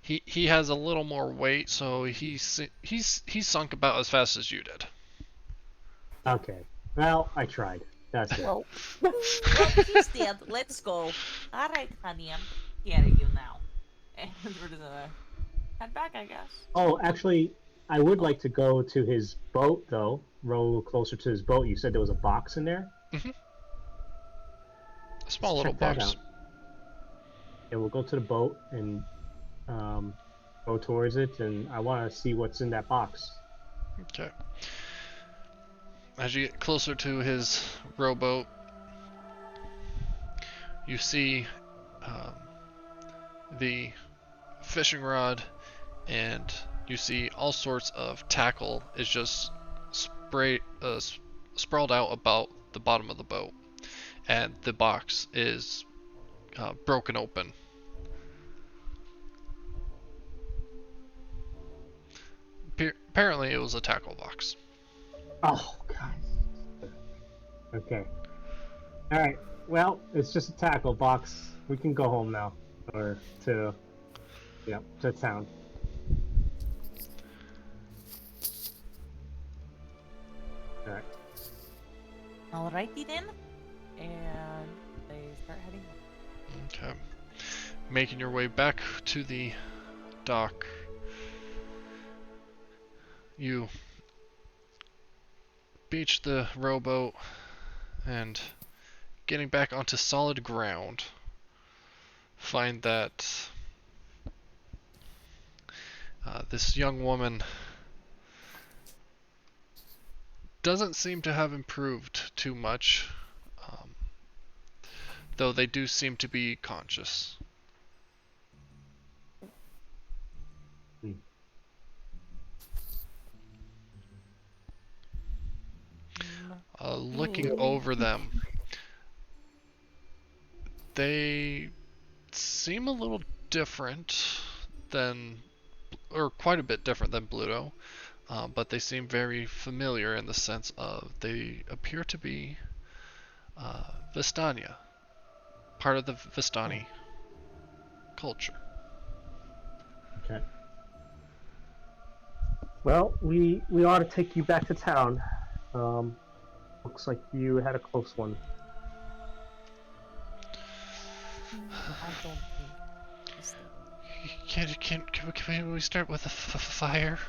He has a little more weight, so he's sunk about as fast as you did. Okay. Well, I tried. That's it. well, Well, she's dead. Let's go. Alright, honey, I'm getting you now. And we're just gonna head back, I guess. Oh, actually, I would like to go to his boat, though. Row closer to his boat. You said there was a box in there? A small Let's little check that box. out. And we'll go to the boat and go towards it, and I want to see what's in that box. Okay. As you get closer to his rowboat, you see the fishing rod, and you see all sorts of tackle is just sprawled out about the bottom of the boat. and the box is broken open. Apparently, it was a tackle box. Oh, God. Okay. All right. Well, it's just a tackle box. We can go home now, or to town. All right. Alrighty then. And they start heading. Okay. Making your way back to the dock, you beach the rowboat and getting back onto solid ground, find that this young woman doesn't seem to have improved too much, though they do seem to be conscious. Looking over them, they seem a little different than, or quite a bit different than Bluto, but they seem very familiar in the sense of they appear to be Vistania, part of the Vistani culture. Okay. Well, we ought to take you back to town. Looks like you had a close one. I don't think. Can we start with a fire?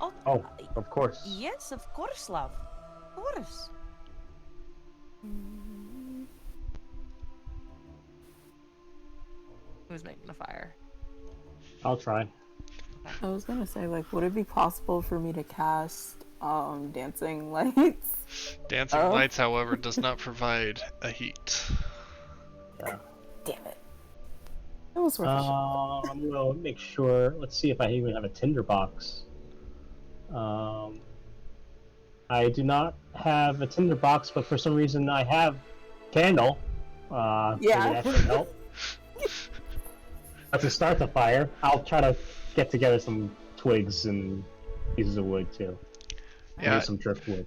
Oh, Oh, of course. yes, of course, love. Of course. Who's making the fire? I'll try. I was gonna say, like, would it be possible for me to cast dancing lights? Dancing lights, however, does not provide a heat. Yeah. Damn it. It was worth a shot. We'll make sure. Let's see if I even have a tinder box. I do not have a tinder box, but for some reason I have candle. Yeah. Maybe that should help. But to start the fire, I'll try to get together some twigs and pieces of wood too. Yeah. Maybe some driftwood.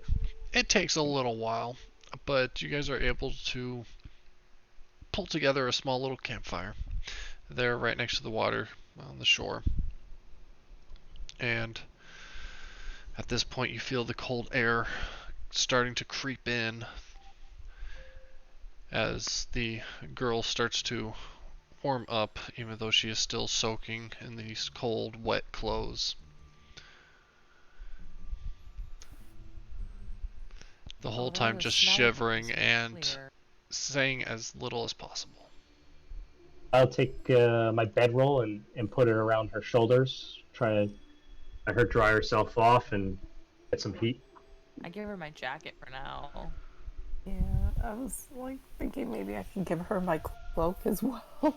It takes a little while, but you guys are able to pull together a small little campfire. They're right next to the water on the shore. And at this point you feel the cold air starting to creep in as the girl starts to warm up, even though she is still soaking in these cold, wet clothes. The whole time just shivering and saying as little as possible. I'll take my bedroll and put it around her shoulders. Try to let her dry herself off and get some heat. I give her my jacket for now. Yeah, I was like thinking maybe I should give her my cloak as well.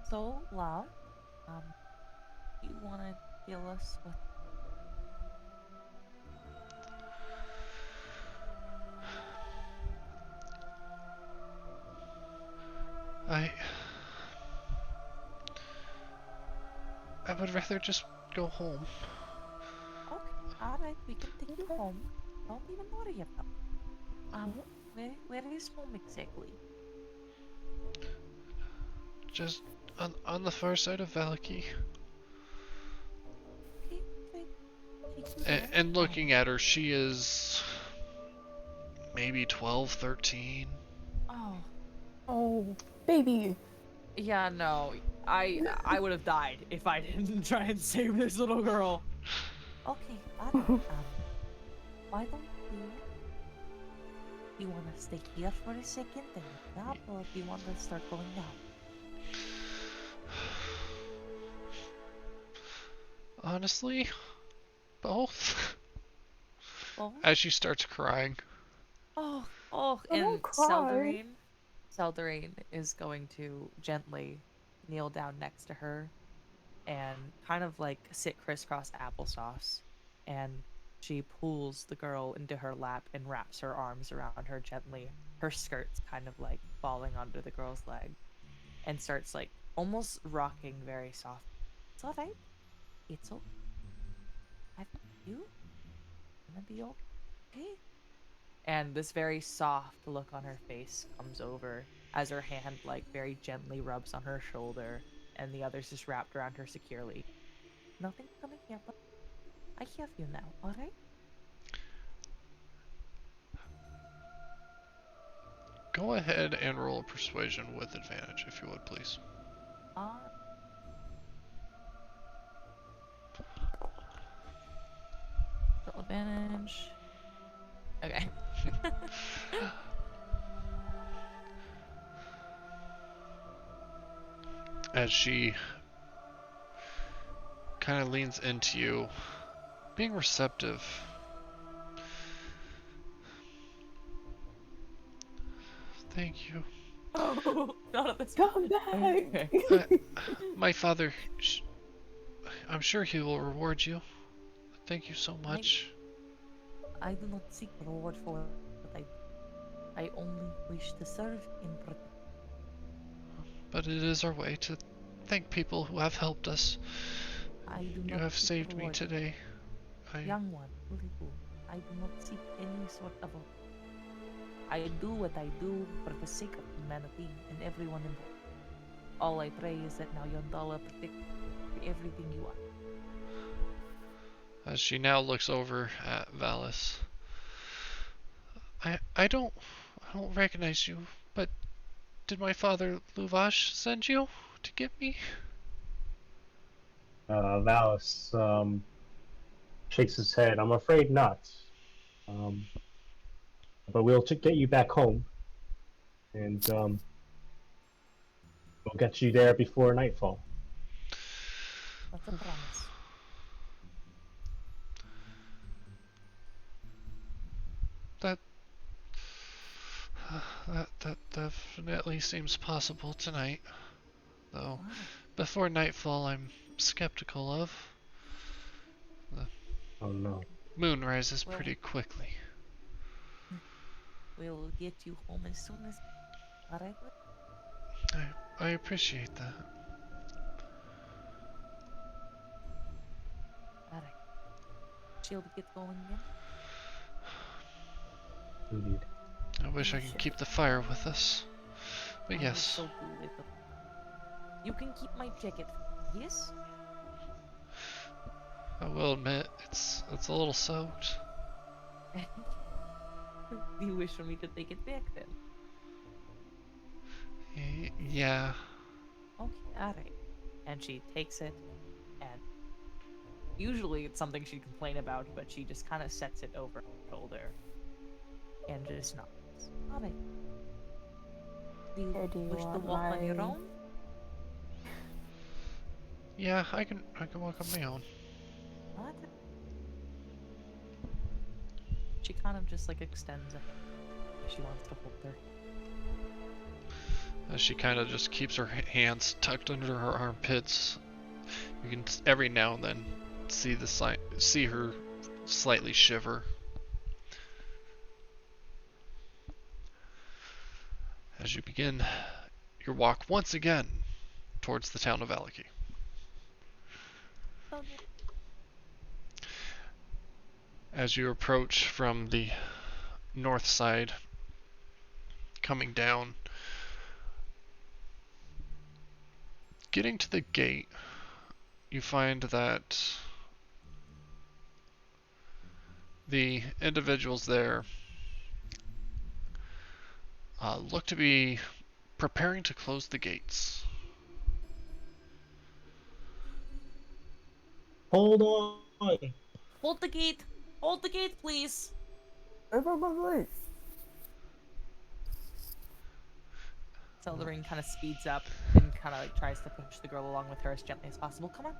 So, love, you want to deal us with... I would rather just go home. Okay, alright, we can take you home. Don't even worry about it. Where is home exactly? Just on the far side of Valaki. Okay, take you there. And looking at her, she is maybe 12, 13. Oh, baby. Yeah, no, I would have died if I didn't try and save this little girl. Okay, alright, why don't you want to stay here for a second and look up, or do you want to start going down? Honestly, both. Oh, As she starts crying. and don't cry. Seldarine is going to gently kneel down next to her and kind of like sit crisscross applesauce and she pulls the girl into her lap and wraps her arms around her gently, her skirts kind of like falling onto the girl's leg, and starts like almost rocking very soft. It's all right. It's okay. I think you gonna be okay. And this very soft look on her face comes over as her hand like very gently rubs on her shoulder, and the other's just wrapped around her securely. Nothing's gonna happen. I have you now, alright? Go ahead and roll a persuasion with advantage, if you would, please. Uh, roll advantage. Okay. As she kind of leans into you, being receptive. Thank you. Oh, not at this Come point. back! Okay. My father, I'm sure he will reward you. Thank you so much. I do not seek reward for what I only wish to serve and protect. But it is our way to thank people who have helped us. I do You not have seek saved me reward. today. Young one, little, I do not seek any sort of I do what I do for the sake of humanity and everyone involved. All I pray is that now Yondala protect everything you are. As she now looks over at Valis. I don't recognize you, but did my father Luvash send you to get me? Valis shakes his head. I'm afraid not. But we'll get you back home, and we'll get you there before nightfall. That's a promise. That definitely seems possible tonight. Though, before nightfall I'm skeptical of. The Oh no. moon rises Well, pretty quickly. We'll get you home as soon as. Alright? I appreciate that. Alright. Shall we get going again? Indeed. I wish I could keep the fire with us. But I would yes, so do it. You can keep my jacket. Yes? I will admit it's a little soaked. Do you wish for me to take it back then? Yeah. Okay, alright. And she takes it, and usually it's something she'd complain about, but she just kind of sets it over her shoulder and just nods. Alright. Do you Or do you wish to want walk on your my- own? Yeah, I can walk on my own. What? She kind of just like extends a hand. She wants to hold her. As she kind of just keeps her hands tucked under her armpits. You can every now and then see her slightly shiver. As you begin your walk once again towards the town of Alaki. Okay. As you approach from the north side, coming down, getting to the gate, you find that the individuals there look to be preparing to close the gates. Hold on. Hold the gate! Hold the gate, please! Everybody. Celdering kind of speeds up and kind of like tries to push the girl along with her as gently as possible. Come on.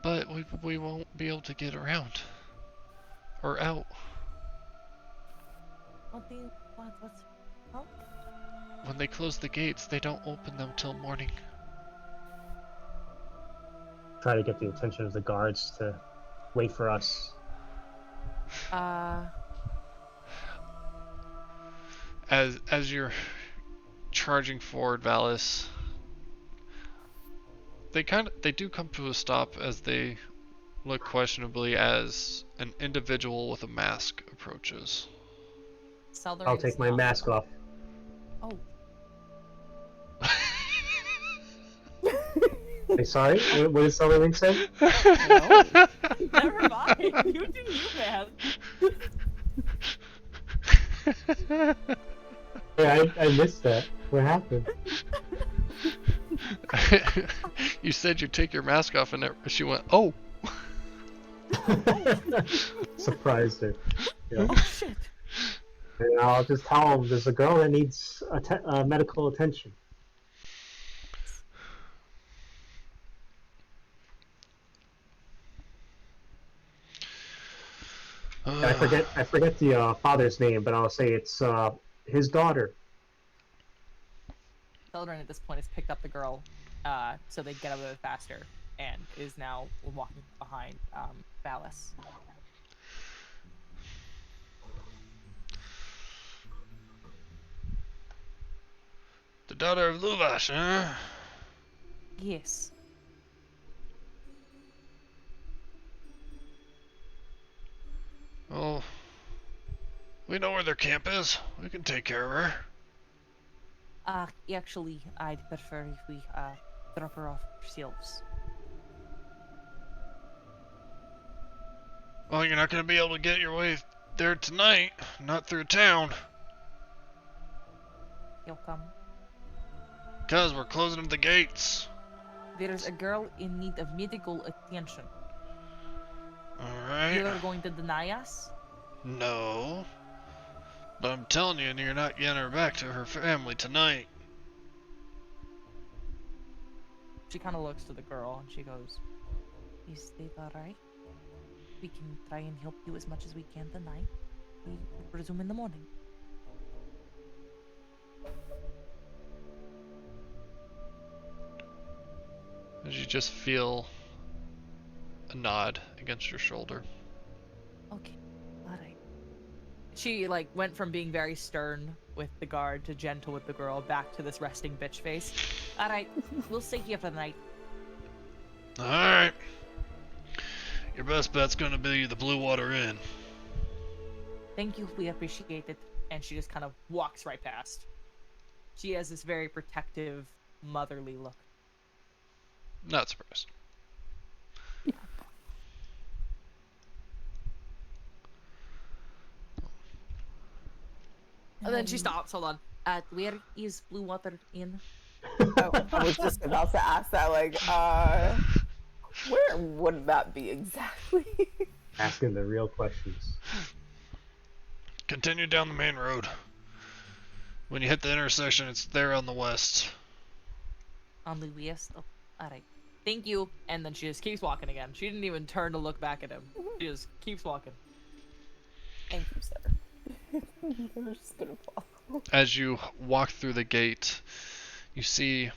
But we won't be able to get around. Or out. What do you want? What's... Oh? When they close the gates, they don't open them till morning. Try to get the attention of the guards to wait for us? As you're charging forward, Valis, they do come to a stop as they look questionably as an individual with a mask approaches. Southern I'll is take my not- mask off. Oh, Hey, sorry, what did Sutherland say? No. never mind. You do you, man. Hey, I missed that. What happened? You said you'd take your mask off, and she went, "Oh." Surprised her. Yeah. Oh shit. And I'll just tell him there's a girl that needs medical attention. And I forget the father's name, but I'll say it's his daughter. Celadrin at this point has picked up the girl, so they get a little bit faster, and is now walking behind Valis. The daughter of Luvash, huh? Yes. Oh, we know where their camp is. We can take care of her. Actually, I'd prefer if we drop her off ourselves. Well, you're not going to be able to get your way there tonight. Not through town. You'll come. Because we're closing up the gates. There's a girl in need of medical attention. Alright. You're going to deny us? No. But I'm telling you, you're not getting her back to her family tonight. She kind of looks to the girl and she goes, "Is that alright? We can try and help you as much as we can tonight. We resume in the morning." As you just feel a nod against your shoulder. Okay, alright. She, like, went from being very stern with the guard to gentle with the girl, back to this resting bitch face. Alright, we'll stay here for the night. Alright. Your best bet's gonna be the Blue Water Inn. Thank you, we appreciate it. And she just kind of walks right past. She has this very protective, motherly look. Not surprised. And then she stops, hold on. Where is Blue Water Inn? I was just about to ask that, like, where would that be exactly? Asking the real questions. Continue down the main road. When you hit the intersection, it's there on the west. On the west? Oh, alright. Thank you. And then she just keeps walking again. She didn't even turn to look back at him. She just keeps walking. Thank you, sir. I'm just gonna follow. As you walk through the gate, you see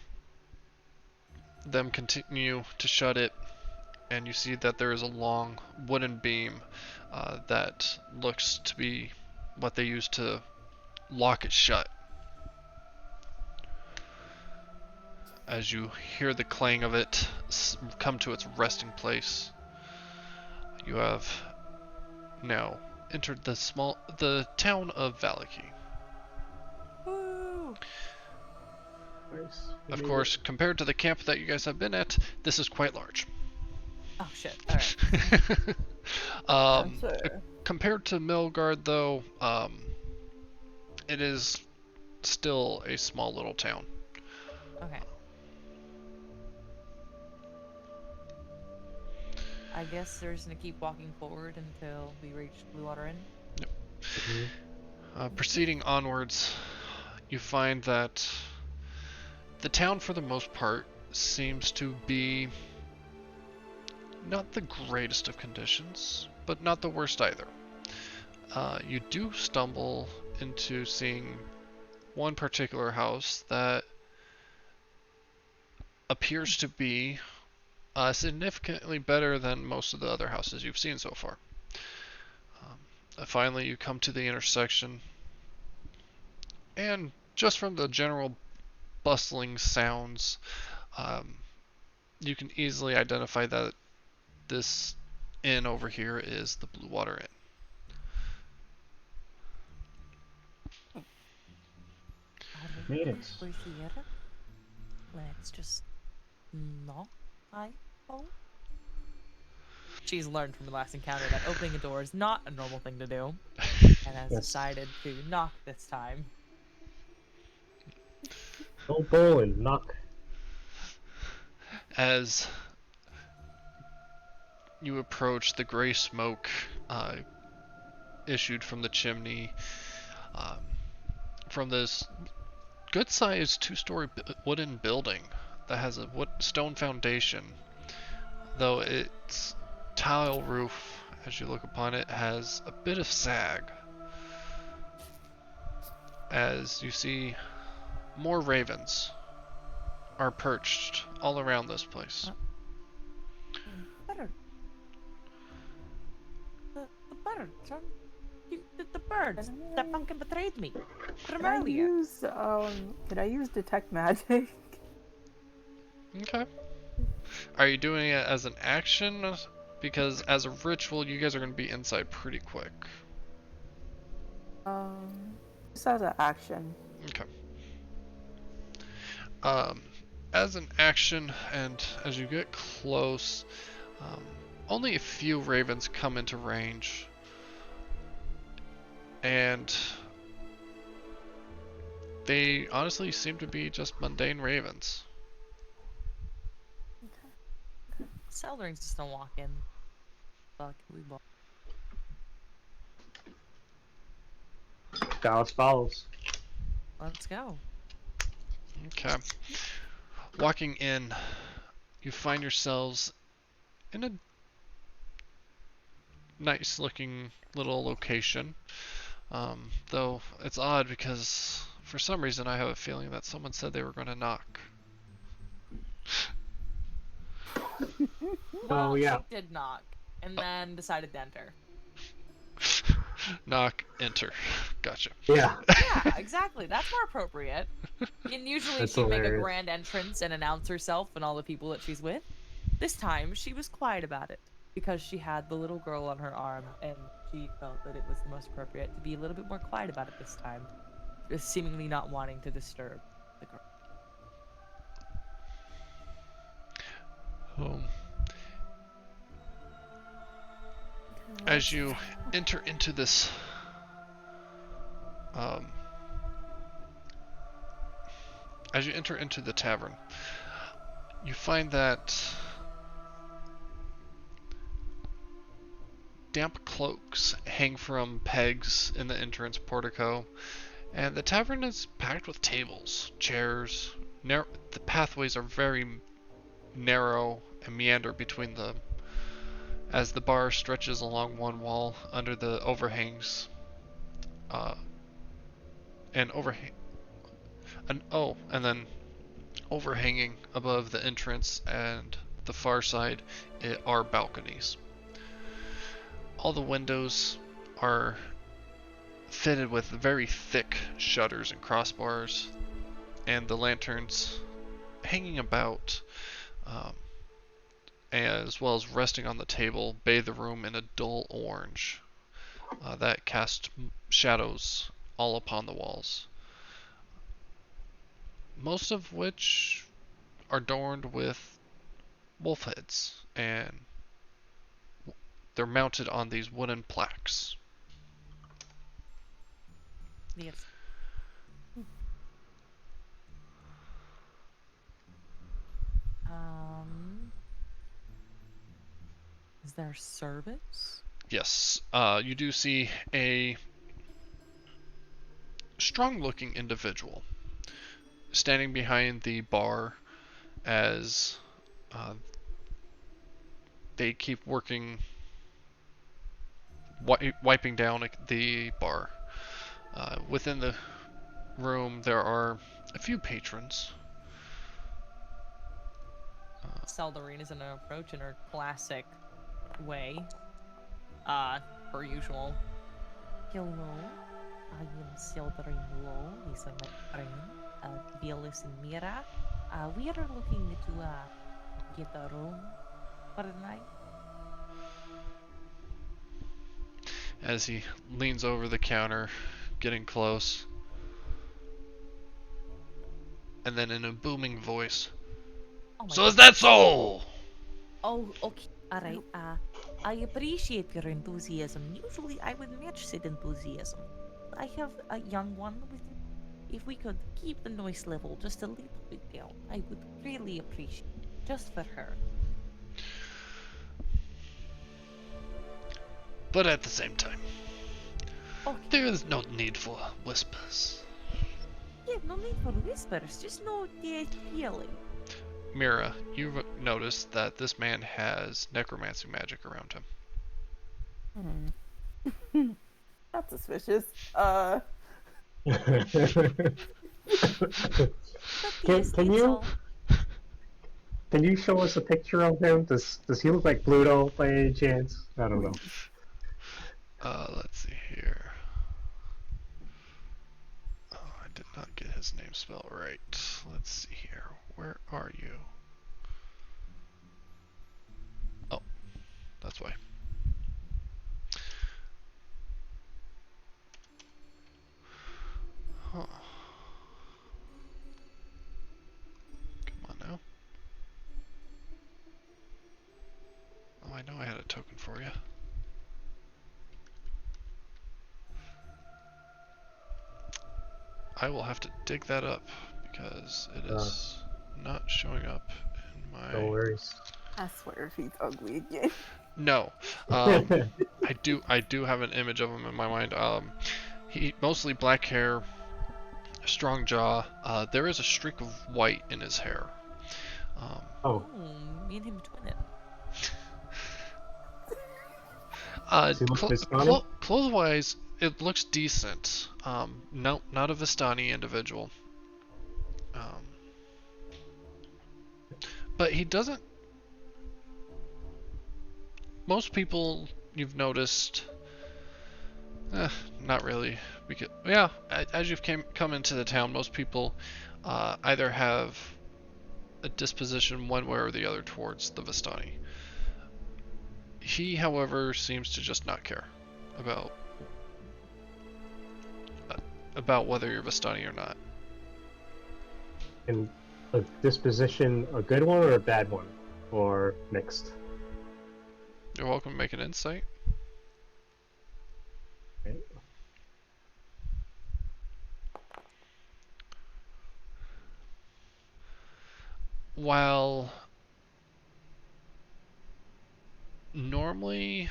them continue to shut it, and you see that there is a long wooden beam that looks to be what they use to lock it shut. As you hear the clang of it come to its resting place, you have now entered the town of Valaki. Woo! Nice. Of course, compared to the camp that you guys have been at, this is quite large. Oh shit, alright. Sure. Compared to Milgard, though, it is still a small little town. Okay. I guess they're just gonna keep walking forward until we reach Blue Water Inn. Proceeding onwards, you find that the town, for the most part, seems to be not the greatest of conditions, but not the worst either. You do stumble into seeing one particular house that appears to be significantly better than most of the other houses you've seen so far. Finally, you come to the intersection, and just from the general bustling sounds, you can easily identify that this inn over here is the Blue Water Inn. Made it. We're here. Let's just knock. Oh. She's learned from the last encounter that opening a door is not a normal thing to do, and has decided to knock this time. Go bowl and knock. As you approach, the gray smoke issued from the chimney from this good-sized two-story wooden building that has a stone foundation, though its tile roof, as you look upon it, has a bit of sag. As you see, more ravens are perched all around this place. Bird. The bird. The birds that fucking betrayed me from earlier. Could I use detect magic? Okay. Are you doing it as an action? Because as a ritual, you guys are going to be inside pretty quick. Just as an action. Okay. As an action, and as you get close, only a few ravens come into range. And they honestly seem to be just mundane ravens. Seldering's just gonna walk in. Fuck, we walk. Dallas follows. Let's go. Okay. Walking in, you find yourselves in a nice looking little location. Though it's odd because for some reason I have a feeling that someone said they were going to knock. Well, yeah. she did knock, and then decided to enter. Knock, enter. Gotcha. Yeah. Yeah, exactly. That's more appropriate. And usually That's she'd make a hilarious. grand entrance and announce herself and all the people that she's with. This time, she was quiet about it, because she had the little girl on her arm, and she felt that it was the most appropriate to be a little bit more quiet about it this time, just seemingly not wanting to disturb the girl. As you enter into this as you enter into the tavern, you find that damp cloaks hang from pegs in the entrance portico, and the tavern is packed with tables, chairs. The pathways are very narrow and meander between them, as the bar stretches along one wall under the overhangs, and then overhanging above the entrance and the far side are balconies. All the windows are fitted with very thick shutters and crossbars, and the lanterns hanging about, as well as resting on the table, bathe the room in a dull orange that cast shadows all upon the walls, most of which are adorned with wolf heads, and they're mounted on these wooden plaques. Yes. Is there service? Yes, you do see a strong-looking individual standing behind the bar as they keep working, wiping down the bar. Within the room, there are a few patrons. Saldarine is gonna approach in her classic way. Per usual. Hello, I am Saldarine Low. These are my friend, Bielis and Mira. We are looking to get a room for the night. As he leans over the counter, getting close. And then in a booming voice, Oh my so God. is that so? Oh, okay. Alright, I appreciate your enthusiasm. Usually I would match said enthusiasm. I have a young one with me. If we could keep the noise level just a little bit down, I would really appreciate it. Just for her. But at the same time, Okay. there is no need for whispers. Yeah, no need for whispers, just no yelling. Mira, you've noticed that this man has necromancy magic around him. That's suspicious. But yes, Can it's you all. can you show us a picture of him? Does he look like Pluto by any chance? I don't know. Let's see here. Oh, I did not get his name spelled right. Let's see here. Where are you? Oh, that's why. Huh. Come on now. Oh, I know I had a token for you. I will have to dig that up because it is not showing up in my... No worries. I swear if he's ugly again. No. I do have an image of him in my mind. He mostly black hair, strong jaw. There is a streak of white in his hair. Oh, Me and him twin it. does he look Vistani? Clothes-wise, it looks decent. No, not a Vistani individual. But he doesn't. Most people you've noticed, not really. Because yeah, as you've come into the town, most people either have a disposition one way or the other towards the Vistani. He, however, seems to just not care about whether you're Vistani or not. And a disposition, a good one or a bad one, or mixed? You're welcome to make an insight. Okay. While normally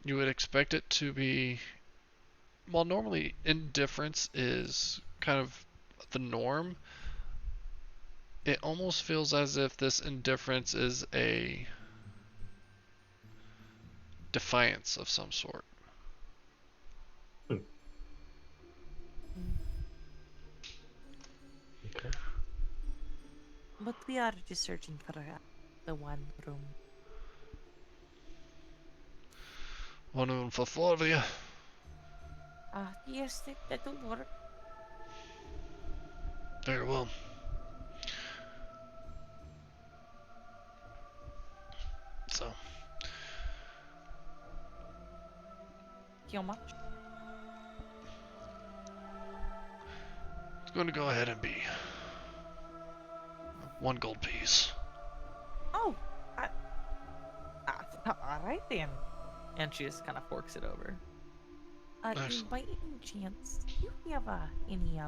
you would expect it to be, while normally indifference is kind of the norm, it almost feels as if this indifference is a defiance of some sort. Okay. But we are just searching for the one room. One of them for four of you. Yes, that will work. Very well. So, How much? it's going to go ahead and be 1 gold piece. Oh, all right then. And she just kind of forks it over. Excellent. By any chance, do you have any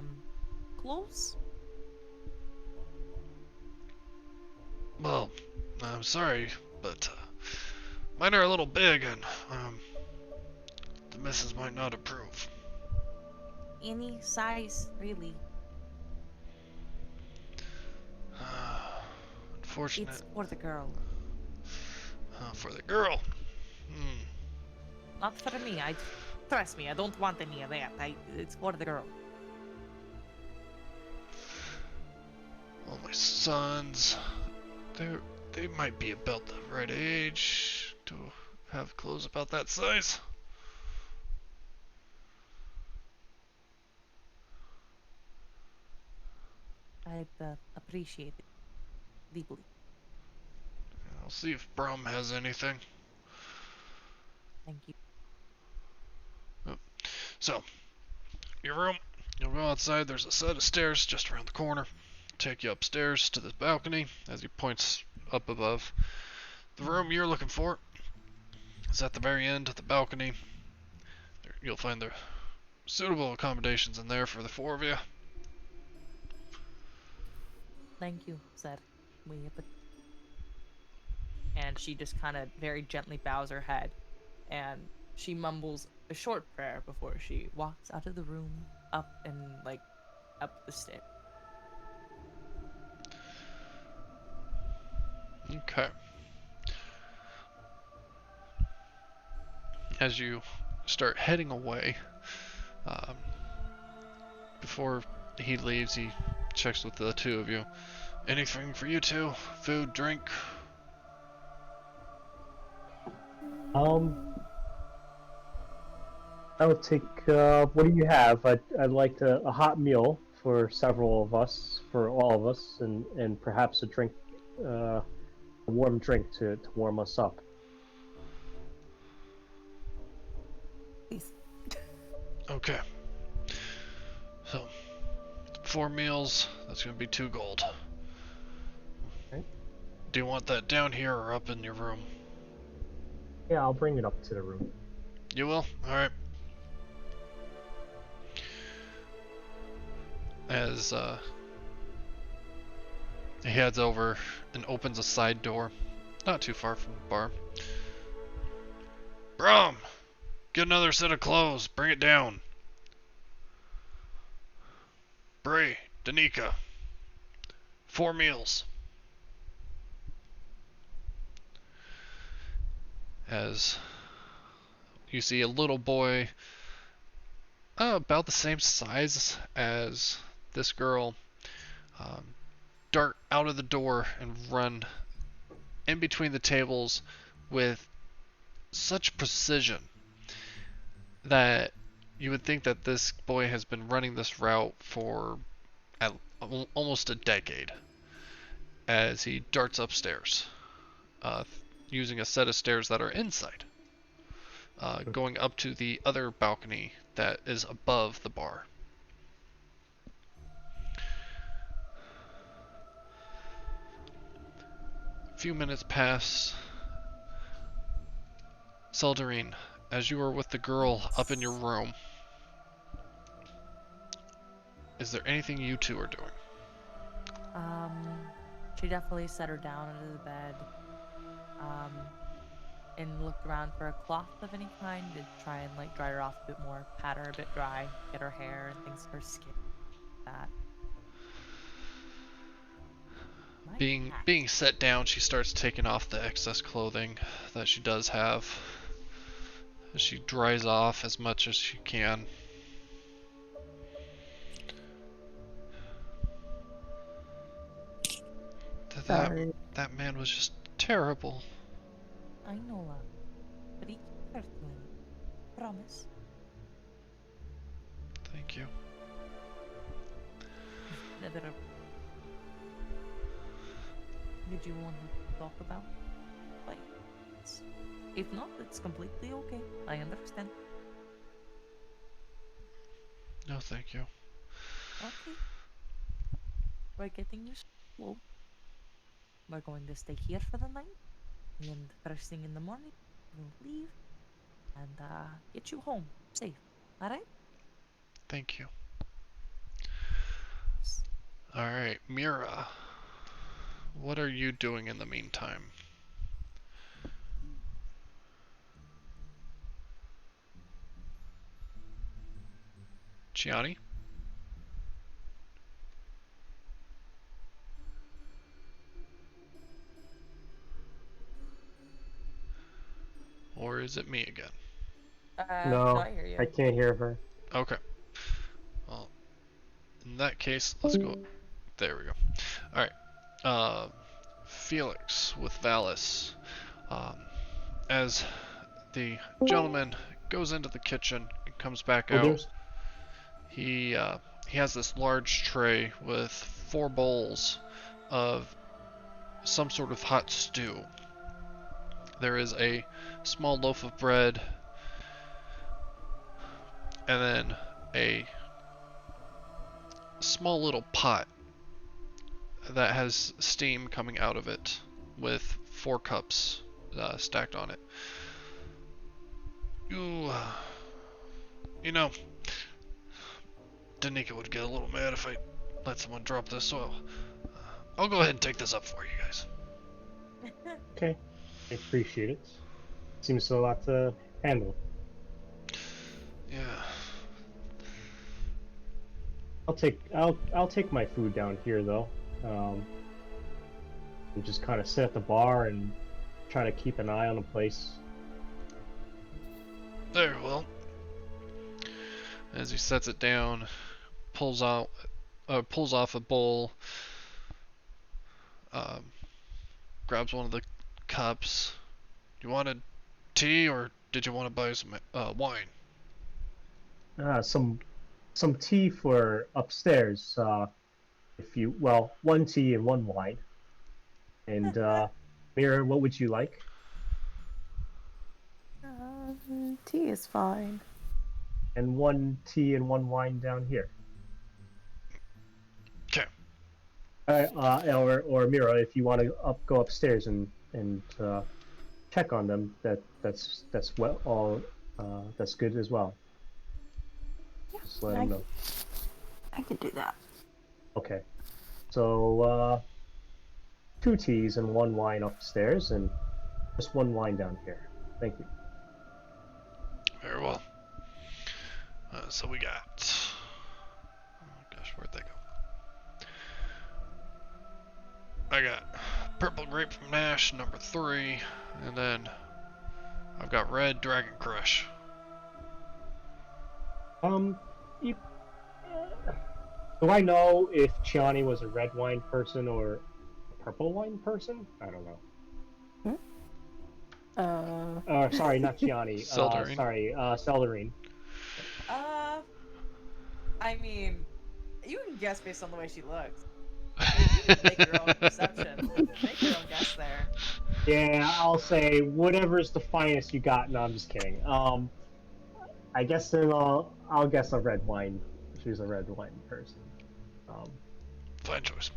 clothes? Well, I'm sorry, but mine are a little big, and the missus might not approve. Any size, really? Unfortunate. It's for the girl, For the girl. not for me. Trust me, I don't want any of that. It's for the girl. All my sons, they might be about the right age to have clothes about that size. I'd appreciate it deeply. I'll see if Brum has anything. Thank you. So, your room, you'll go outside, there's a set of stairs just around the corner. Take you upstairs to the balcony as he points up above. The room you're looking for is at the very end of the balcony. You'll find the suitable accommodations in there for the four of you. Thank you, sir. And she just kind of very gently bows her head, and she mumbles a short prayer before she walks out of the room, up the stairs. Okay. As you start heading away, before he leaves, he checks with the two of you. Anything for you two? Food, drink? I would take. What do you have? I'd like a hot meal for several of us, for all of us, and perhaps a drink, a warm drink to warm us up. Please. Okay. So, 4 meals, that's gonna be 2 gold. Okay. Do you want that down here or up in your room? Yeah, I'll bring it up to the room. You will? Alright. As he heads over and opens a side door, not too far from the bar. Brom! Get another set of clothes, bring it down. Bray, Danica, 4 meals. As you see a little boy about the same size as this girl dart out of the door and run in between the tables with such precision that you would think that this boy has been running this route for almost a decade, as he darts upstairs using a set of stairs that are inside, going up to the other balcony that is above the bar. A few minutes pass. Seldarine, as you are with the girl up in your room, is there anything you two are doing? She definitely set her down under the bed, and looked around for a cloth of any kind to try and dry her off a bit more, pat her a bit dry, get her hair and things, her skin, that. Being set down, she starts taking off the excess clothing that she does have. She dries off as much as she can. That man was just terrible. I know that, but he hurt me. Promise. Thank you. Never. Did you want to talk about fights? If not, it's completely okay. I understand. No, thank you. Okay. We're getting you slow. We're going to stay here for the night, and first thing in the morning, we'll leave and get you home safe. All right? Thank you. All right, Mira. What are you doing in the meantime? Gianni? Or is it me again? No, I hear you. I can't hear her. Okay. Well, in that case, let's go. There we go. Alright. Felix with Valis. As the gentleman goes into the kitchen and comes back Well, out, there's he has this large tray with 4 bowls of some sort of hot stew. There is a small loaf of bread, and then a small little pot that has steam coming out of it with 4 cups stacked on it. You know, Danica would get a little mad if I let someone drop this, so I'll go ahead and take this up for you guys. okay. I appreciate it. Seems a lot to handle. Yeah. I'll take my food down here though. And just kind of sit at the bar and try to keep an eye on the place. Very well. As he sets it down, pulls off a bowl, grabs one of the cups. You wanted tea, or did you want to buy some wine? Some tea for upstairs. One tea and one wine. And Mira, what would you like? Tea is fine. And one tea and one wine down here. Okay. Or Mira, if you want to go upstairs and check on them, that's good as well. Yeah, Just let them know. I can do that. Okay. So 2 teas and 1 wine upstairs, and just 1 wine down here. Thank you. Very well. So we got... Oh gosh, where'd they go? I got Purple Grape from Nash, number 3, and then I've got Red Dragon Crush. Do I know if Chiani was a red wine person or a purple wine person? I don't know. Sorry, not Chiani. Seldarine. Seldarine. I mean, you can guess based on the way she looks. You can make your own perception. Make your own guess there. Yeah, I'll say whatever's the finest you got. No, I'm just kidding. I guess then I'll guess a red wine. She's a red wine person. Fine choice.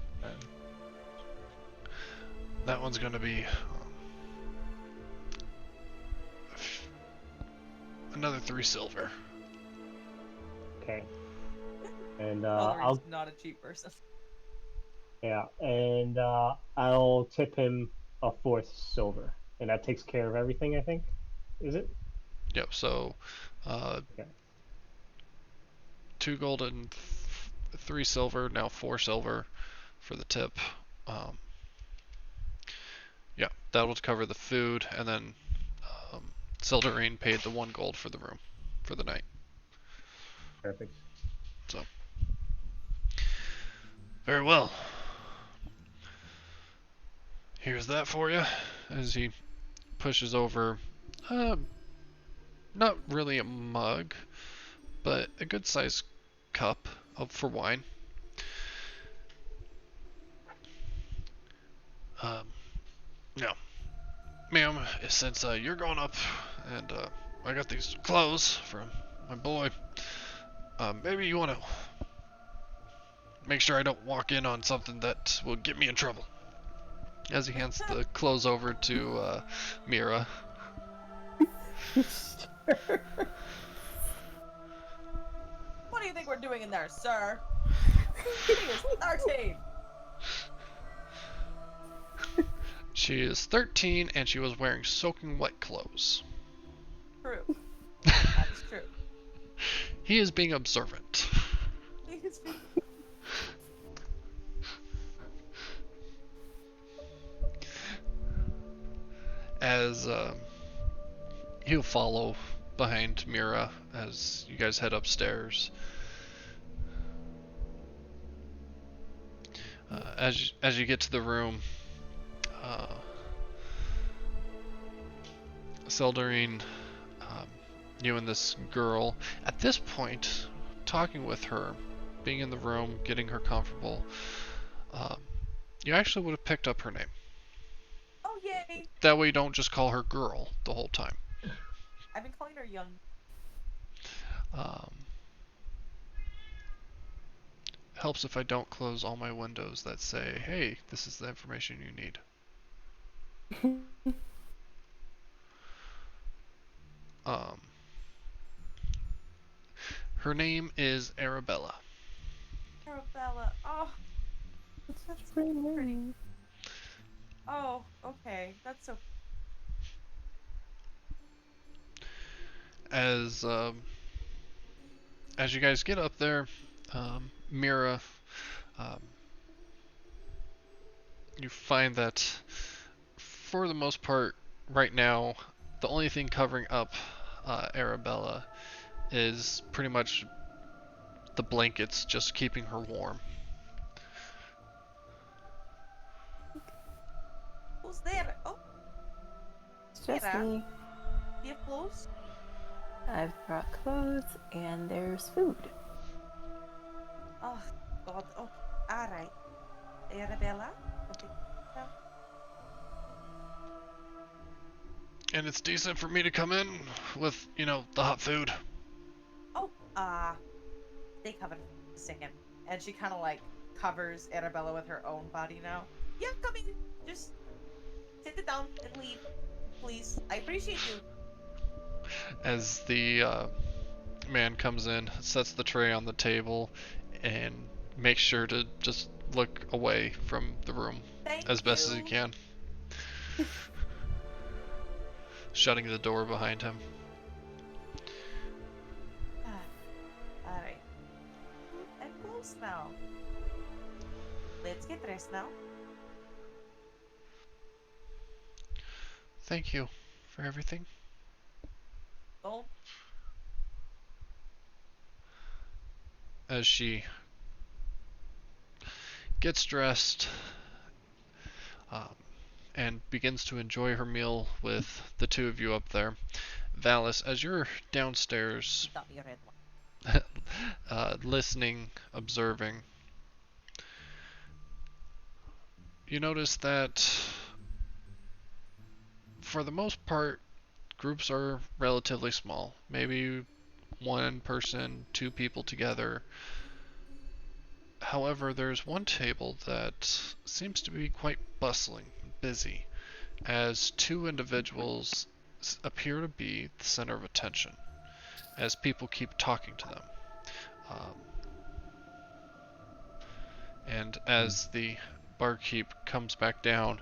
That one's gonna be another 3 silver. Okay. And I'll not a cheap person. and I'll tip him a 4th silver, and that takes care of everything. I think, is it? Yep. So, Okay. 2 gold and 3 silver. Now 4 silver for the tip. Yeah, that will cover the food, and then Sildarine paid the 1 gold for the room for the night. Perfect. So, very well. Here's that for you, as he pushes over, not really a mug, but a good sized cup for wine. Now, ma'am, since you're going up, and I got these clothes from my boy, maybe you want to make sure I don't walk in on something that will get me in trouble. As he hands the clothes over to Mira. What do you think we're doing in there, sir? She is 13. She is 13, and she was wearing soaking wet clothes. True. That is true. He is being observant. As he'll follow behind Mira as you guys head upstairs. as you get to the room, Seldarine, you and this girl, at this point, talking with her, being in the room, getting her comfortable, you actually would have picked up her name. Oh, yay! That way you don't just call her girl the whole time. I've been calling her young. Helps if I don't close all my windows that say, hey, this is the information you need. Her name is Arabella. Arabella. Oh, It's such a pretty name. oh, okay. That's so. As you guys get up there, Mira, you find that for the most part, right now, the only thing covering up Arabella is pretty much the blankets, just keeping her warm. Who's there? Oh, It's just Mira. me. Do you have clothes? I've brought clothes and there's food. Oh, God. Oh, alright. Arabella? Okay. No. And it's decent for me to come in with, you know, the hot food. Oh, stay covered for a second. And she kind of like covers Arabella with her own body now. Yeah, come in. Just sit it down and leave, please. I appreciate you. As the man comes in, sets the tray on the table, and makes sure to just look away from the room Thank as best as you. he can. Shutting the door behind him. Alright. I'm close now. Let's get dressed now. Thank you for everything. Don't. As she gets dressed and begins to enjoy her meal with the two of you up there. Valis, as you're downstairs Got me a red one. listening, observing, you notice that for the most part, groups are relatively small. Maybe one person, two people together. However, there's one table that seems to be quite bustling, busy, as two individuals appear to be the center of attention, as people keep talking to them. And as the barkeep comes back down,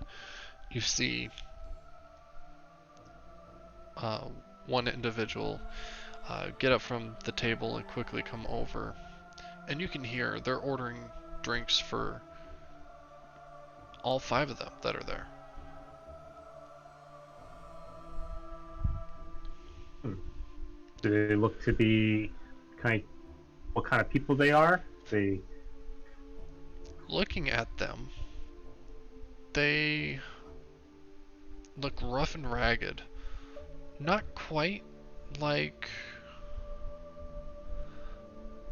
you see one individual get up from the table and quickly come over. And you can hear they're ordering drinks for all five of them that are there. Do they look to be what kind of people they are? They Looking at them, they look rough and ragged. Not quite like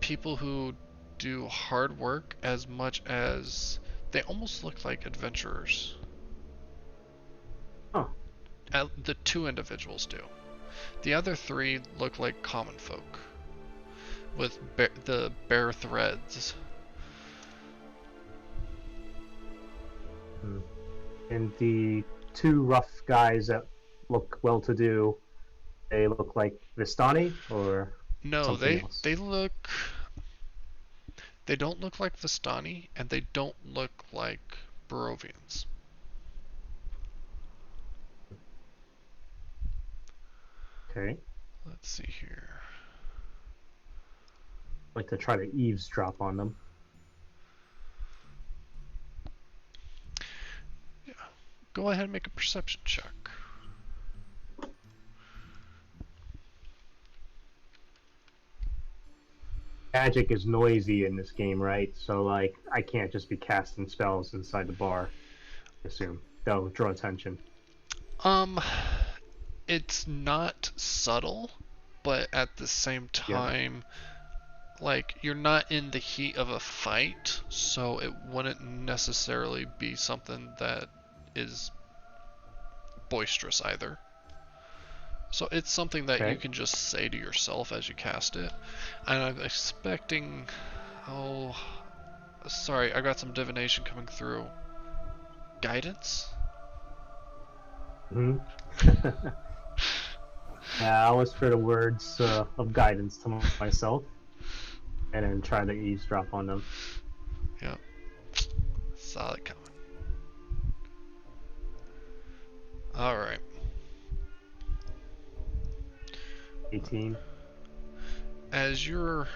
people who do hard work as much as they almost look like adventurers. Oh. The two individuals do. The other three look like common folk with the bare threads. And the two rough guys that look well-to-do, they look like Vistani or No, something else? they don't look like Vistani, and they don't look like Barovians. Okay. Let's see here. Like to try to eavesdrop on them. Yeah. Go ahead and make a perception check. magic is noisy in this game, right? So like I can't just be casting spells inside the bar. I assume that'll draw attention. It's not subtle, but at the same Yeah. time, like, you're not in the heat of a fight, so it wouldn't necessarily be something that is boisterous either. So it's something that you Okay. can just say to yourself as you cast it. And I'm expecting... Oh... Sorry, I got some divination coming through. Guidance? Hmm. Yeah, I always for the words of guidance to myself, and then try to eavesdrop on them. Yep. Saw it coming. Alright. 18. As you're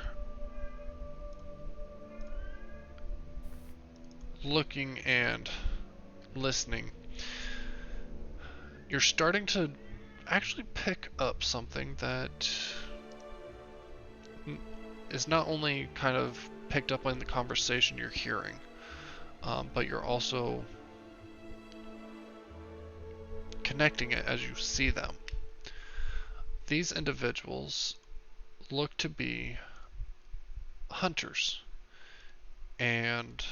looking and listening, you're starting to actually pick up something that is not only kind of picked up in the conversation you're hearing, but you're also connecting it as you see them. These individuals look to be hunters, and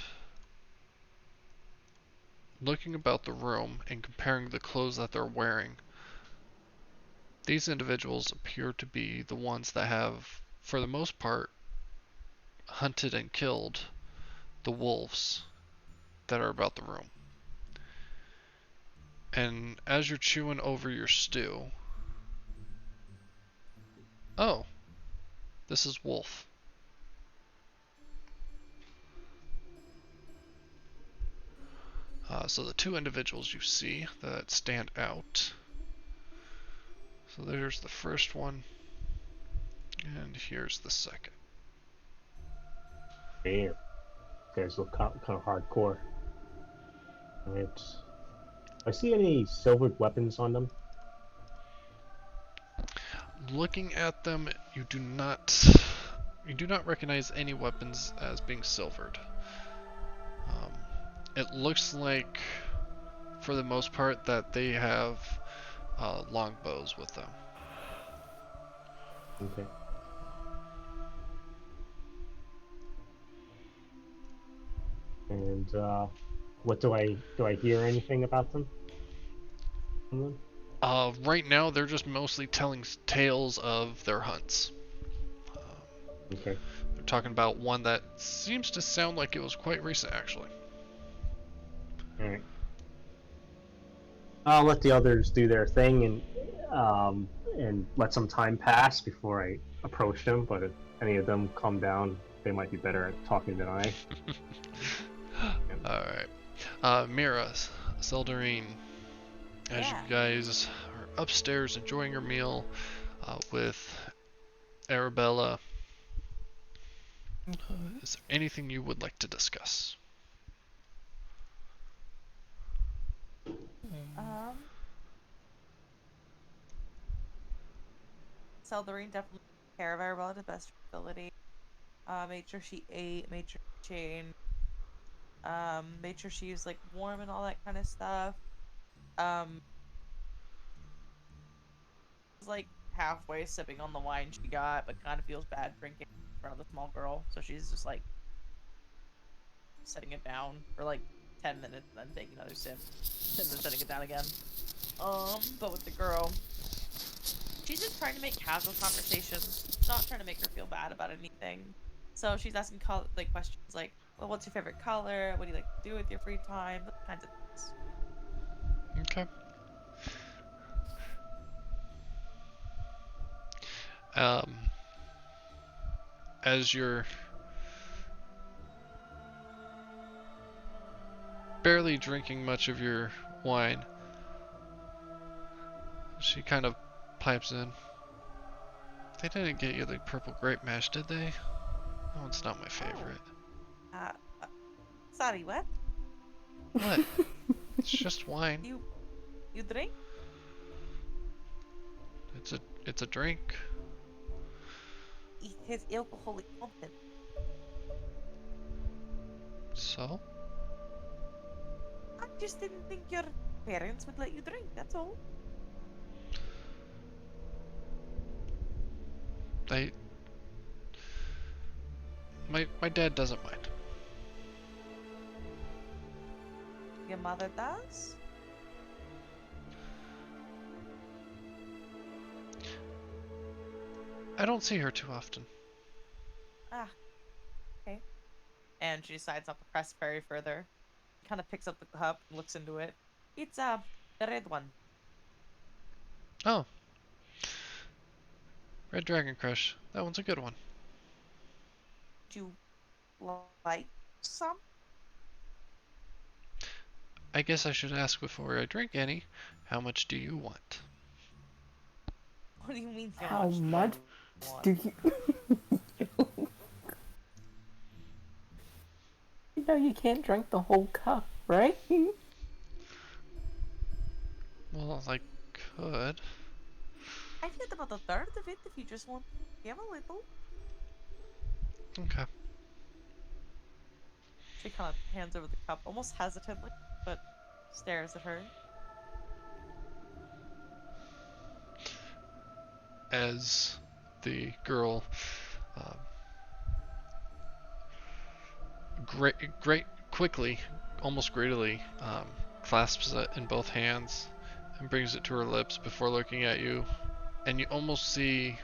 looking about the room and comparing the clothes that they're wearing, these individuals appear to be the ones that have, for the most part, hunted and killed the wolves that are about the room. And as you're chewing over your stew, oh, this is Wolf. So the two individuals you see that stand out. So there's the first one, and here's the second. Damn. Guys look kind of hardcore. Alright. I see any silvered weapons on them? Looking at them, you do not recognize any weapons as being silvered. It looks like, for the most part, that they have longbows with them. Okay. And what do I hear anything about them? From them? Right now, they're just mostly telling tales of their hunts. Okay. They're talking about one that seems to sound like it was quite recent, actually. Alright. I'll let the others do their thing and let some time pass before I approach them, but if any of them calm down, they might be better at talking than I. Alright. Mira, Seldarine, as you guys are upstairs enjoying your meal with Arabella, is there anything you would like to discuss? Seldarine definitely took care of Arabella to the best of her ability. Made sure she ate, made sure she changed, made sure she was like warm and all that kind of stuff. Was like halfway sipping on the wine she got, but kind of feels bad drinking in front of the small girl, so she's just like setting it down for like 10 minutes and then taking another sip and then setting it down again. But with the girl, she's just trying to make casual conversations, not trying to make her feel bad about anything. So she's asking like questions like, well, what's your favorite color? What do you like to do with your free time? Those kinds of things. Okay. As you're barely drinking much of your wine, she kind of pipes in. They didn't get you the purple grape mash, did they? That one's not my favorite. Sorry, what? What? It's just wine. You drink? It's a drink. it has alcoholic content. So? I just didn't think your parents would let you drink, that's all. My dad doesn't mind. Your mother does? I don't see her too often. Ah, okay. And she decides not to press very further. Kind of picks up the cup and looks into it. It's the red one. Oh. Red Dragon Crush. That one's a good one. Do you like some? I guess I should ask before I drink any, how much do you want? What do you mean? How much want? do you? You know you can't drink the whole cup, right? Well, I could. I'd get about a third of it if you just want to give a little. Okay. She kind of hands over the cup, almost hesitantly, but stares at her. As the girl quickly, almost greedily, clasps it in both hands and brings it to her lips before looking at you, and you almost see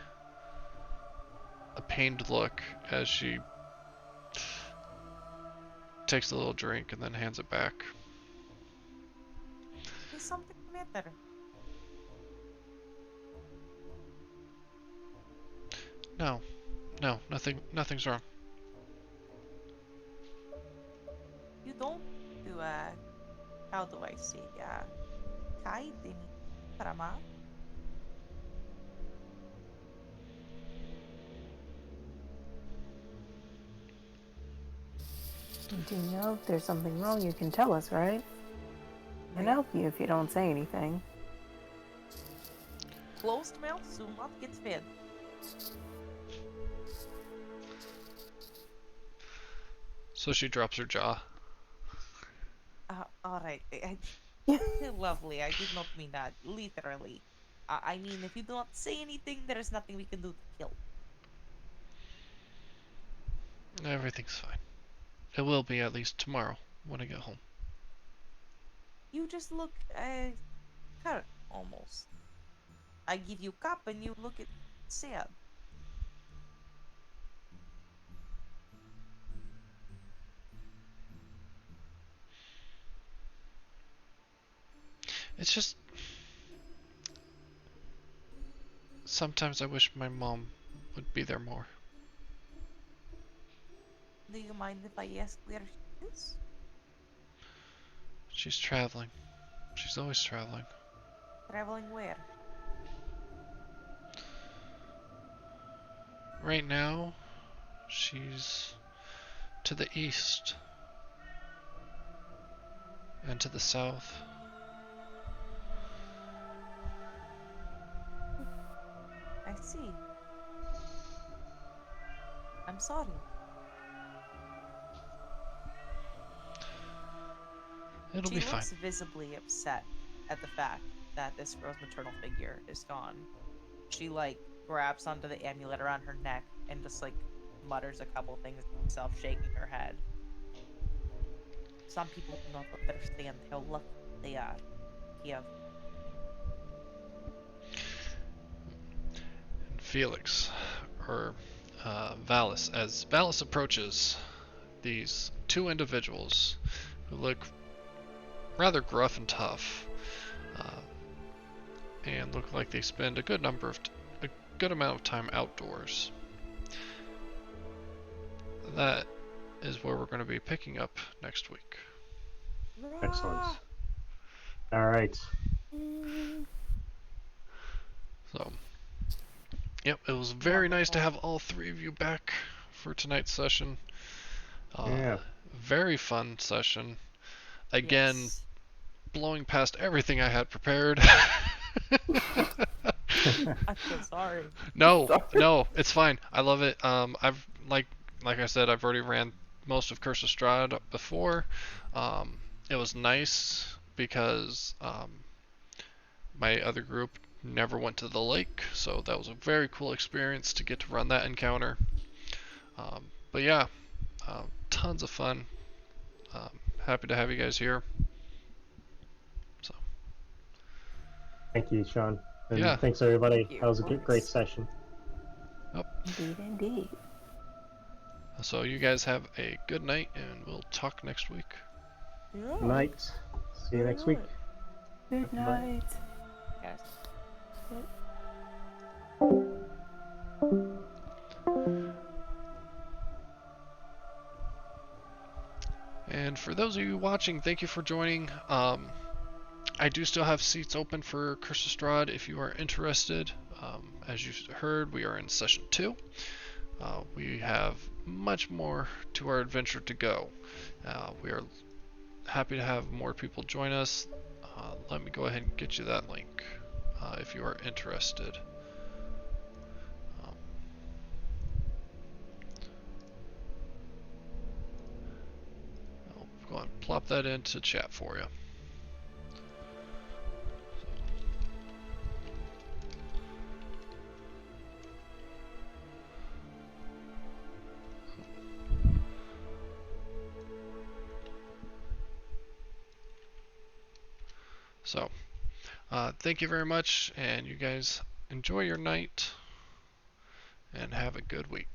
a pained look as she takes a little drink and then hands it back. Is something the matter? No, nothing's wrong. You don't do how do I say hide any drama? Do you know if there's something wrong, you can tell us, right? I can help you if you don't say anything. Closed mouth do not get fed. So she drops her jaw. Alright. Lovely. I did not mean that literally. I mean, if you do not say anything, there is nothing we can do to kill. Everything's fine. It will be at least tomorrow when I get home. You just look hurt almost. I give you cup and you look at sad. It's just sometimes I wish my mom would be there more. Do you mind if I ask where she is? She's traveling. She's always traveling. Traveling where? Right now, she's to the east and to the south. I see. I'm sorry. It'll She be fine. looks visibly upset at the fact that this girl's maternal figure is gone. She grabs onto the amulet around her neck and just mutters a couple things to herself, shaking her head. Some people do not understand how lucky they are to have. And Felix, or Valis, as Valis approaches these two individuals who look rather gruff and tough, and look like they spend a good amount of time outdoors. That is where we're going to be picking up next week. Excellent. All right. So, yep, it was very nice to have all three of you back for tonight's session. Yeah. Very fun session. Again, Yes. blowing past everything I had prepared. I'm so sorry. No, Sorry. no, it's fine. I love it. I've like I said, I've already ran most of Curse of Strahd before. It was nice because my other group never went to the lake, so that was a very cool experience to get to run that encounter. But yeah, tons of fun. Happy to have you guys here. So Thank you, Sean. And yeah, thanks everybody. Thank you. That was a great session. Indeed, indeed. so you guys have a good night, and we'll talk next week. Yeah. Good night. See you next week. Good Bye. night. Yes. And for those of you watching, thank you for joining. I do still have seats open for Curse of Strahd if you are interested. As you heard, we are in session 2. We have much more to our adventure to go. We are happy to have more people join us. Let me go ahead and get you that link if you are interested. I'll go ahead and plop that into chat for you. So, thank you very much, and you guys enjoy your night, and have a good week.